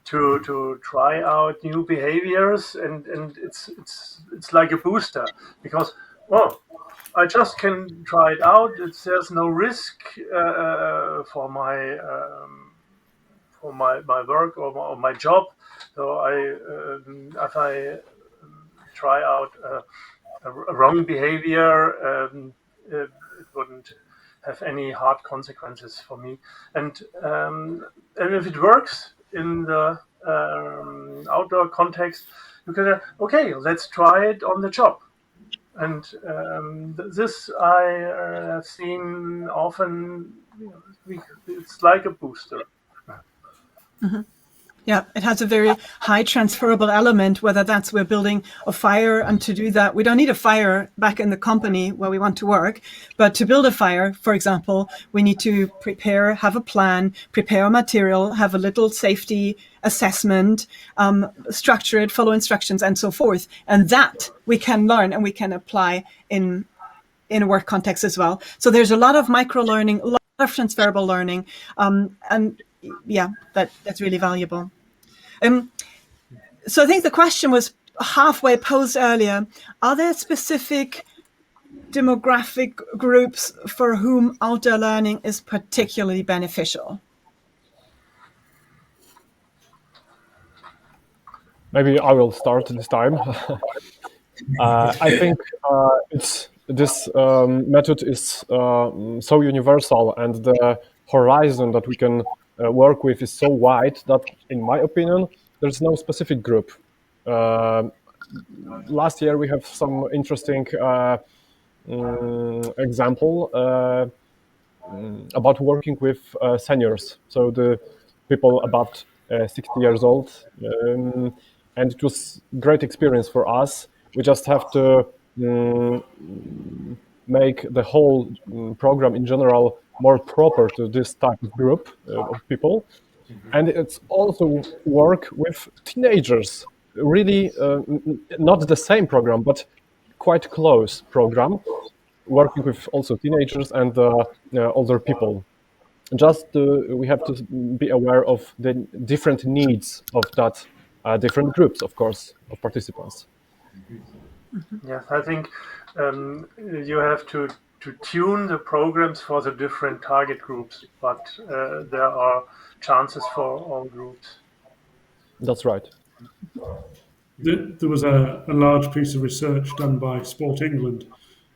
to try out new behaviors, and it's like a booster, because I just can try it out. There's no risk for my work or my job. So if I try out a wrong behavior, it wouldn't have any hard consequences for me. And if it works in the outdoor context, you can say, okay, let's try it on the job. And this I have seen often. It's like a booster. Mm-hmm. Yeah, it has a very high transferable element, whether that's we're building a fire, and to do that, we don't need a fire back in the company where we want to work. But to build a fire, for example, we need to have a plan, prepare a material, have a little safety assessment, structure it, follow instructions, and so forth. And that we can learn and we can apply in a work context as well. So there's a lot of micro-learning, a lot of transferable learning, and yeah, that's really valuable. So I think the question was halfway posed earlier. Are there specific demographic groups for whom outdoor learning is particularly beneficial? Maybe I will start this time. I think this method is so universal, and the horizon that we can work with is so wide that, in my opinion, there's no specific group. Last year we have some interesting example about working with seniors, so the people about 60 years old, and it was a great experience for us. We just have to make the whole program in general more proper to this type of group of people. And it's also work with teenagers, really not the same program, but quite close program, working with also teenagers and older people. Just we have to be aware of the different needs of that different groups, of course, of participants. Yes, I think you have to tune the programs for the different target groups, but there are chances for all groups. That's right. There was a large piece of research done by Sport England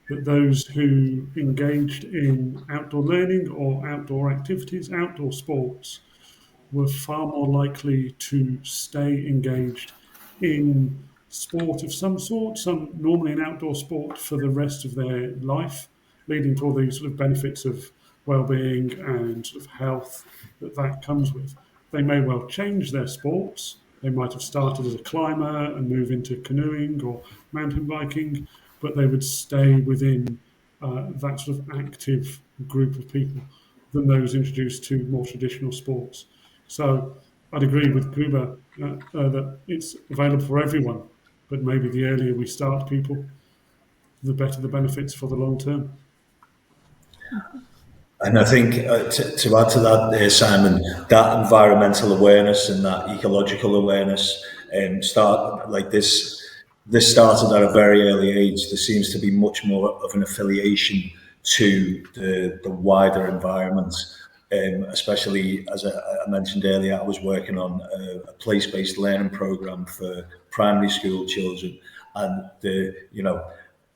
that those who engaged in outdoor learning or outdoor activities, outdoor sports, were far more likely to stay engaged in sport of some sort, normally an outdoor sport, for the rest of their life, leading to all these sort of benefits of well-being and sort of health that comes with. They may well change their sports. They might have started as a climber and move into canoeing or mountain biking, but they would stay within that sort of active group of people than those introduced to more traditional sports. So I'd agree with Gruber that it's available for everyone, but maybe the earlier we start people, the better the benefits for the long term. And I think to add to that, Simon, that environmental awareness and that ecological awareness start like this. This started at a very early age. There seems to be much more of an affiliation to the wider environment. Especially, as I mentioned earlier, I was working on a place-based learning program for primary school children, and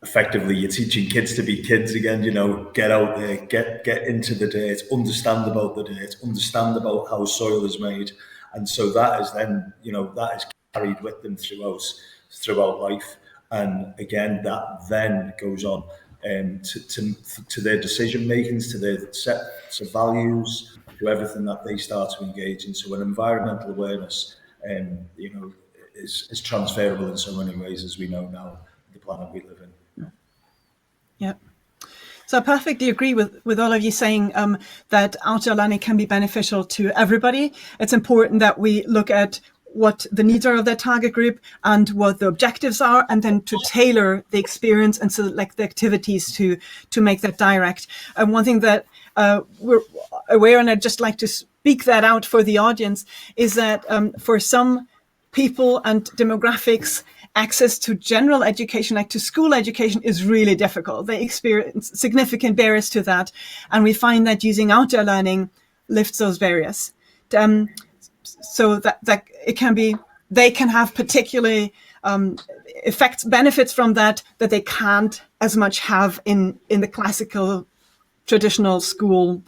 effectively you're teaching kids to be kids again. Get out there, get into the dirt, understand about the dirt, understand about how soil is made, and so that is then that is carried with them throughout life, and again that then goes on to their decision makings, to their sets of values, to everything that they start to engage in. So an environmental awareness, is transferable in so many ways, as we know now, the planet we live in. Yeah. So I perfectly agree with all of you saying that outdoor learning can be beneficial to everybody. It's important that we look at what the needs are of their target group and what the objectives are, and then to tailor the experience and select the activities to make that direct. And one thing that we're aware, and I'd just like to speak that out for the audience, is that for some people and demographics, access to general education, like to school education, is really difficult. They experience significant barriers to that. And we find that using outdoor learning lifts those barriers. So that it can be, they can have particularly benefits from that they can't as much have in the classical traditional school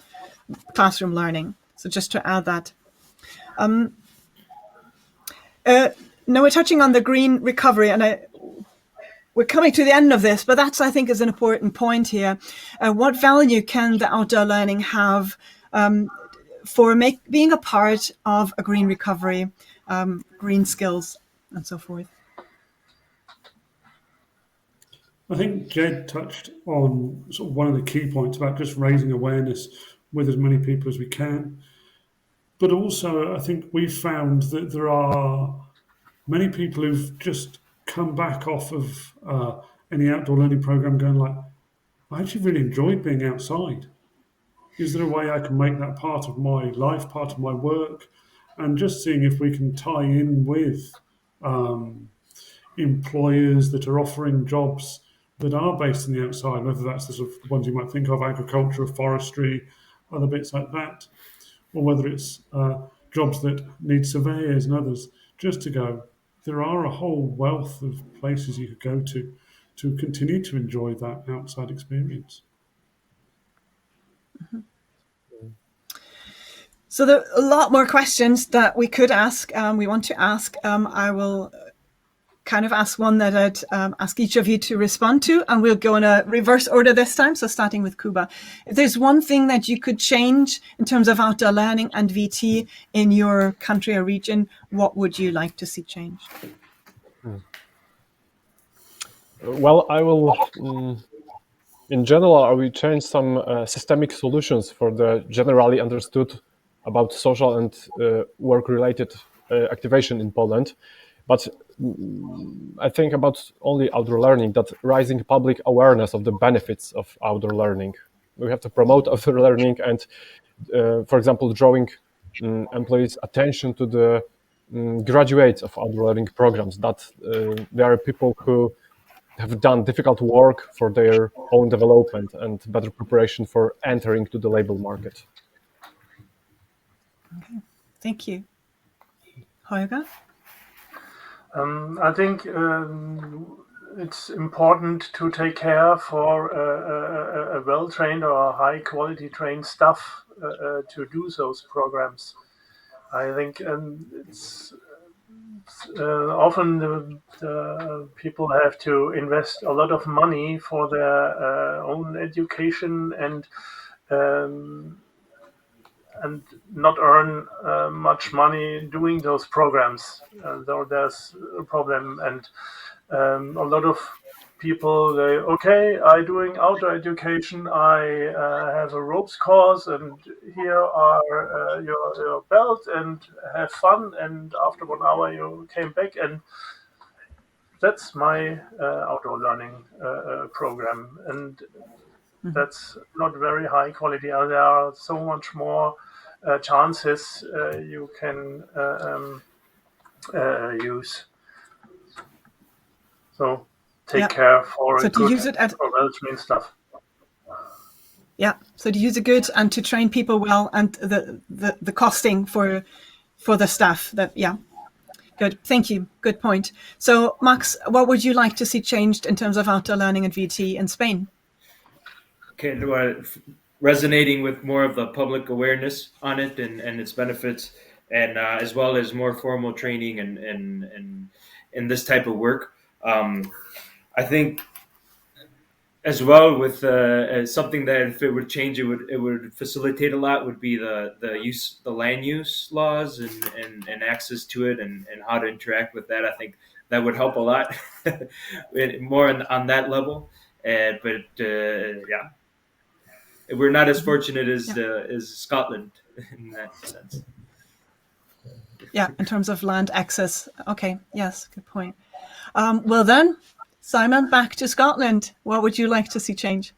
classroom learning. So just to add that. Now we're touching on the green recovery, and we're coming to the end of this, but that's, I think, is an important point here. What value can the outdoor learning have for being a part of a green recovery, green skills, and so forth? I think Jed touched on sort of one of the key points about just raising awareness with as many people as we can. But also, I think we've found that there are many people who've just come back off of any outdoor learning program going like, I actually really enjoyed being outside. Is there a way I can make that part of my life, part of my work? And just seeing if we can tie in with employers that are offering jobs that are based in the outside, whether that's the sort of ones you might think of, agriculture, forestry, other bits like that, or whether it's jobs that need surveyors and others, just to go, there are a whole wealth of places you could go to continue to enjoy that outside experience. So there are a lot more questions that we could ask. We want to ask. I will kind of ask one that I'd ask each of you to respond to, and we'll go in a reverse order this time. So starting with Kuba, if there's one thing that you could change in terms of outdoor learning and VT in your country or region, what would you like to see changed? Well, I will, in general, I will change some systemic solutions for the generally understood about social and work-related activation in Poland. But I think about only outdoor learning, that rising public awareness of the benefits of outdoor learning. We have to promote outdoor learning and, for example, drawing employees' attention to the graduates of outdoor learning programs, that there are people who have done difficult work for their own development and better preparation for entering to the labor market. Okay, thank you. Holger? I think it's important to take care for a well-trained or high-quality trained staff to do those programs. I think it's often the people have to invest a lot of money for their own education and not earn much money doing those programs. So there's a problem, and a lot of people they I doing outdoor education. I have a ropes course, and here are your belt, and have fun. And after 1 hour, you came back, and that's my outdoor learning program, and that's not very high quality. There are so much more chances you can use. So take care for so a to good use it or well-trained staff. Yeah, so to use it good and to train people well, and the costing for the staff. That good. Thank you. Good point. So Max, what would you like to see changed in terms of outdoor learning and VT in Spain? Okay, resonating with more of the public awareness on it and its benefits, and as well as more formal training and this type of work. I think as well with something that if it would change, it would facilitate a lot would be the land use laws and access to it and how to interact with that. I think that would help a lot more on that level. But we're not as fortunate as Scotland in that sense. Yeah, in terms of land access. Okay, yes, good point. Well then, Simon, back to Scotland. What would you like to see change?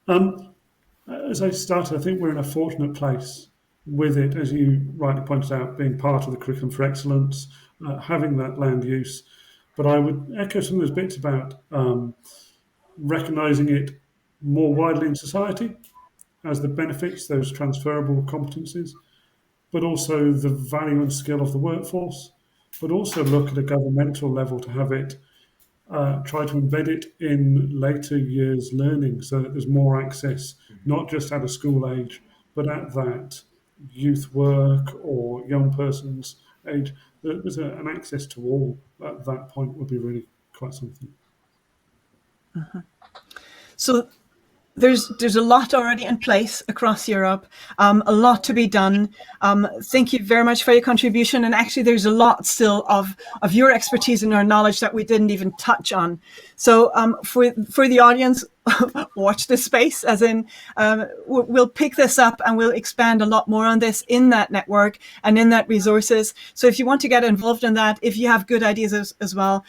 As I started, I think we're in a fortunate place with it, as you rightly pointed out, being part of the curriculum for excellence, having that land use. But I would echo some of those bits about recognising it more widely in society as the benefits, those transferable competencies, but also the value and skill of the workforce, but also look at a governmental level to have it, try to embed it in later years learning so that there's more access, not just at a school age, but at that youth work or young person's age. There's an access to all at that point would be really quite something. So there's a lot already in place across Europe, a lot to be done. Thank you very much for your contribution. And actually, there's a lot still of your expertise and our knowledge that we didn't even touch on. So for the audience, watch this space, as in we'll pick this up and we'll expand a lot more on this in that network and in that resources. So if you want to get involved in that, if you have good ideas as well,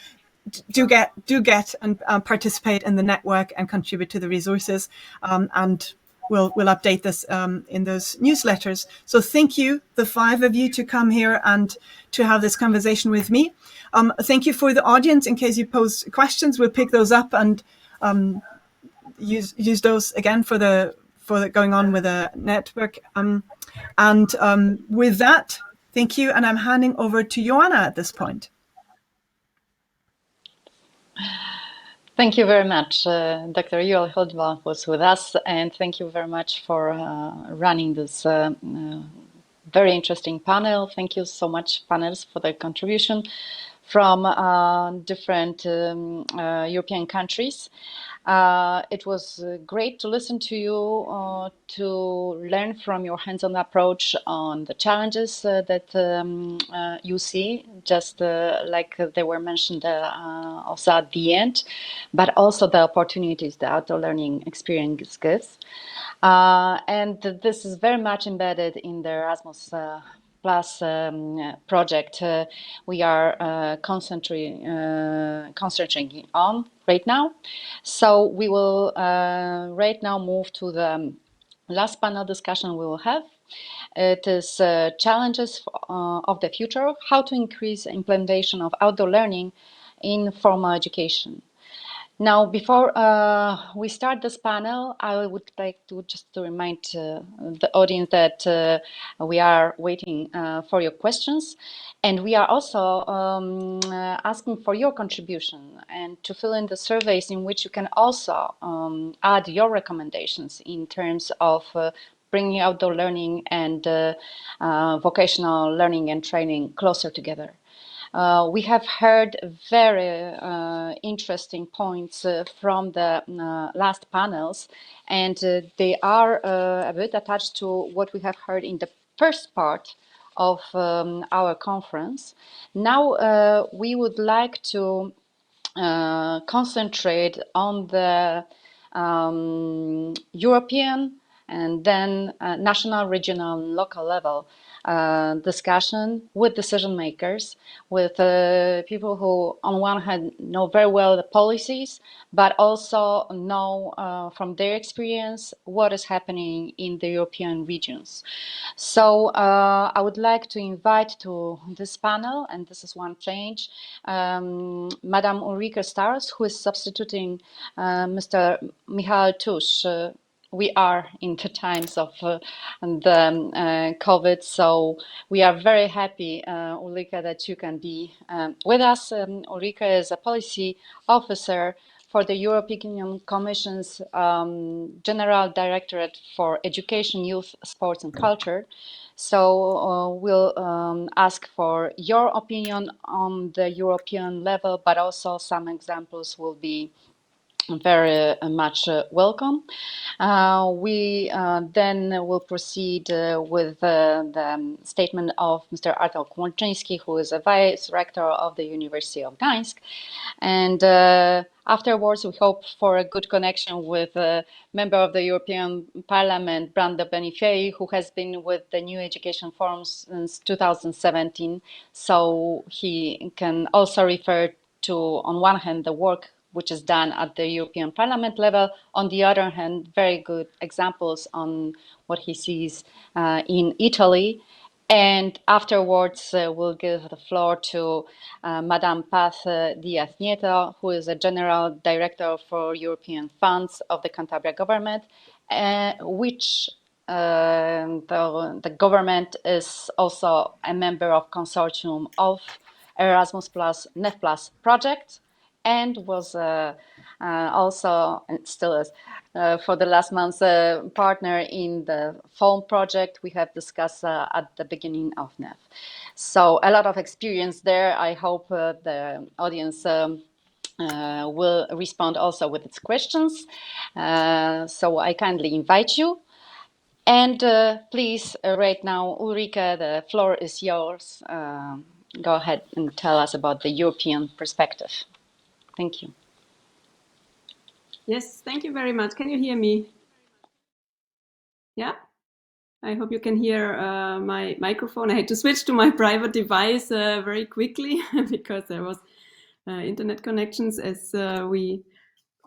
do get and participate in the network and contribute to the resources, and we'll update this in those newsletters. So thank you, the 5 of you, to come here and to have this conversation with me. Thank you for the audience. In case you pose questions, we'll pick those up and use those again for the going on with the network. With that, thank you, and I'm handing over to Joanna at this point. Thank you very much. Dr. Joel Hildebrandt was with us, and thank you very much for running this very interesting panel. Thank you so much, panelists, for their contribution from different European countries. It was great to listen to you, to learn from your hands-on approach on the challenges that you see, just like they were mentioned also at the end, but also the opportunities the outdoor learning experience gives. And this is very much embedded in the Erasmus Plus project we are concentrating on right now. So we will right now move to the last panel discussion we will have. It is challenges of the future, how to increase implementation of outdoor learning in formal education. Now, before we start this panel, I would like to just to remind the audience that we are waiting for your questions, and we are also asking for your contribution and to fill in the surveys in which you can also add your recommendations in terms of bringing outdoor learning and vocational learning and training closer together. We have heard very interesting points from the last panels, and they are a bit attached to what we have heard in the first part of our conference. Now we would like to concentrate on the European and then national, regional, and local level discussion with decision makers, with people who on one hand know very well the policies, but also know from their experience what is happening in the European regions. So I would like to invite to this panel, and this is one change, Madam Ulrike Stars, who is substituting Mr. Michal Tusz. We are in the times of the COVID, so we are very happy, Ulrike, that you can be with us. Ulrike is a policy officer for the European Commission's General Directorate for Education, Youth, Sports and Culture. So we'll ask for your opinion on the European level, but also some examples will be very much welcome. We then will proceed with the statement of Mr. Artur Kłączyński, who is a Vice Rector of the University of Gdańsk. And afterwards, we hope for a good connection with a member of the European Parliament, Brando Benifei, who has been with the New Education Forum since 2017. So he can also refer to, on one hand, the work which is done at the European Parliament level. On the other hand, very good examples on what he sees in Italy. And afterwards, we'll give the floor to Madame Paz Diaz Nieto, who is a General Director for European Funds of the Cantabria government, which the government is also a member of consortium of Erasmus Plus, NEF Plus project, and was also, and still is, for the last month's partner in the FOAM project we have discussed at the beginning of NEF. So a lot of experience there. I hope the audience will respond also with its questions. So I kindly invite you. And please, right now, Ulrike, the floor is yours. Go ahead and tell us about the European perspective. Thank you. Yes, thank you very much. Can you hear me? Yeah? I hope you can hear my microphone. I had to switch to my private device very quickly because there was internet connections as we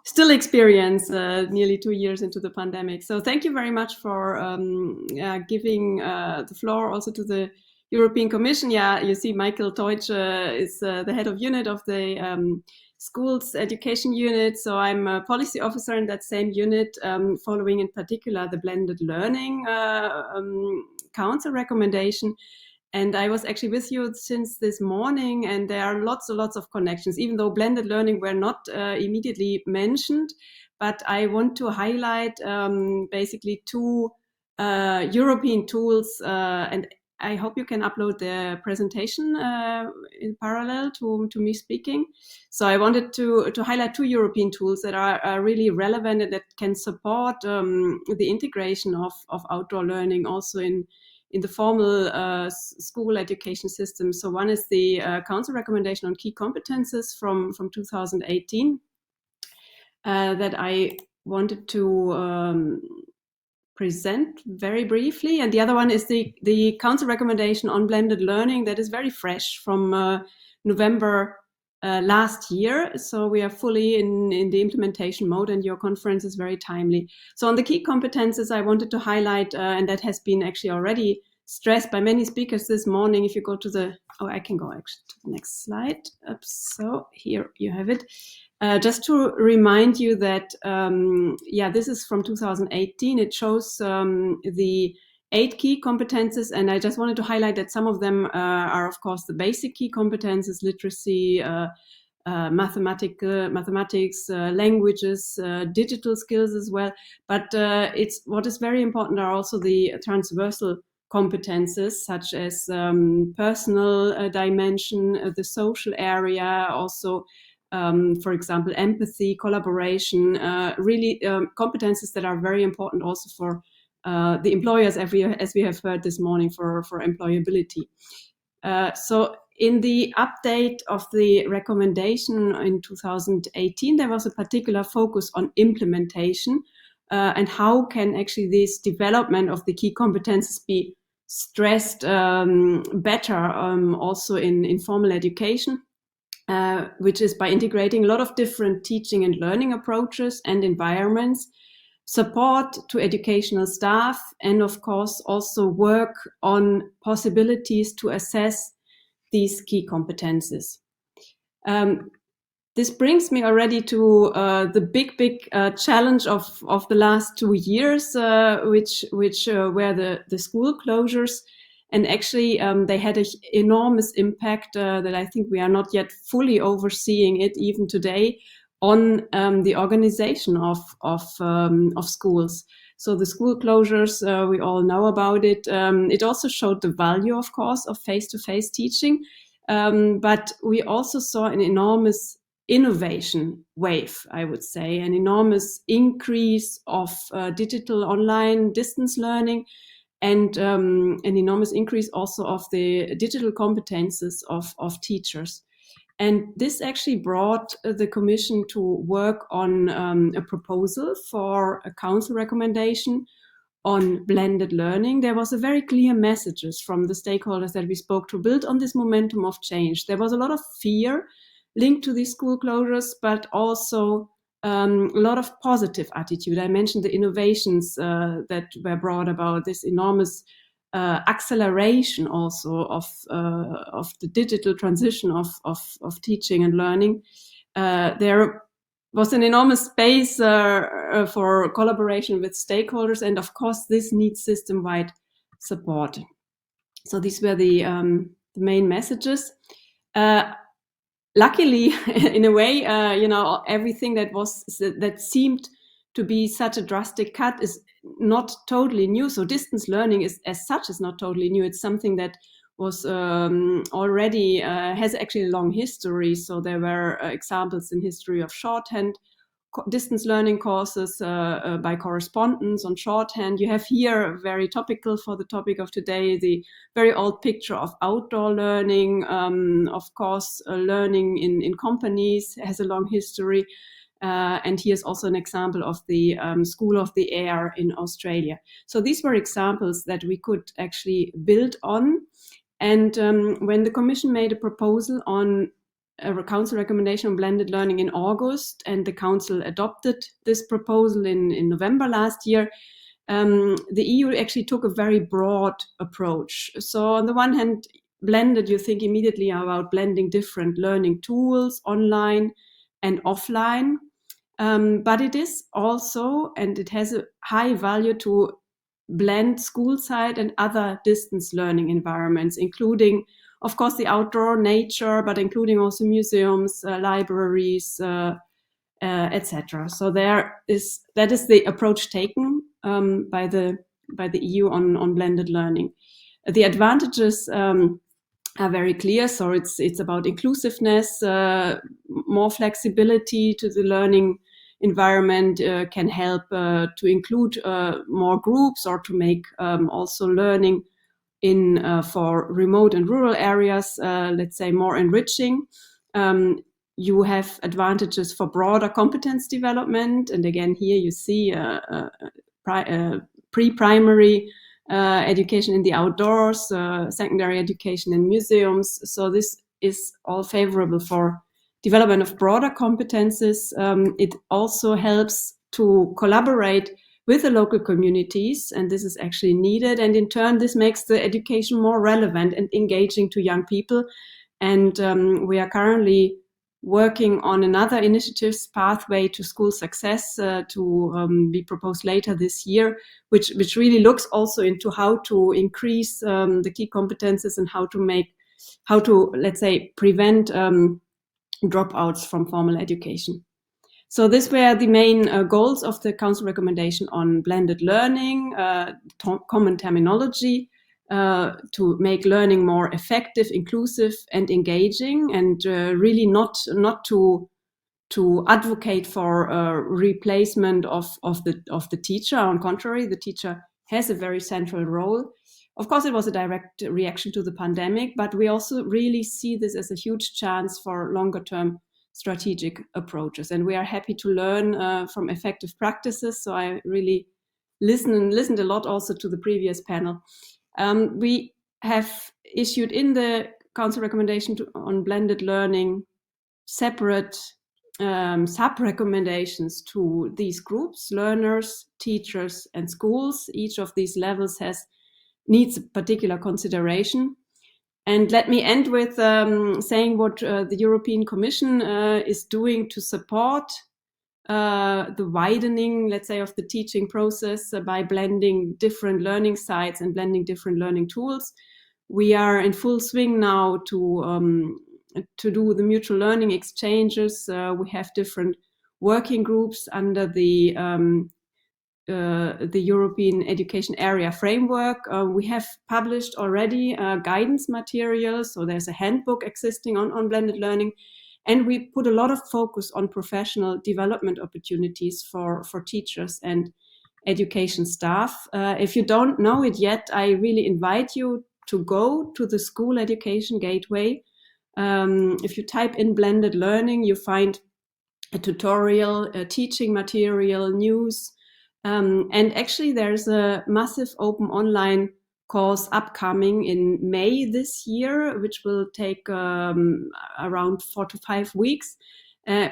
still experience nearly 2 years into the pandemic. So thank you very much for giving the floor also to the European Commission. Yeah, you see Michael Teutsch is the head of unit of the schools education unit. So I'm a policy officer in that same unit, following in particular the blended learning council recommendation. And I was actually with you since this morning, and there are lots and lots of connections, even though blended learning were not immediately mentioned. But I want to highlight basically two European tools, and I hope you can upload the presentation in parallel to me speaking. So I wanted to highlight two European tools that are really relevant and that can support the integration of outdoor learning also in the formal school education system. So one is the Council recommendation on key competences from 2018 that I wanted to present very briefly. And the other one is the Council recommendation on blended learning that is very fresh from November last year. So we are fully in the implementation mode, and your conference is very timely. So on the key competences, I wanted to highlight, and that has been actually already stressed by many speakers this morning. If you go to the, I can go actually to the next slide. So here you have it. Just to remind you that, this is from 2018. It shows the 8 key competences, and I just wanted to highlight that some of them are, of course, the basic key competences: literacy, mathematics, languages, digital skills as well. But it's what is very important are also the transversal competences, such as personal dimension, the social area, also for example, empathy, collaboration, really competences that are very important also for the employers, as we have heard this morning, for employability. So in the update of the recommendation in 2018, there was a particular focus on implementation and how can actually this development of the key competences be stressed better also in formal education. Which is by integrating a lot of different teaching and learning approaches and environments, support to educational staff, and of course also work on possibilities to assess these key competences. This brings me already to the big challenge of the last 2 years, which were the school closures. And actually, they had an enormous impact that I think we are not yet fully overseeing it even today on the organization of schools. So the school closures, we all know about it. It also showed the value, of course, of face-to-face teaching. But we also saw an enormous innovation wave, I would say, an enormous increase of digital online distance learning, and an enormous increase also of the digital competences of teachers. And this actually brought the Commission to work on a proposal for a council recommendation on blended learning. There was a very clear messages from the stakeholders that we spoke to build on this momentum of change. There was a lot of fear linked to these school closures, but also a lot of positive attitude. I mentioned the innovations that were brought about, this enormous acceleration also of the digital transition of teaching and learning. There was an enormous space for collaboration with stakeholders, and of course this needs system-wide support. So these were the main messages. Luckily, in a way, everything that seemed to be such a drastic cut is not totally new. So distance learning is, as such, is not totally new. It's something that was already has actually a long history. So there were examples in history of shorthand, distance learning courses by correspondence on shorthand. You have here, very topical for the topic of today, the very old picture of outdoor learning. Of course, learning in companies has a long history. And here's also an example of the School of the Air in Australia. So these were examples that we could actually build on. And when the Commission made a proposal on a Council recommendation on blended learning in August, and the Council adopted this proposal in November last year, the EU actually took a very broad approach. So on the one hand, blended, you think immediately about blending different learning tools online and offline. But it is also, and it has a high value to blend school side and other distance learning environments, including, of course, the outdoor nature, but including also museums, libraries, etc. So that is the approach taken by the EU on blended learning. The advantages are very clear. So it's about inclusiveness, more flexibility to the learning environment, can help to include more groups, or to make also learning in for remote and rural areas, let's say, more enriching. You have advantages for broader competence development. And again, here you see pre-primary education in the outdoors, secondary education in museums. So this is all favorable for development of broader competences. It also helps to collaborate with the local communities, and this is actually needed. And in turn, this makes the education more relevant and engaging to young people. And we are currently working on another initiative's pathway to school success to be proposed later this year, which really looks also into how to increase the key competences and how to, let's say, prevent dropouts from formal education. So these were the main goals of the Council recommendation on blended learning, common terminology, to make learning more effective, inclusive, and engaging, and really not to advocate for replacement of the teacher. On contrary, the teacher has a very central role. Of course, it was a direct reaction to the pandemic, but we also really see this as a huge chance for longer-term strategic approaches. And we are happy to learn from effective practices. So I really listened a lot also to the previous panel. We have issued in the Council recommendation on blended learning separate sub-recommendations to these groups: learners, teachers, and schools. Each of these levels needs particular consideration. And let me end with saying what the European Commission is doing to support the widening, let's say, of the teaching process by blending different learning sites and blending different learning tools. We are in full swing now to do the mutual learning exchanges. We have different working groups under the European Education Area Framework. We have published already guidance materials, so there's a handbook existing on blended learning, and we put a lot of focus on professional development opportunities for teachers and education staff. If you don't know it yet, I really invite you to go to the School Education Gateway. If you type in blended learning, you find a tutorial, a teaching material, news, and actually there's a massive open online course upcoming in May this year, which will take around 4 to 5 weeks,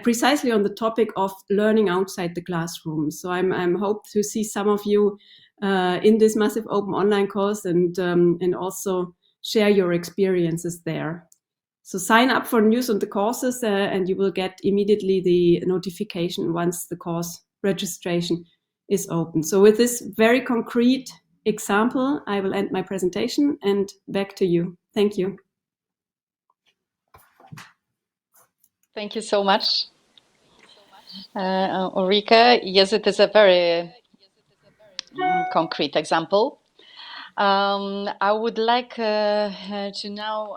precisely on the topic of learning outside the classroom. So I'm hope to see some of you in this massive open online course, and also share your experiences there. So sign up for news on the courses, and you will get immediately the notification once the course registration is open. So with this very concrete example, I will end my presentation, and back to you. Thank you. Thank you so much, Ulrike. Yes, it is a very concrete example. I would like to now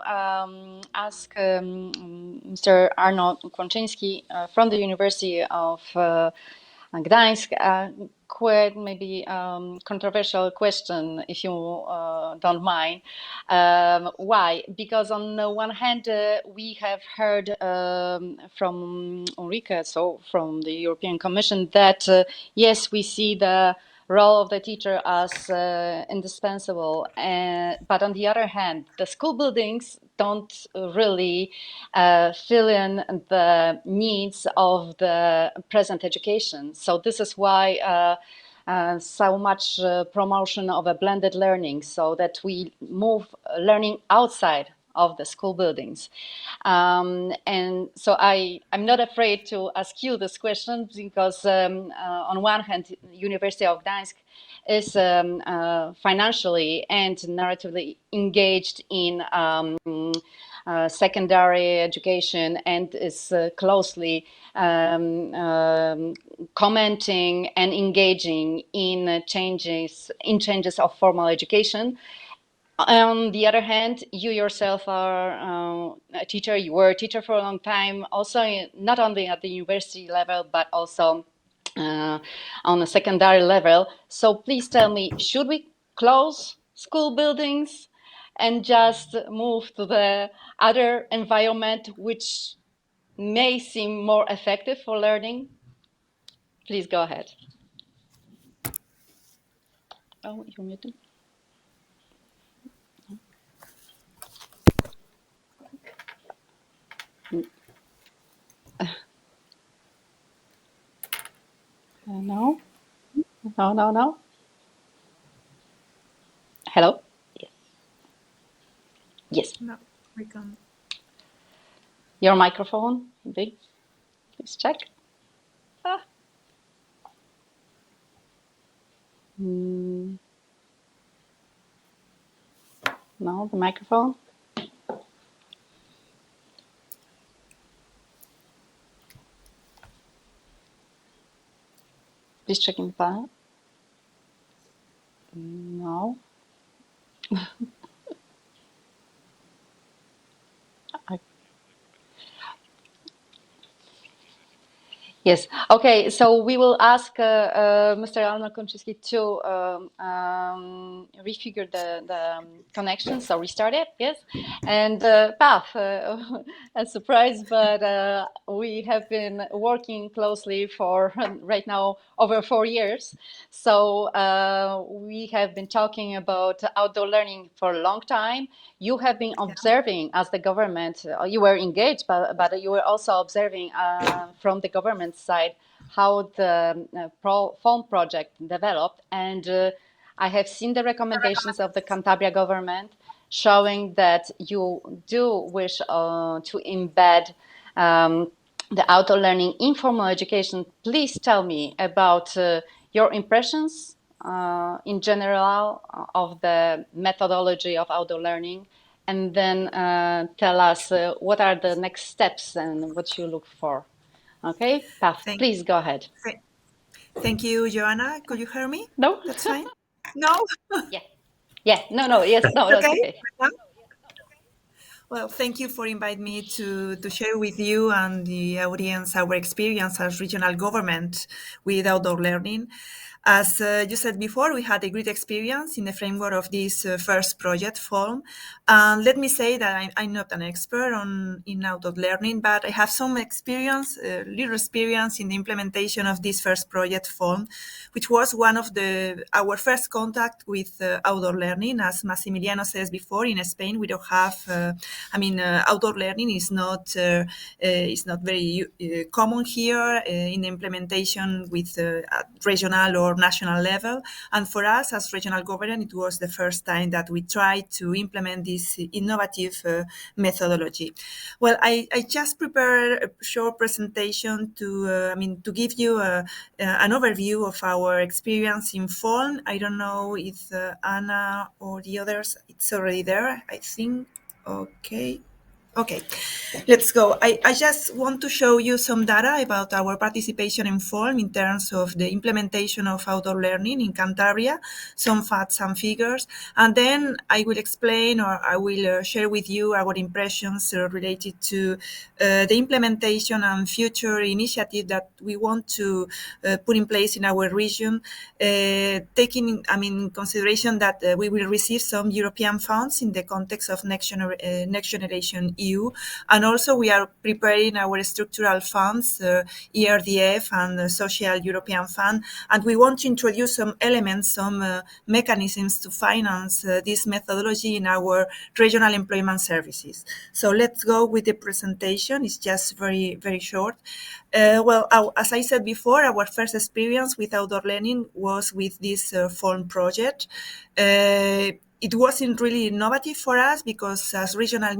ask Mr. Arnold Konczynski from the University of Gdańsk, quite maybe controversial question, if you don't mind. Why? Because on the one hand, we have heard from Ulrike, so from the European Commission, that yes, we see the role of the teacher as indispensable, but on the other hand, the school buildings don't really fill in the needs of the present education. So this is why so much promotion of a blended learning, so that we move learning outside of the school buildings. And so I'm not afraid to ask you this question, because on one hand, University of Gdańsk is financially and narratively engaged in secondary education, and is closely commenting and engaging in changes of formal education. On the other hand, you yourself are a teacher. You were a teacher for a long time, also not only at the university level, but also on a secondary level. So please tell me, should we close school buildings and just move to the other environment which may seem more effective for learning? Please go ahead. Oh, you're muted. No? No. Hello? Yes. No, we can't. Your microphone, please check. No, the microphone. Please checking the panel. No. Yes. Okay. So we will ask Mr. Arnold Konczynski to refigure the connection. So restart it. Yes. And a surprise, but we have been working closely for right now over 4 years. So we have been talking about outdoor learning for a long time. You have been observing as the government, you were engaged, but you were also observing from the government side how the phone project developed. And I have seen the recommendations of the Cantabria government showing that you do wish to embed the outdoor learning in formal education. Please tell me about your impressions in general of the methodology of outdoor learning, and then tell us what are the next steps and what you look for. Okay, Paf, please go ahead. Thank you, Joanna. Could you hear me? No? That's fine. No? Yeah, no, yes, no, okay. That's okay. Well, thank you for inviting me to share with you and the audience our experience as regional government with outdoor learning. As you said before, we had a great experience in the framework of this first project form. And let me say that I'm not an expert in outdoor learning, but I have some experience, little experience in the implementation of this first project form, which was one of our first contact with outdoor learning. As Massimiliano says before, in Spain, we don't have, outdoor learning is not very common here in the implementation with regional or national level. And for us as regional government, it was the first time that we tried to implement this innovative methodology. Well, I just prepared a short presentation to give you an overview of our experience in FOLM. I don't know if Anna or the others, it's already there, I think. Okay. Okay, let's go. I just want to show you some data about our participation in FOLM in terms of the implementation of outdoor learning in Cantabria, some facts and figures, and then I will explain, or I will share with you our impressions related to the implementation and future initiative that we want to put in place in our region, taking in consideration that we will receive some European funds in the context of Next Generation EU, and also we are preparing our structural funds, ERDF and Social European Fund, and we want to introduce some elements, some mechanisms to finance this methodology in our regional employment services. So let's go with the presentation. It's just very, very short. As I said before, our first experience with outdoor learning was with this FOLM project. It wasn't really innovative for us because as regional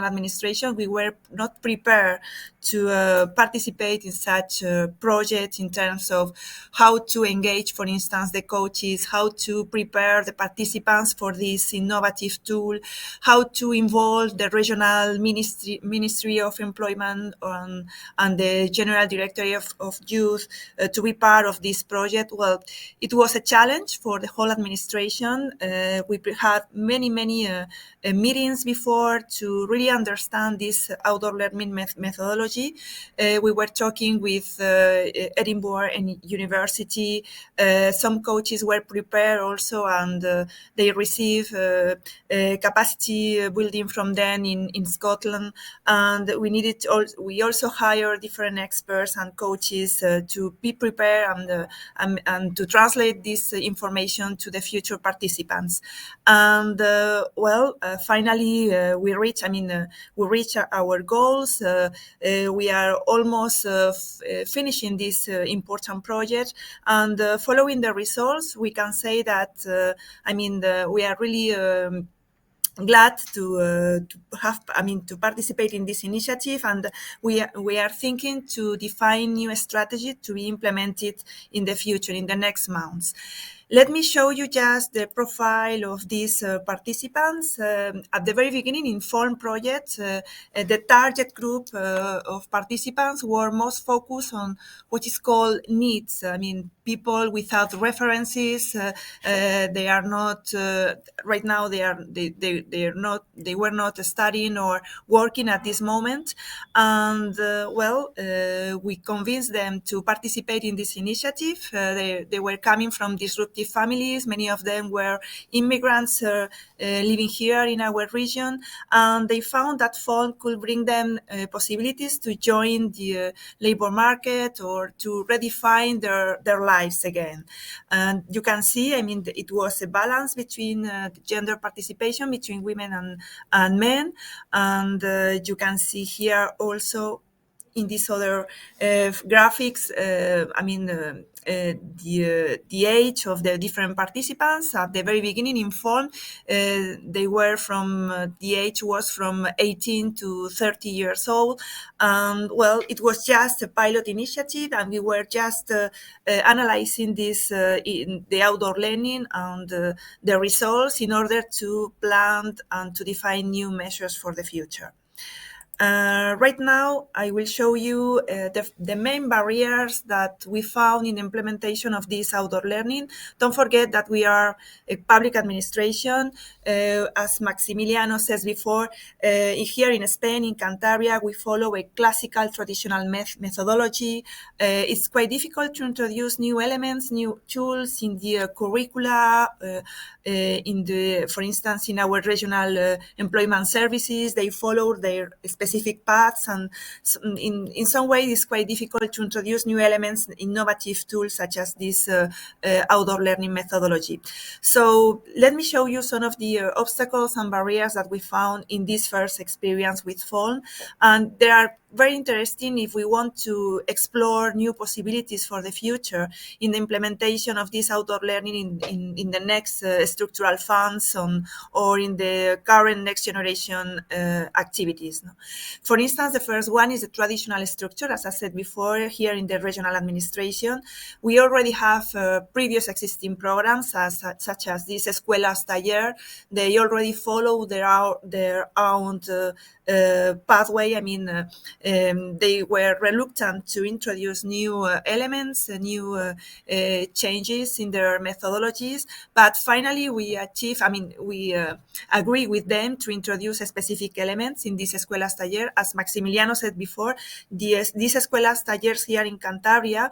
administration, we were not prepared to participate in such a project in terms of how to engage, for instance, the coaches, how to prepare the participants for this innovative tool, how to involve the regional Ministry of Employment and the General Directorate of Youth to be part of this project. Well, it was a challenge for the whole administration. We had many meetings before to really understand this outdoor learning methodology. We were talking with Edinburgh and University. Some coaches were prepared also, and they received capacity building from them in Scotland. And we also hired different experts and coaches to be prepared and to translate this information to the future participants. And finally, we reach our goals. We are almost finishing this important project, and following the results, we can say that we are really glad to participate in this initiative, and we are thinking to define new strategy to be implemented in the future, in the next months. Let me show you just the profile of these participants. At the very beginning in FOLM project, the target group of participants were most focused on what is called needs. People without references. They are not right now. They were not studying or working at this moment, and we convinced them to participate in this initiative. They were coming from disruptive families. Many of them were immigrants living here in our region, and they found that FOLM could bring them possibilities to join the labor market or to redefine their lives again. And you can see, it was a balance between gender participation between women and men, and you can see here also in these other graphics, the age of the different participants. At the very beginning in FOLM, the age was from 18 to 30 years old. And it was just a pilot initiative, and we were just analyzing this in the outdoor learning and the results in order to plan and to define new measures for the future. Right now, I will show you the main barriers that we found in the implementation of this outdoor learning. Don't forget that we are a public administration. As Maximiliano says before, here in Spain, in Cantabria, we follow a classical traditional methodology. It's quite difficult to introduce new elements, new tools in the curricula. For instance, in our regional employment services, they follow their specific paths, and in some way it's quite difficult to introduce new elements, innovative tools such as this outdoor learning methodology. So let me show you some of the obstacles and barriers that we found in this first experience with FOLM. And there are very interesting if we want to explore new possibilities for the future in the implementation of this outdoor learning in the next structural funds or in the current next generation activities. For instance, the first one is the traditional structure. As I said before, here in the regional administration, we already have previous existing programs such as this Escuelas Taller. They already follow their own pathway. I mean, they were reluctant to introduce new elements, new changes in their methodologies, but finally we agree with them to introduce specific elements in these Escuelas Taller. As Maximiliano said before, these Escuelas Tallers here in Cantabria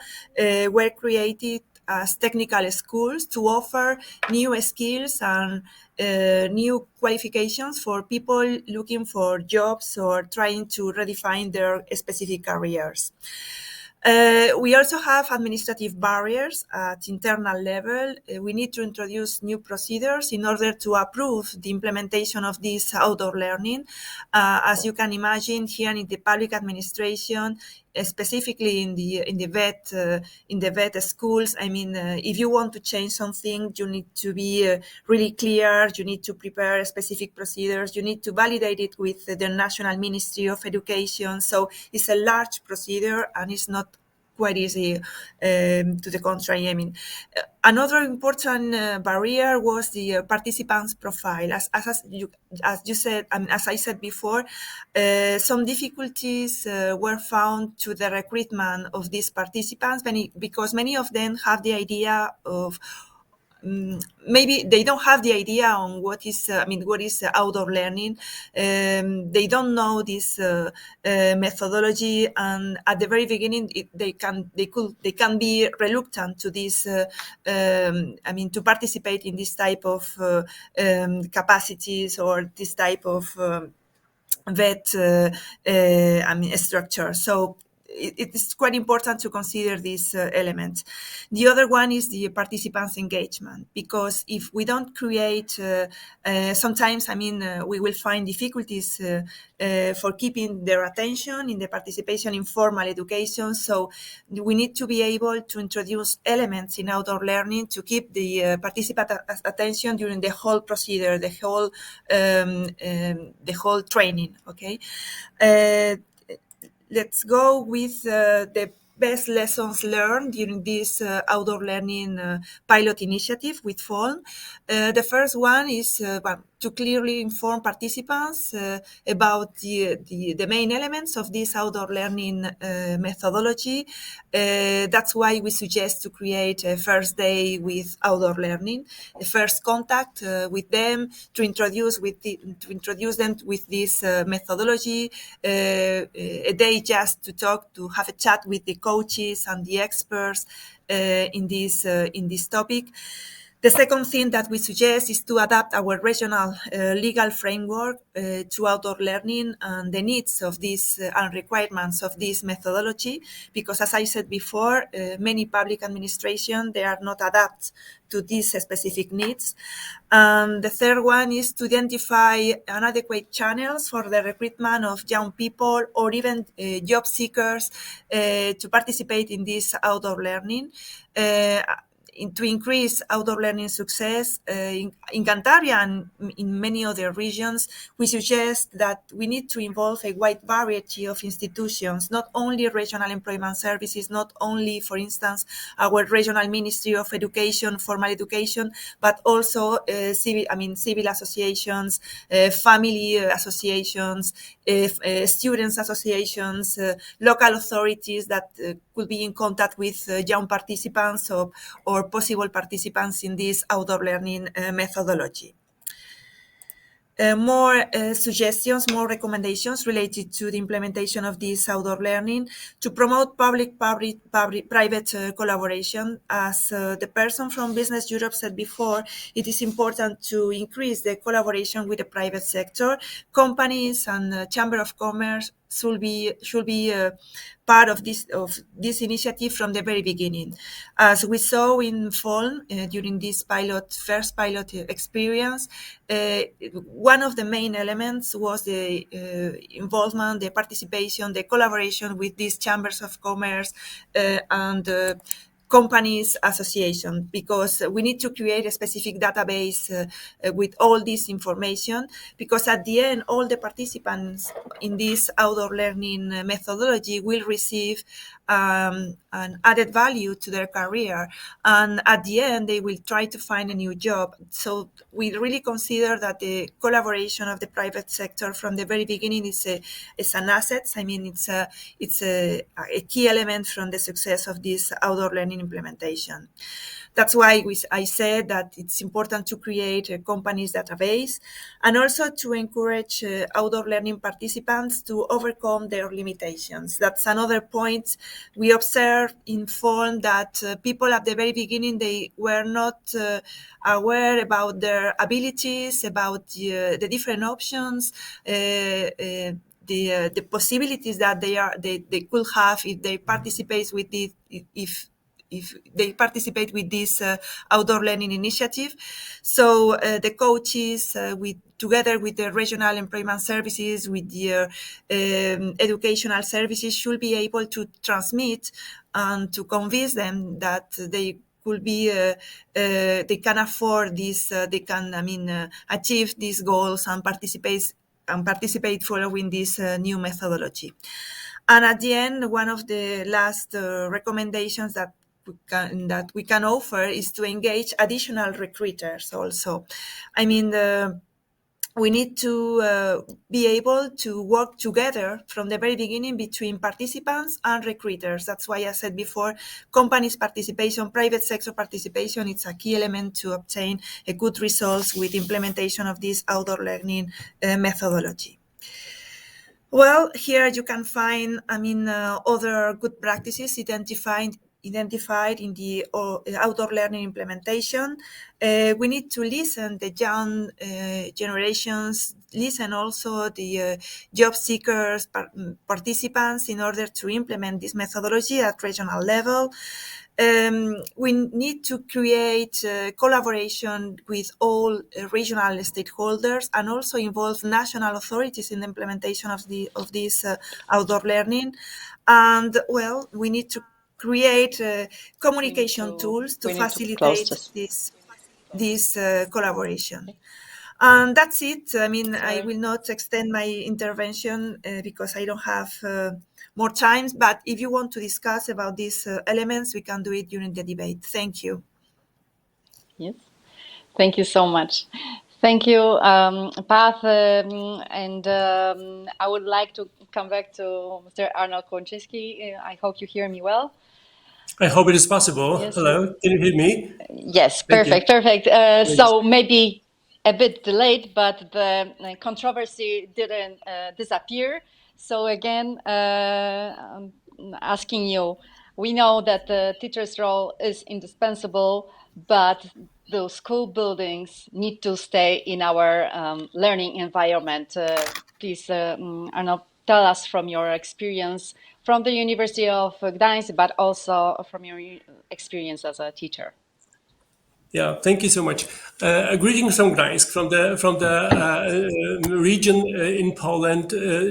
were created as technical schools to offer new skills and new qualifications for people looking for jobs or trying to redefine their specific careers. We also have administrative barriers at internal level. We need to introduce new procedures in order to approve the implementation of this outdoor learning. As you can imagine, here in the public administration, specifically in the vet schools, I mean, if you want to change something, you need to be really clear. You need to prepare specific procedures. You need to validate it with the National Ministry of Education. So it's a large procedure and it's not quite easy. To the contrary, I mean, another important barrier was the participants' profile. As you said, as I said before, some difficulties were found to the recruitment of these participants, because many of them have the idea of maybe they don't have the idea on what is outdoor learning. They don't know this methodology, and at the very beginning they can be reluctant to this to participate in this type of capacities or this type of vet structure. So it is quite important to consider this element. The other one is the participants' engagement, because if we don't create, sometimes, we will find difficulties for keeping their attention in the participation in formal education. So we need to be able to introduce elements in outdoor learning to keep the participant attention during the whole procedure, the whole training. Okay. Let's go with the best lessons learned during this outdoor learning pilot initiative with FOLM. The first one is to clearly inform participants about the main elements of this outdoor learning methodology. That's why we suggest to create a first day with outdoor learning, a first contact with them, to introduce them with this methodology, a day just to talk, to have a chat with the coaches and the experts in this topic. The second thing that we suggest is to adapt our regional legal framework to outdoor learning and the needs of this and requirements of this methodology, because as I said before, many public administration, they are not adapted to these specific needs. The third one is to identify inadequate channels for the recruitment of young people or even job seekers to participate in this outdoor learning. To increase outdoor learning success in Cantabria and in many other regions, we suggest that we need to involve a wide variety of institutions, not only regional employment services, not only, for instance, our regional Ministry of Education, formal education, but also civil associations, family associations, students associations, local authorities that could be in contact with young participants or possible participants in this outdoor learning methodology. More suggestions, more recommendations related to the implementation of this outdoor learning: to promote public-private collaboration. As the person from Business Europe said before, it is important to increase the collaboration with the private sector. Companies and Chamber of Commerce should be part of this initiative from the very beginning. As we saw in fall during this first pilot experience, one of the main elements was the involvement, the participation, the collaboration with these chambers of commerce and companies association, because we need to create a specific database with all this information, because at the end all the participants in this outdoor learning methodology will receive an added value to their career, and at the end they will try to find a new job. So we really consider that the collaboration of the private sector from the very beginning is an asset. I mean, it's a key element from the success of this outdoor learning implementation. That's why I said that it's important to create a companies database, and also to encourage outdoor learning participants to overcome their limitations. That's another point. We observed in fall that people at the very beginning, they were not aware about their abilities, about the different options, the possibilities that they could have if they participate with it, if they participate with this outdoor learning initiative. So the coaches, together with the regional employment services, with the educational services, should be able to transmit and to convince them that they could be, they can afford this, they can, achieve these goals and participate following this new methodology. And at the end, one of the last recommendations that we can offer is to engage additional recruiters also. I mean, we need to be able to work together from the very beginning between participants and recruiters. That's why I said before, companies participation, private sector participation, it's a key element to obtain a good results with implementation of this outdoor learning methodology. Well, here you can find, other good practices identified in the outdoor learning implementation. We need to listen the young generations, listen also the job seekers, participants, in order to implement this methodology at regional level. We need to create collaboration with all regional stakeholders, and also involve national authorities in the implementation of this outdoor learning. And well, we need to create communication tools to facilitate this collaboration. And that's it. I mean, I will not extend my intervention because I don't have more time. But if you want to discuss about these elements, we can do it during the debate. Thank you. Yes, thank you so much. Thank you, Path. And I would like to come back to Mr. Arnold Konczewski. I hope you hear me well. I hope it is possible. Yes. Hello, can you hear me? Yes, perfect. So maybe a bit delayed, but the controversy didn't disappear. So again, I'm asking you, we know that the teacher's role is indispensable, but those school buildings need to stay in our learning environment. Please, Arnold, tell us from your experience from the University of Gdańsk, but also from your experience as a teacher. Yeah, thank you so much. Greetings from Gdańsk, from the region in Poland,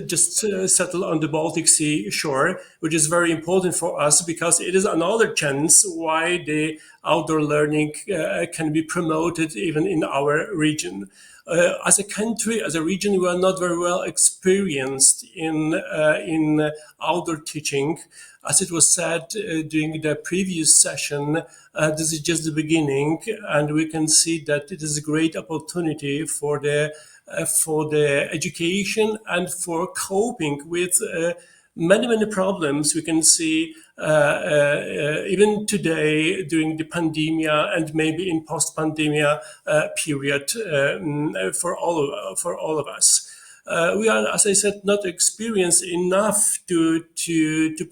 just settled on the Baltic Sea shore, which is very important for us because it is another chance why the outdoor learning can be promoted even in our region. As a country, as a region, we are not very well experienced in outdoor teaching. As it was said during the previous session, this is just the beginning, and we can see that it is a great opportunity for the education and for coping with many problems we can see even today during the pandemic and maybe in post-pandemic period for all of us. We are, as I said, not experienced enough to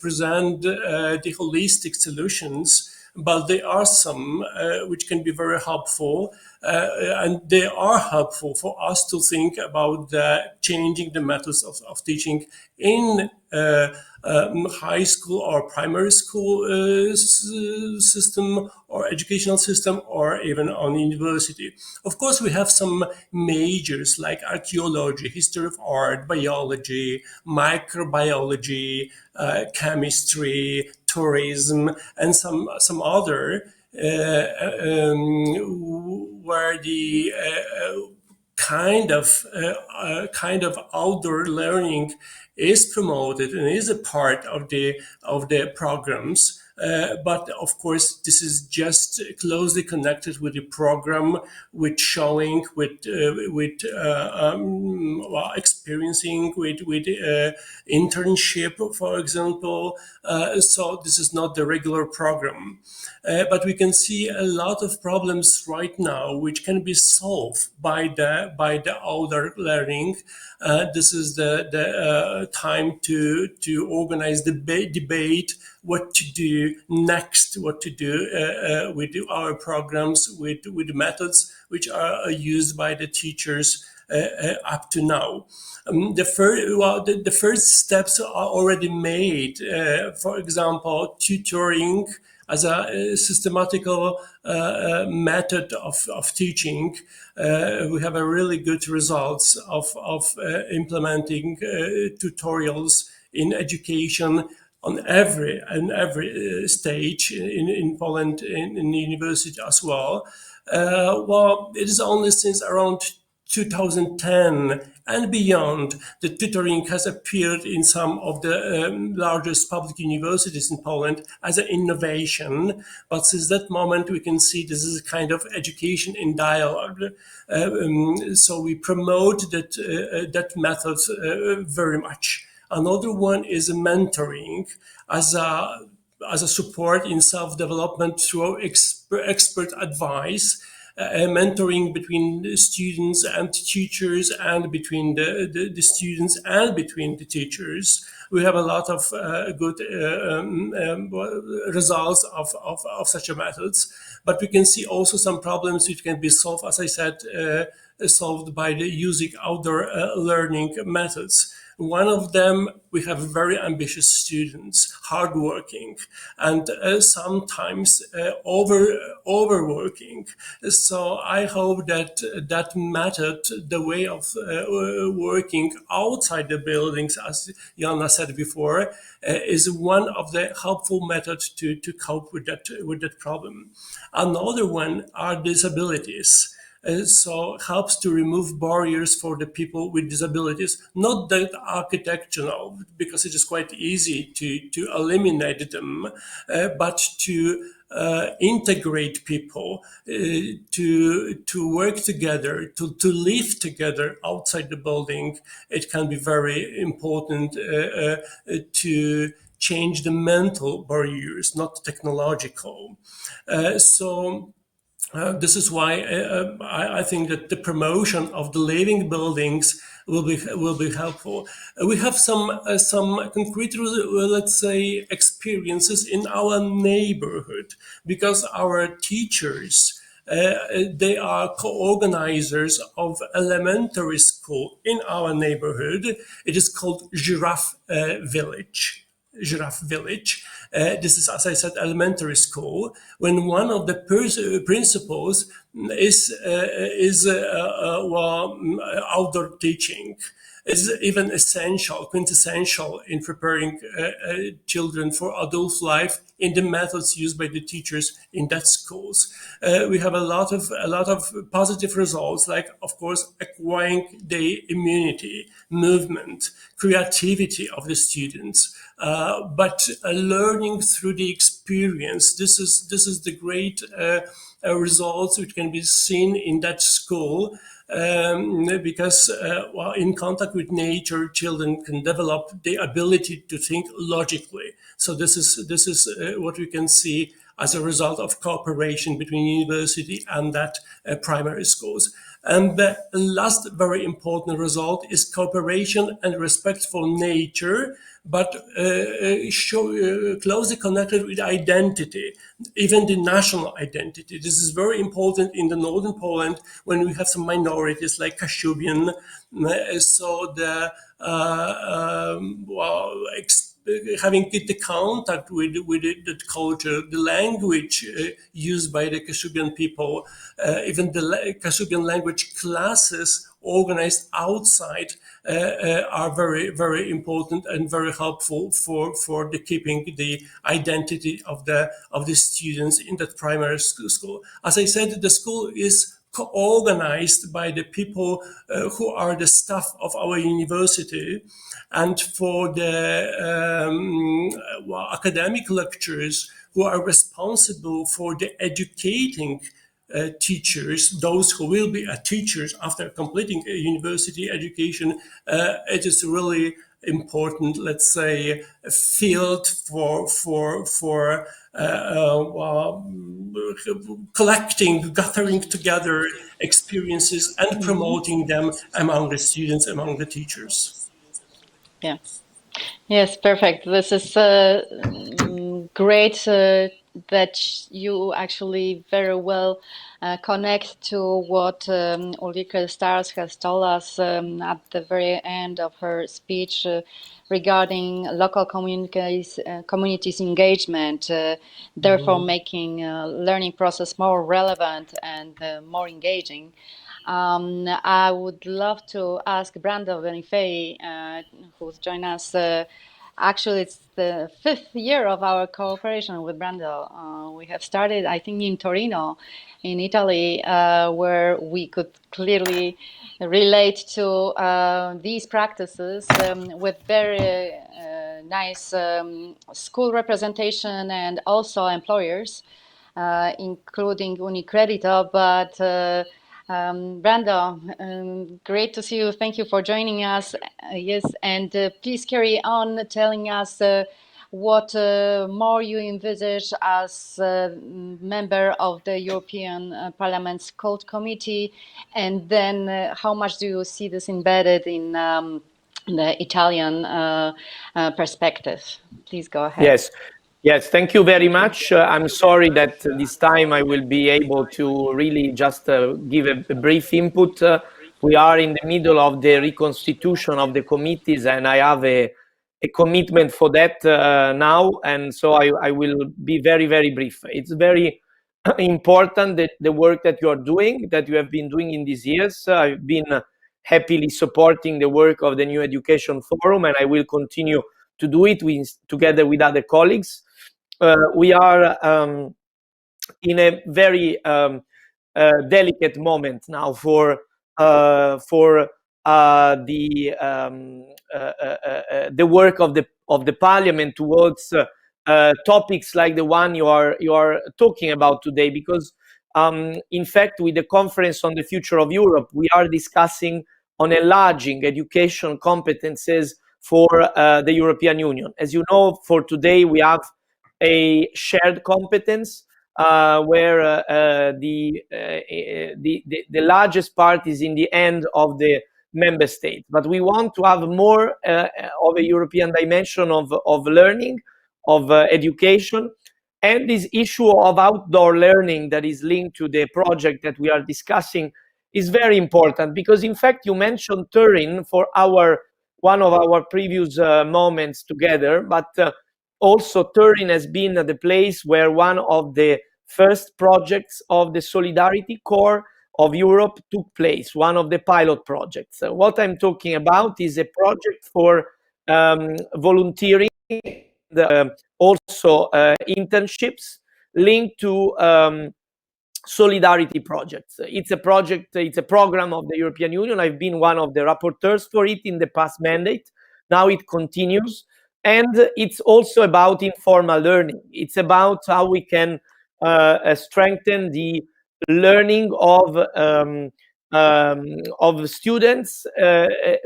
present the holistic solutions, but there are some which can be very helpful, and they are helpful for us to think about changing the methods of teaching in high school or primary school system or educational system, or even on university. Of course, we have some majors like archaeology, history of art, biology, microbiology, chemistry, tourism, and some other where the kind of outdoor learning is promoted and is a part of the programs. But of course, this is just closely connected with the program, with showing, with experiencing, with internship, for example. So this is not the regular program. But we can see a lot of problems right now which can be solved by the outdoor learning. This is the time to organize the debate, what to do next, what to do with our programs, with the methods which are used by the teachers up to now. The first steps are already made. For example, tutoring as a systematical method of teaching. We have a really good results of implementing tutorials in education on every stage in Poland, in the university as well. Well, it is only since around 2010 and beyond that tutoring has appeared in some of the largest public universities in Poland as an innovation. But since that moment, we can see this is a kind of education in dialogue. So we promote that method very much. Another one is mentoring as a support in self-development through expert advice. Mentoring between the students and teachers, and between the students and between the teachers. We have a lot of good results of such a methods, but we can see also some problems which can be solved, as I said, solved by the using outdoor learning methods. One of them, we have very ambitious students, hardworking, and sometimes overworking. So I hope that method, the way of working outside the buildings, as Jana said before, is one of the helpful methods to cope with that problem. Another one are disabilities. So helps to remove barriers for the people with disabilities, not that architectural, because it is quite easy to eliminate them, but to integrate people, to work together, to live together outside the building. It can be very important to change the mental barriers, not technological. This is why I think that the promotion of the living buildings will be helpful. We have some concrete, let's say, experiences in our neighborhood, because our teachers, they are co-organizers of elementary school in our neighborhood. It is called Giraffe Village. This is, as I said, elementary school. When one of the principals is outdoor teaching, is even essential, quintessential in preparing children for adult life in the methods used by the teachers in that schools. We have a lot of positive results, like, of course, acquiring the immunity, movement, creativity of the students, but learning through the experience. This is the great results which can be seen in that school. Because in contact with nature, children can develop the ability to think logically. So this is what we can see as a result of cooperation between university and that primary schools. And the last very important result is cooperation and respect for nature, but closely connected with identity, even the national identity. This is very important in the northern Poland when we have some minorities like Kashubian. So the having the contact with the culture, the language used by the Kashubian people, even the Kashubian language classes organized outside are very, very important and very helpful for the keeping the identity of the students in that primary school. As I said, the school is co-organized by the people who are the staff of our university, and for the academic lecturers who are responsible for the educating teachers, those who will be teachers after completing a university education. It is really important, let's say, field for gathering together experiences and promoting them among the students, among the teachers. Yeah. Yes, perfect. This is great that you actually very well connect to what Ulrike Stars has told us at the very end of her speech regarding local communities engagement, therefore making learning process more relevant and more engaging. I would love to ask Brando Benifei, who's joined us. Actually, it's the 5th year of our cooperation with Brando. We have started, I think, in Torino, in Italy, where we could clearly relate to these practices with very nice school representation and also employers, including Unicredito, but Brando, great to see you. Thank you for joining us. Yes, and please carry on telling us what more you envisage as a member of the European Parliament's Code Committee, and then how much do you see this embedded in the Italian perspective? Please go ahead. Yes, thank you very much. I'm sorry that this time I will be able to really just give a brief input. We are in the middle of the reconstitution of the committees, and I have a commitment for that now, and so I will be very, very brief. It's very important that the work that you are doing, that you have been doing in these years. I've been happily supporting the work of the New Education Forum, and I will continue to do it together with other colleagues. We are in a very delicate moment now for the work of the Parliament towards topics like the one you are talking about today, because in fact, with the Conference on the Future of Europe, we are discussing on enlarging education competences for the European Union. As you know, for today we have a shared competence where the largest part is in the end of the member state. But we want to have more of a European dimension of learning, of education, and this issue of outdoor learning that is linked to the project that we are discussing is very important, because in fact you mentioned Turin for one of our previous moments together, but also Turin has been the place where one of the first projects of the Solidarity Corps of Europe took place, one of the pilot projects. What I'm talking about is a project for volunteering, also internships linked to solidarity projects. It's a project, it's a program of the European Union. I've been one of the rapporteurs for it in the past mandate. Now it continues. And it's also about informal learning. It's about how we can strengthen the learning of students,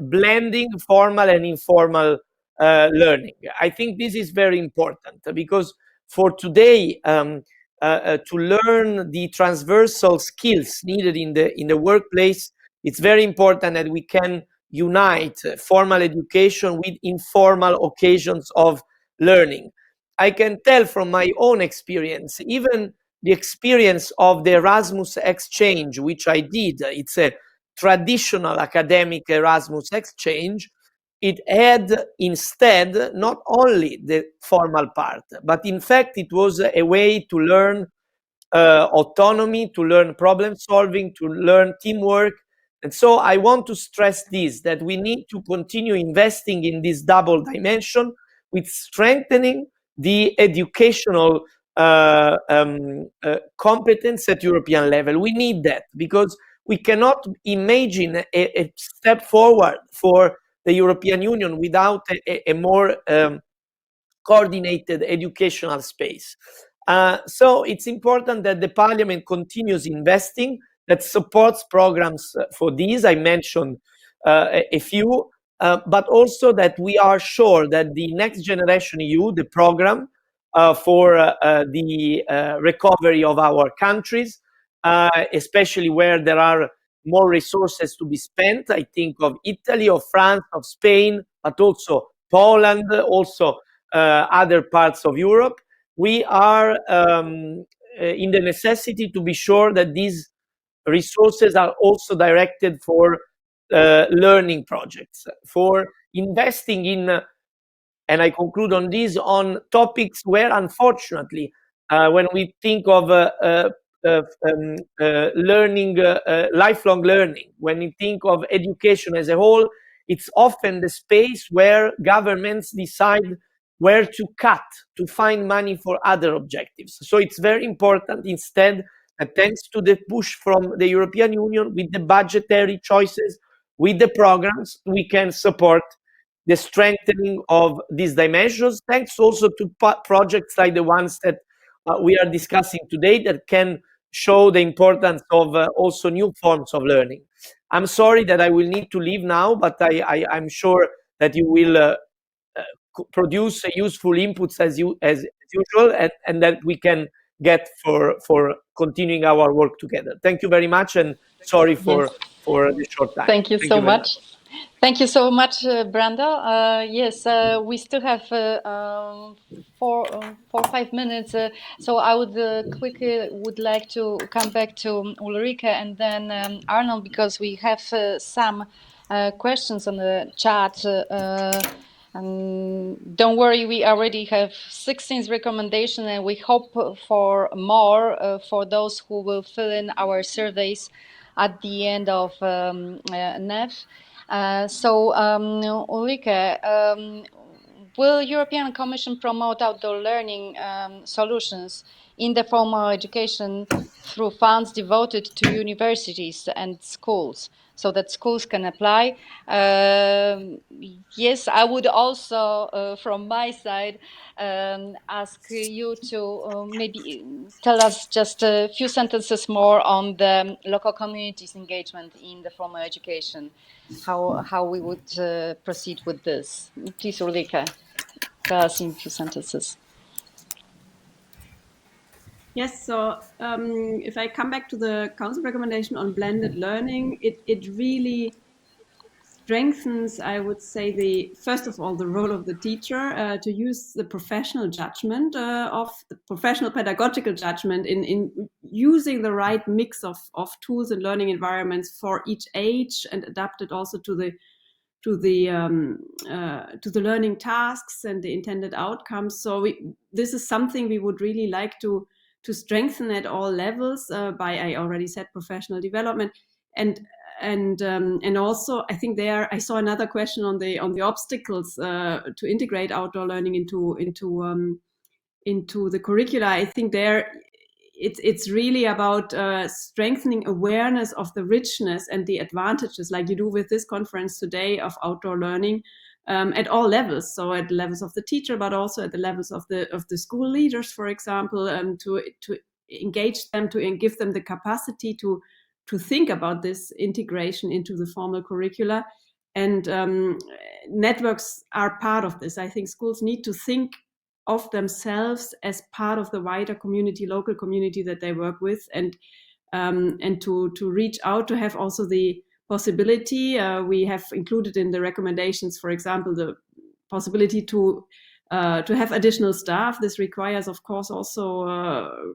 blending formal and informal learning. I think this is very important, because for today, to learn the transversal skills needed in the workplace, it's very important that we can unite formal education with informal occasions of learning. I can tell from my own experience, even the experience of the Erasmus exchange, which I did, it's a traditional academic Erasmus exchange, it had instead not only the formal part, but in fact it was a way to learn autonomy, to learn problem solving, to learn teamwork. And so I want to stress this, that we need to continue investing in this double dimension with strengthening the educational competence at European level. We need that because we cannot imagine a step forward for the European Union without a more coordinated educational space. So it's important that the Parliament continues investing, that supports programs for these. I mentioned a few, but also that we are sure that the Next Generation EU, the program for the recovery of our countries, especially where there are more resources to be spent. I think of Italy, of France, of Spain, but also Poland, also other parts of Europe. We are in the necessity to be sure that these resources are also directed for learning projects, for investing in, and I conclude on this, on topics where unfortunately, when we think of learning, lifelong learning, when we think of education as a whole, it's often the space where governments decide where to cut to find money for other objectives. So it's very important instead that thanks to the push from the European Union with the budgetary choices, with the programs, we can support the strengthening of these dimensions, thanks also to projects like the ones that we are discussing today that can show the importance of also new forms of learning. I'm sorry that I will need to leave now, but I'm sure that you will produce useful inputs as usual, and that we can get for continuing our work together. Thank you very much, and sorry for the short time. Thank you so much. Thank you so much, Brenda. Yes, we still have 4 or 5 minutes, so I would quickly like to come back to Ulrike and then Arnold, because we have some questions on the chat. Don't worry, we already have 16 recommendations, and we hope for more for those who will fill in our surveys at the end of NEF. So, Ulrike, will European Commission promote outdoor learning solutions in the formal education through funds devoted to universities and schools, so that schools can apply? Yes, I would also, from my side, ask you to maybe tell us just a few sentences more on the local communities' engagement in the formal education, how we would proceed with this. Please, Ulrike, tell us in a few sentences. Yes, so if I come back to the Council recommendation on blended learning, it really strengthens, I would say, first of all, the role of the teacher to use the professional judgment of the professional pedagogical judgment in using the right mix of tools and learning environments for each age, and adapted also to the learning tasks and the intended outcomes. So this is something we would really like to strengthen at all levels by, I already said, professional development, and also I think I saw another question on the obstacles to integrate outdoor learning into the curricula. I think it's really about strengthening awareness of the richness and the advantages, like you do with this conference today, of outdoor learning at all levels. So at the levels of the teacher, but also at the levels of the school leaders, for example, to engage them, to give them the capacity to think about this integration into the formal curricula. And networks are part of this. I think schools need to think of themselves as part of the wider community, local community that they work with, and to reach out, to have also the possibility. We have included in the recommendations, for example, the possibility to have additional staff. This requires, of course, also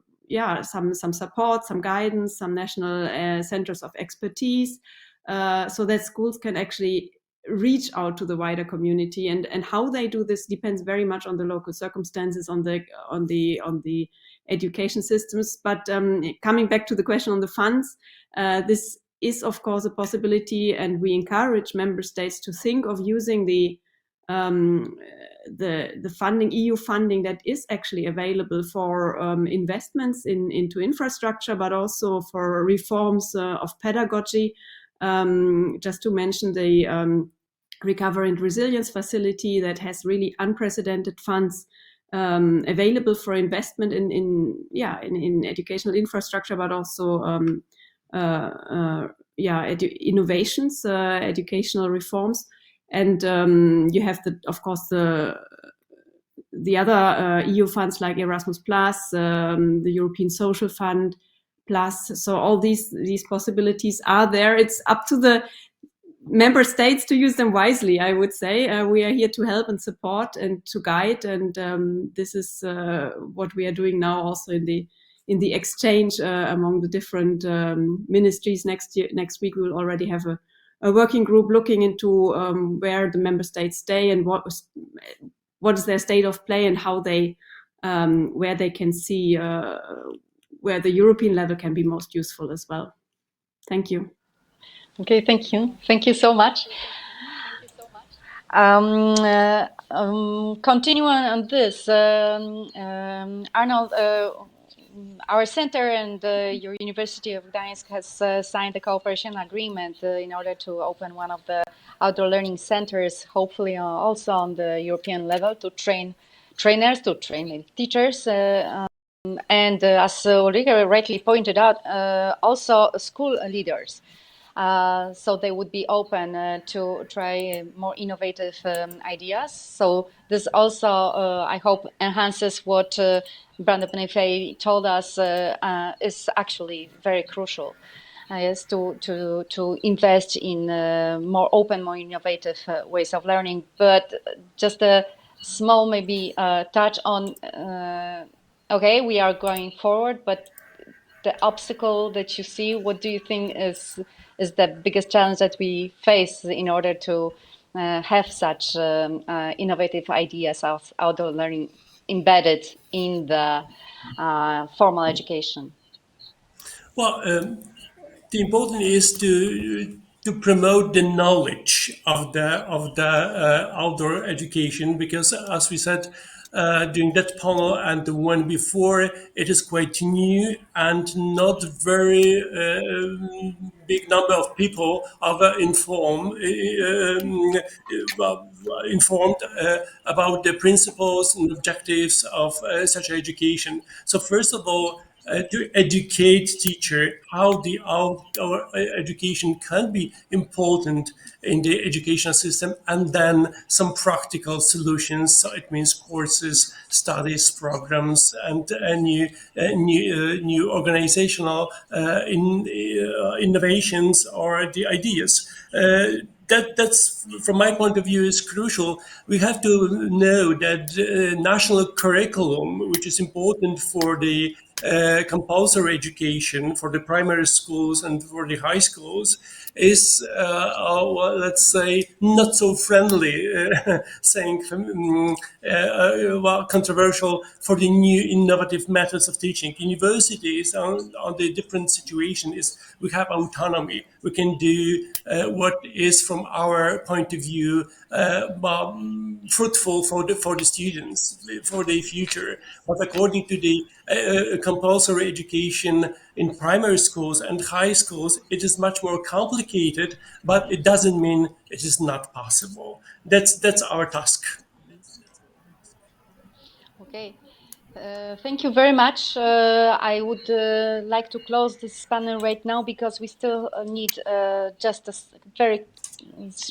some support, some guidance, some national centers of expertise, so that schools can actually reach out to the wider community. And how they do this depends very much on the local circumstances, on the education systems. But coming back to the question on the funds, this is of course a possibility, and we encourage member states to think of using the funding, EU funding, that is actually available for investments into infrastructure, but also for reforms of pedagogy. Just to mention the Recovery and Resilience Facility that has really unprecedented funds available for investment in educational infrastructure, but also innovations, educational reforms. And you have of course the other EU funds like Erasmus Plus, the European Social Fund Plus. So all these possibilities are there. It's up to the member states to use them wisely, I would say. We are here to help and support and to guide, and this is what we are doing now also in the exchange among the different ministries. Next week we will already have a working group looking into where the member states stay and what is their state of play, and how they where they can see where the European level can be most useful as well. Thank you. Okay, thank you. Thank you so much. Continuing on this, Arnold, our center and your University of Gdańsk has signed a cooperation agreement in order to open one of the outdoor learning centers, hopefully also on the European level, to train trainers, to train teachers, and as Ulrike rightly pointed out, also school leaders. So they would be open to try more innovative ideas. So this also, I hope, enhances what Brando Benefei told us is actually very crucial. Is to invest in more open, more innovative ways of learning. But just a small maybe touch on, okay, we are going forward, but the obstacle that you see, what do you think is the biggest challenge that we face in order to have such innovative ideas of outdoor learning embedded in the formal education? Well, the important is to promote the knowledge of the outdoor education, because as we said during that panel and the one before, it is quite new and not very big number of people are informed about the principles and objectives of such education. So first of all, to educate teacher how the outdoor education can be important in the educational system, and then some practical solutions. So it means courses, studies, programs, and new organizational innovations or the ideas. That's from my point of view is crucial. We have to know that national curriculum, which is important for the compulsory education for the primary schools and for the high schools, is let's say not so friendly, saying controversial for the new innovative methods of teaching. Universities on the different situation is we have autonomy. We can do what is from our point of view fruitful for the students for their future. But according to the compulsory education in primary schools and high schools, it is much more complicated, but it doesn't mean it is not possible. That's our task. Okay. Thank you very much. I would like to close this panel right now because we still need just a very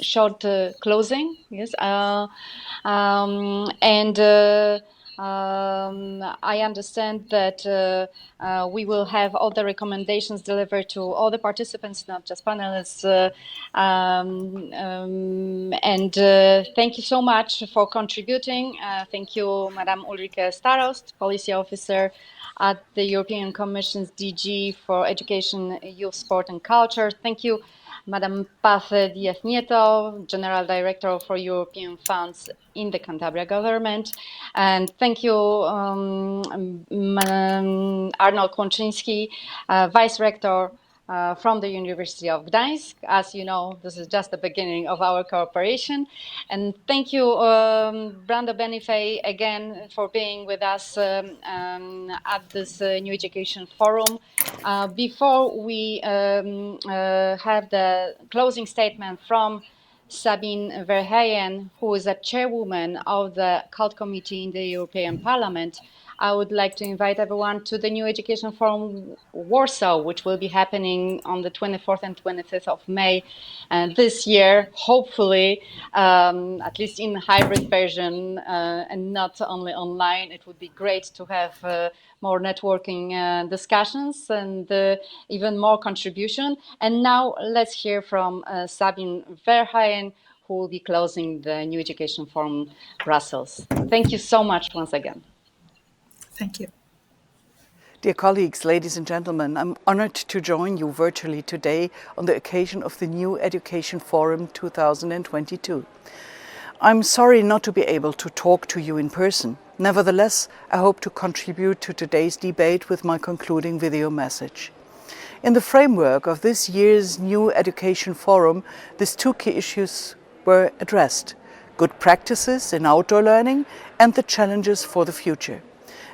short closing. Yes. I understand that we will have all the recommendations delivered to all the participants, not just panelists. And thank you so much for contributing. Thank you, Madame Ulrike Starost, Policy Officer at the European Commission's DG for Education, Youth, Sport and Culture. Thank you, Madam Paz Díaz Nieto, General Director for European Funds in the Cantabria government. And thank you, Arnold Konczynski, Vice Rector from the University of Gdańsk. As you know, this is just the beginning of our cooperation. And thank you, Brando Benifei, again for being with us at this New Education Forum. Before we have the closing statement from Sabine Verheyen, who is a chairwoman of the Cult Committee in the European Parliament, I would like to invite everyone to the New Education Forum Warsaw, which will be happening on the 24th and 25th of May this year, hopefully, at least in hybrid version and not only online. It would be great to have more networking discussions and even more contribution. And now let's hear from Sabine Verheyen, who will be closing the New Education Forum Brussels. Thank you so much once again. Thank you. Dear colleagues, ladies and gentlemen, I'm honored to join you virtually today on the occasion of the New Education Forum 2022. I'm sorry not to be able to talk to you in person. Nevertheless, I hope to contribute to today's debate with my concluding video message. In the framework of this year's New Education Forum, these two key issues were addressed: good practices in outdoor learning and the challenges for the future.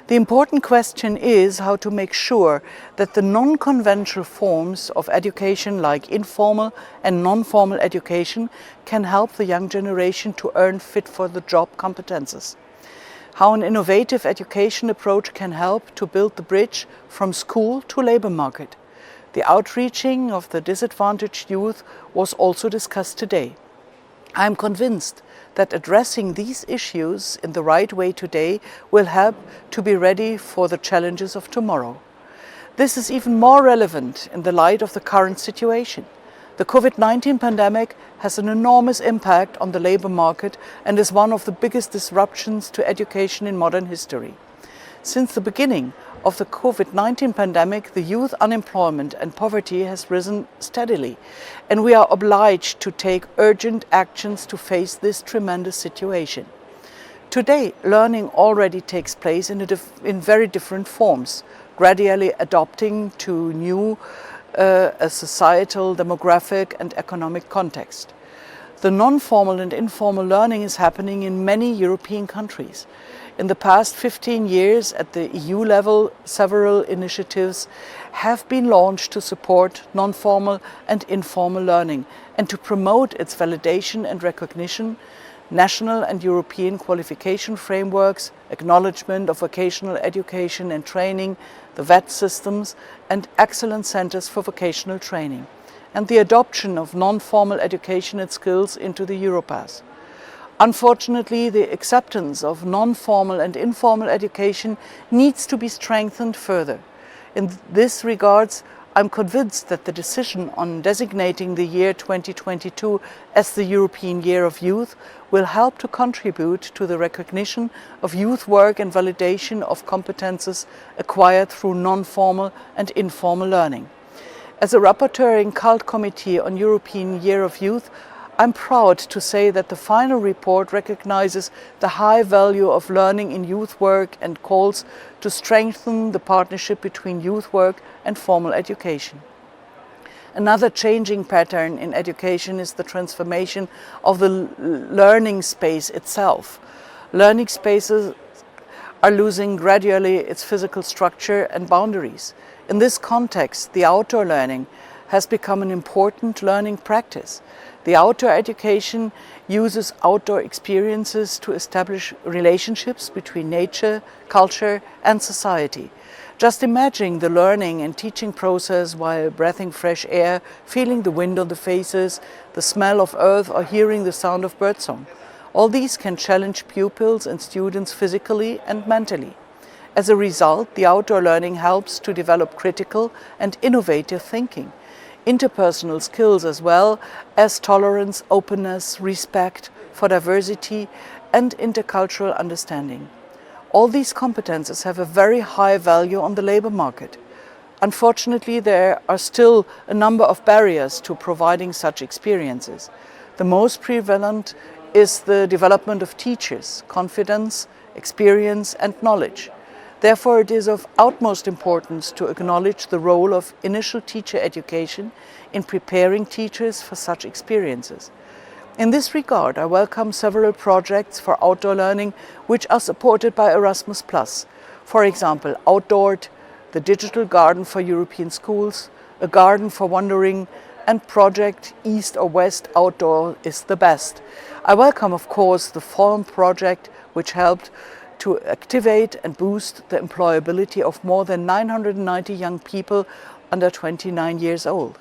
The important question is how to make sure that the non-conventional forms of education like informal and non-formal education can help the young generation to earn fit-for-the-job competences. How an innovative education approach can help to build the bridge from school to labor market. The outreaching of the disadvantaged youth was also discussed today. I am convinced that addressing these issues in the right way today will help to be ready for the challenges of tomorrow. This is even more relevant in the light of the current situation. The COVID-19 pandemic has an enormous impact on the labor market and is one of the biggest disruptions to education in modern history. Since the beginning of the COVID-19 pandemic, the youth unemployment and poverty has risen steadily, and we are obliged to take urgent actions to face this tremendous situation. Today, learning already takes place in very different forms, gradually adapting to new a societal, demographic and economic context. The non-formal and informal learning is happening in many European countries. In the past 15 years at the EU level, several initiatives have been launched to support non-formal and informal learning and to promote its validation and recognition, national and European qualification frameworks, acknowledgement of vocational education and training, the VET systems and excellent centers for vocational training, and the adoption of non-formal education and skills into the Europass. Unfortunately, the acceptance of non-formal and informal education needs to be strengthened further. In this regards, I'm convinced that the decision on designating the year 2022 as the European Year of Youth will help to contribute to the recognition of youth work and validation of competences acquired through non-formal and informal learning. As a rapporteur in Cult Committee on European Year of Youth, I'm proud to say that the final report recognizes the high value of learning in youth work and calls to strengthen the partnership between youth work and formal education. Another changing pattern in education is the transformation of the learning space itself. Learning spaces are losing gradually its physical structure and boundaries. In this context, the outdoor learning has become an important learning practice. The outdoor education uses outdoor experiences to establish relationships between nature, culture and society. Just imagine the learning and teaching process while breathing fresh air, feeling the wind on the faces, the smell of earth or hearing the sound of birdsong. All these can challenge pupils and students physically and mentally. As a result, the outdoor learning helps to develop critical and innovative thinking, interpersonal skills as well as tolerance, openness, respect for diversity and intercultural understanding. All these competences have a very high value on the labor market. Unfortunately, there are still a number of barriers to providing such experiences. The most prevalent is the development of teachers, confidence, experience and knowledge. Therefore, it is of utmost importance to acknowledge the role of initial teacher education in preparing teachers for such experiences. In this regard, I welcome several projects for outdoor learning which are supported by Erasmus+. For example, Outdoored, the Digital Garden for European Schools, a Garden for Wandering, and Project East or West Outdoor is the Best. I welcome, of course, the Forum project, which helped to activate and boost the employability of more than 990 young people under 29 years old.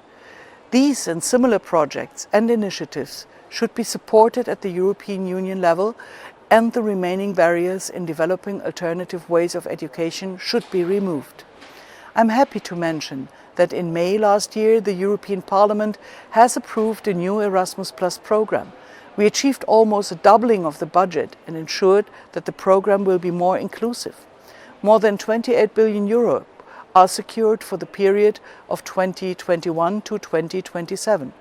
These and similar projects and initiatives should be supported at the European Union level, and the remaining barriers in developing alternative ways of education should be removed. I'm happy to mention that in May last year, the European Parliament has approved a new Erasmus Plus program. We achieved almost a doubling of the budget and ensured that the program will be more inclusive. More than 28 billion euro are secured for the period of 2021 to 2027.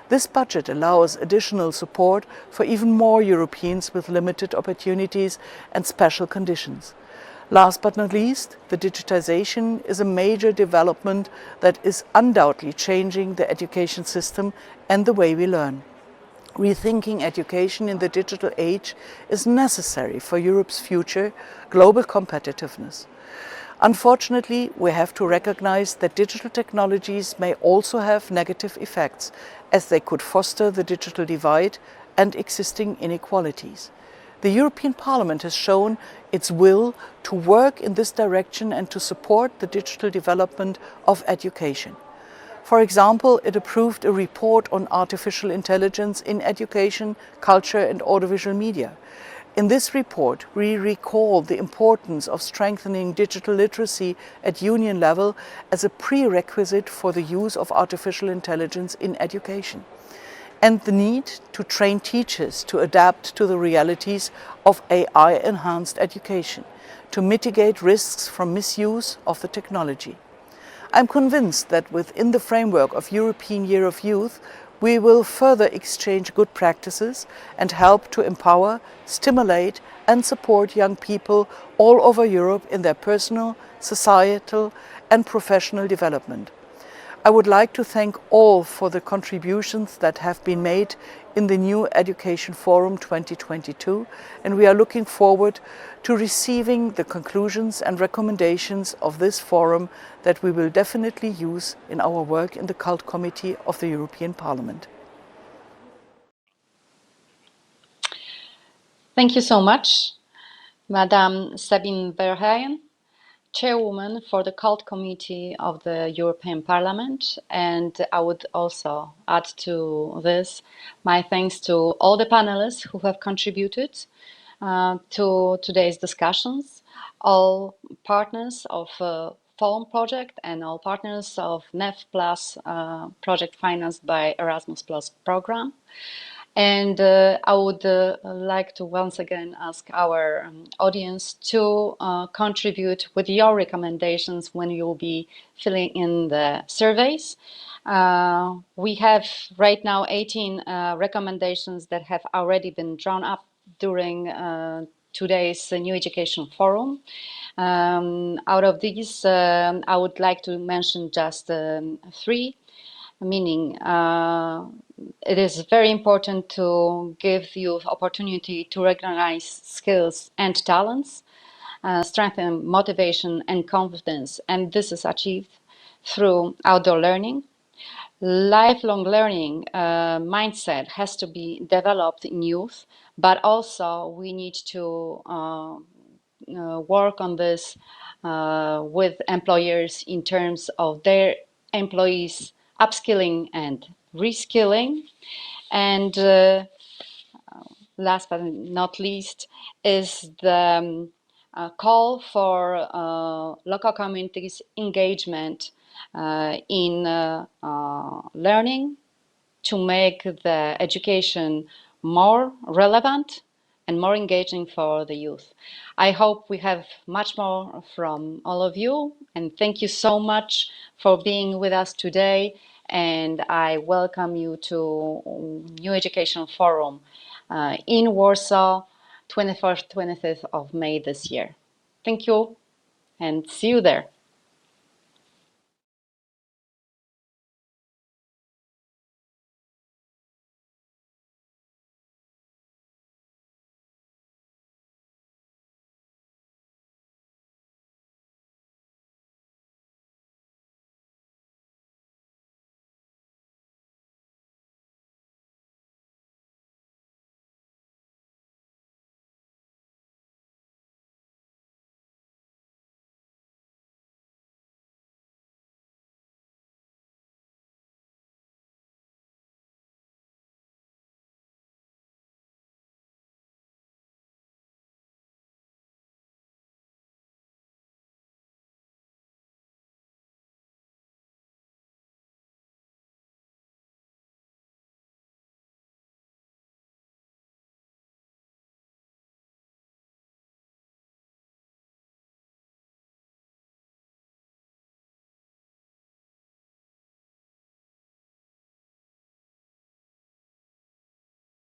This budget allows additional support for even more Europeans with limited opportunities and special conditions. Last but not least, the digitization is a major development that is undoubtedly changing the education system and the way we learn. Rethinking education in the digital age is necessary for Europe's future global competitiveness. Unfortunately, we have to recognize that digital technologies may also have negative effects, as they could foster the digital divide and existing inequalities. The European Parliament has shown its will to work in this direction and to support the digital development of education. For example, it approved a report on artificial intelligence in education, culture and audiovisual media. In this report, we recall the importance of strengthening digital literacy at union level as a prerequisite for the use of artificial intelligence in education, and the need to train teachers to adapt to the realities of AI-enhanced education, to mitigate risks from misuse of the technology. I'm convinced that within the framework of European Year of Youth, we will further exchange good practices and help to empower, stimulate and support young people all over Europe in their personal, societal and professional development. I would like to thank all for the contributions that have been made in the new Education Forum 2022, and we are looking forward to receiving the conclusions and recommendations of this forum that we will definitely use in our work in the Cult Committee of the European Parliament. Thank you so much, Madame Sabine Verheyen, Chairwoman for the Cult Committee of the European Parliament, and I would also add to this my thanks to all the panelists who have contributed to today's discussions, all partners of Forum project and all partners of NEF Plus project financed by Erasmus Plus program. And I would like to once again ask our audience to contribute with your recommendations when you will be filling in the surveys. We have right now 18 recommendations that have already been drawn up during today's New Education Forum. Out of these, I would like to mention just 3. Meaning, it is very important to give youth opportunity to recognize skills and talents, strengthen motivation and confidence, and this is achieved through outdoor learning. Lifelong learning mindset has to be developed in youth, but also we need to work on this with employers in terms of their employees upskilling and reskilling. And last but not least, is the call for local communities' engagement in learning to make the education more relevant and more engaging for the youth. I hope we have much more from all of you, and thank you so much for being with us today. And I welcome you to New Education Forum in Warsaw, 21st, 25th of May this year. Thank you, and see you there.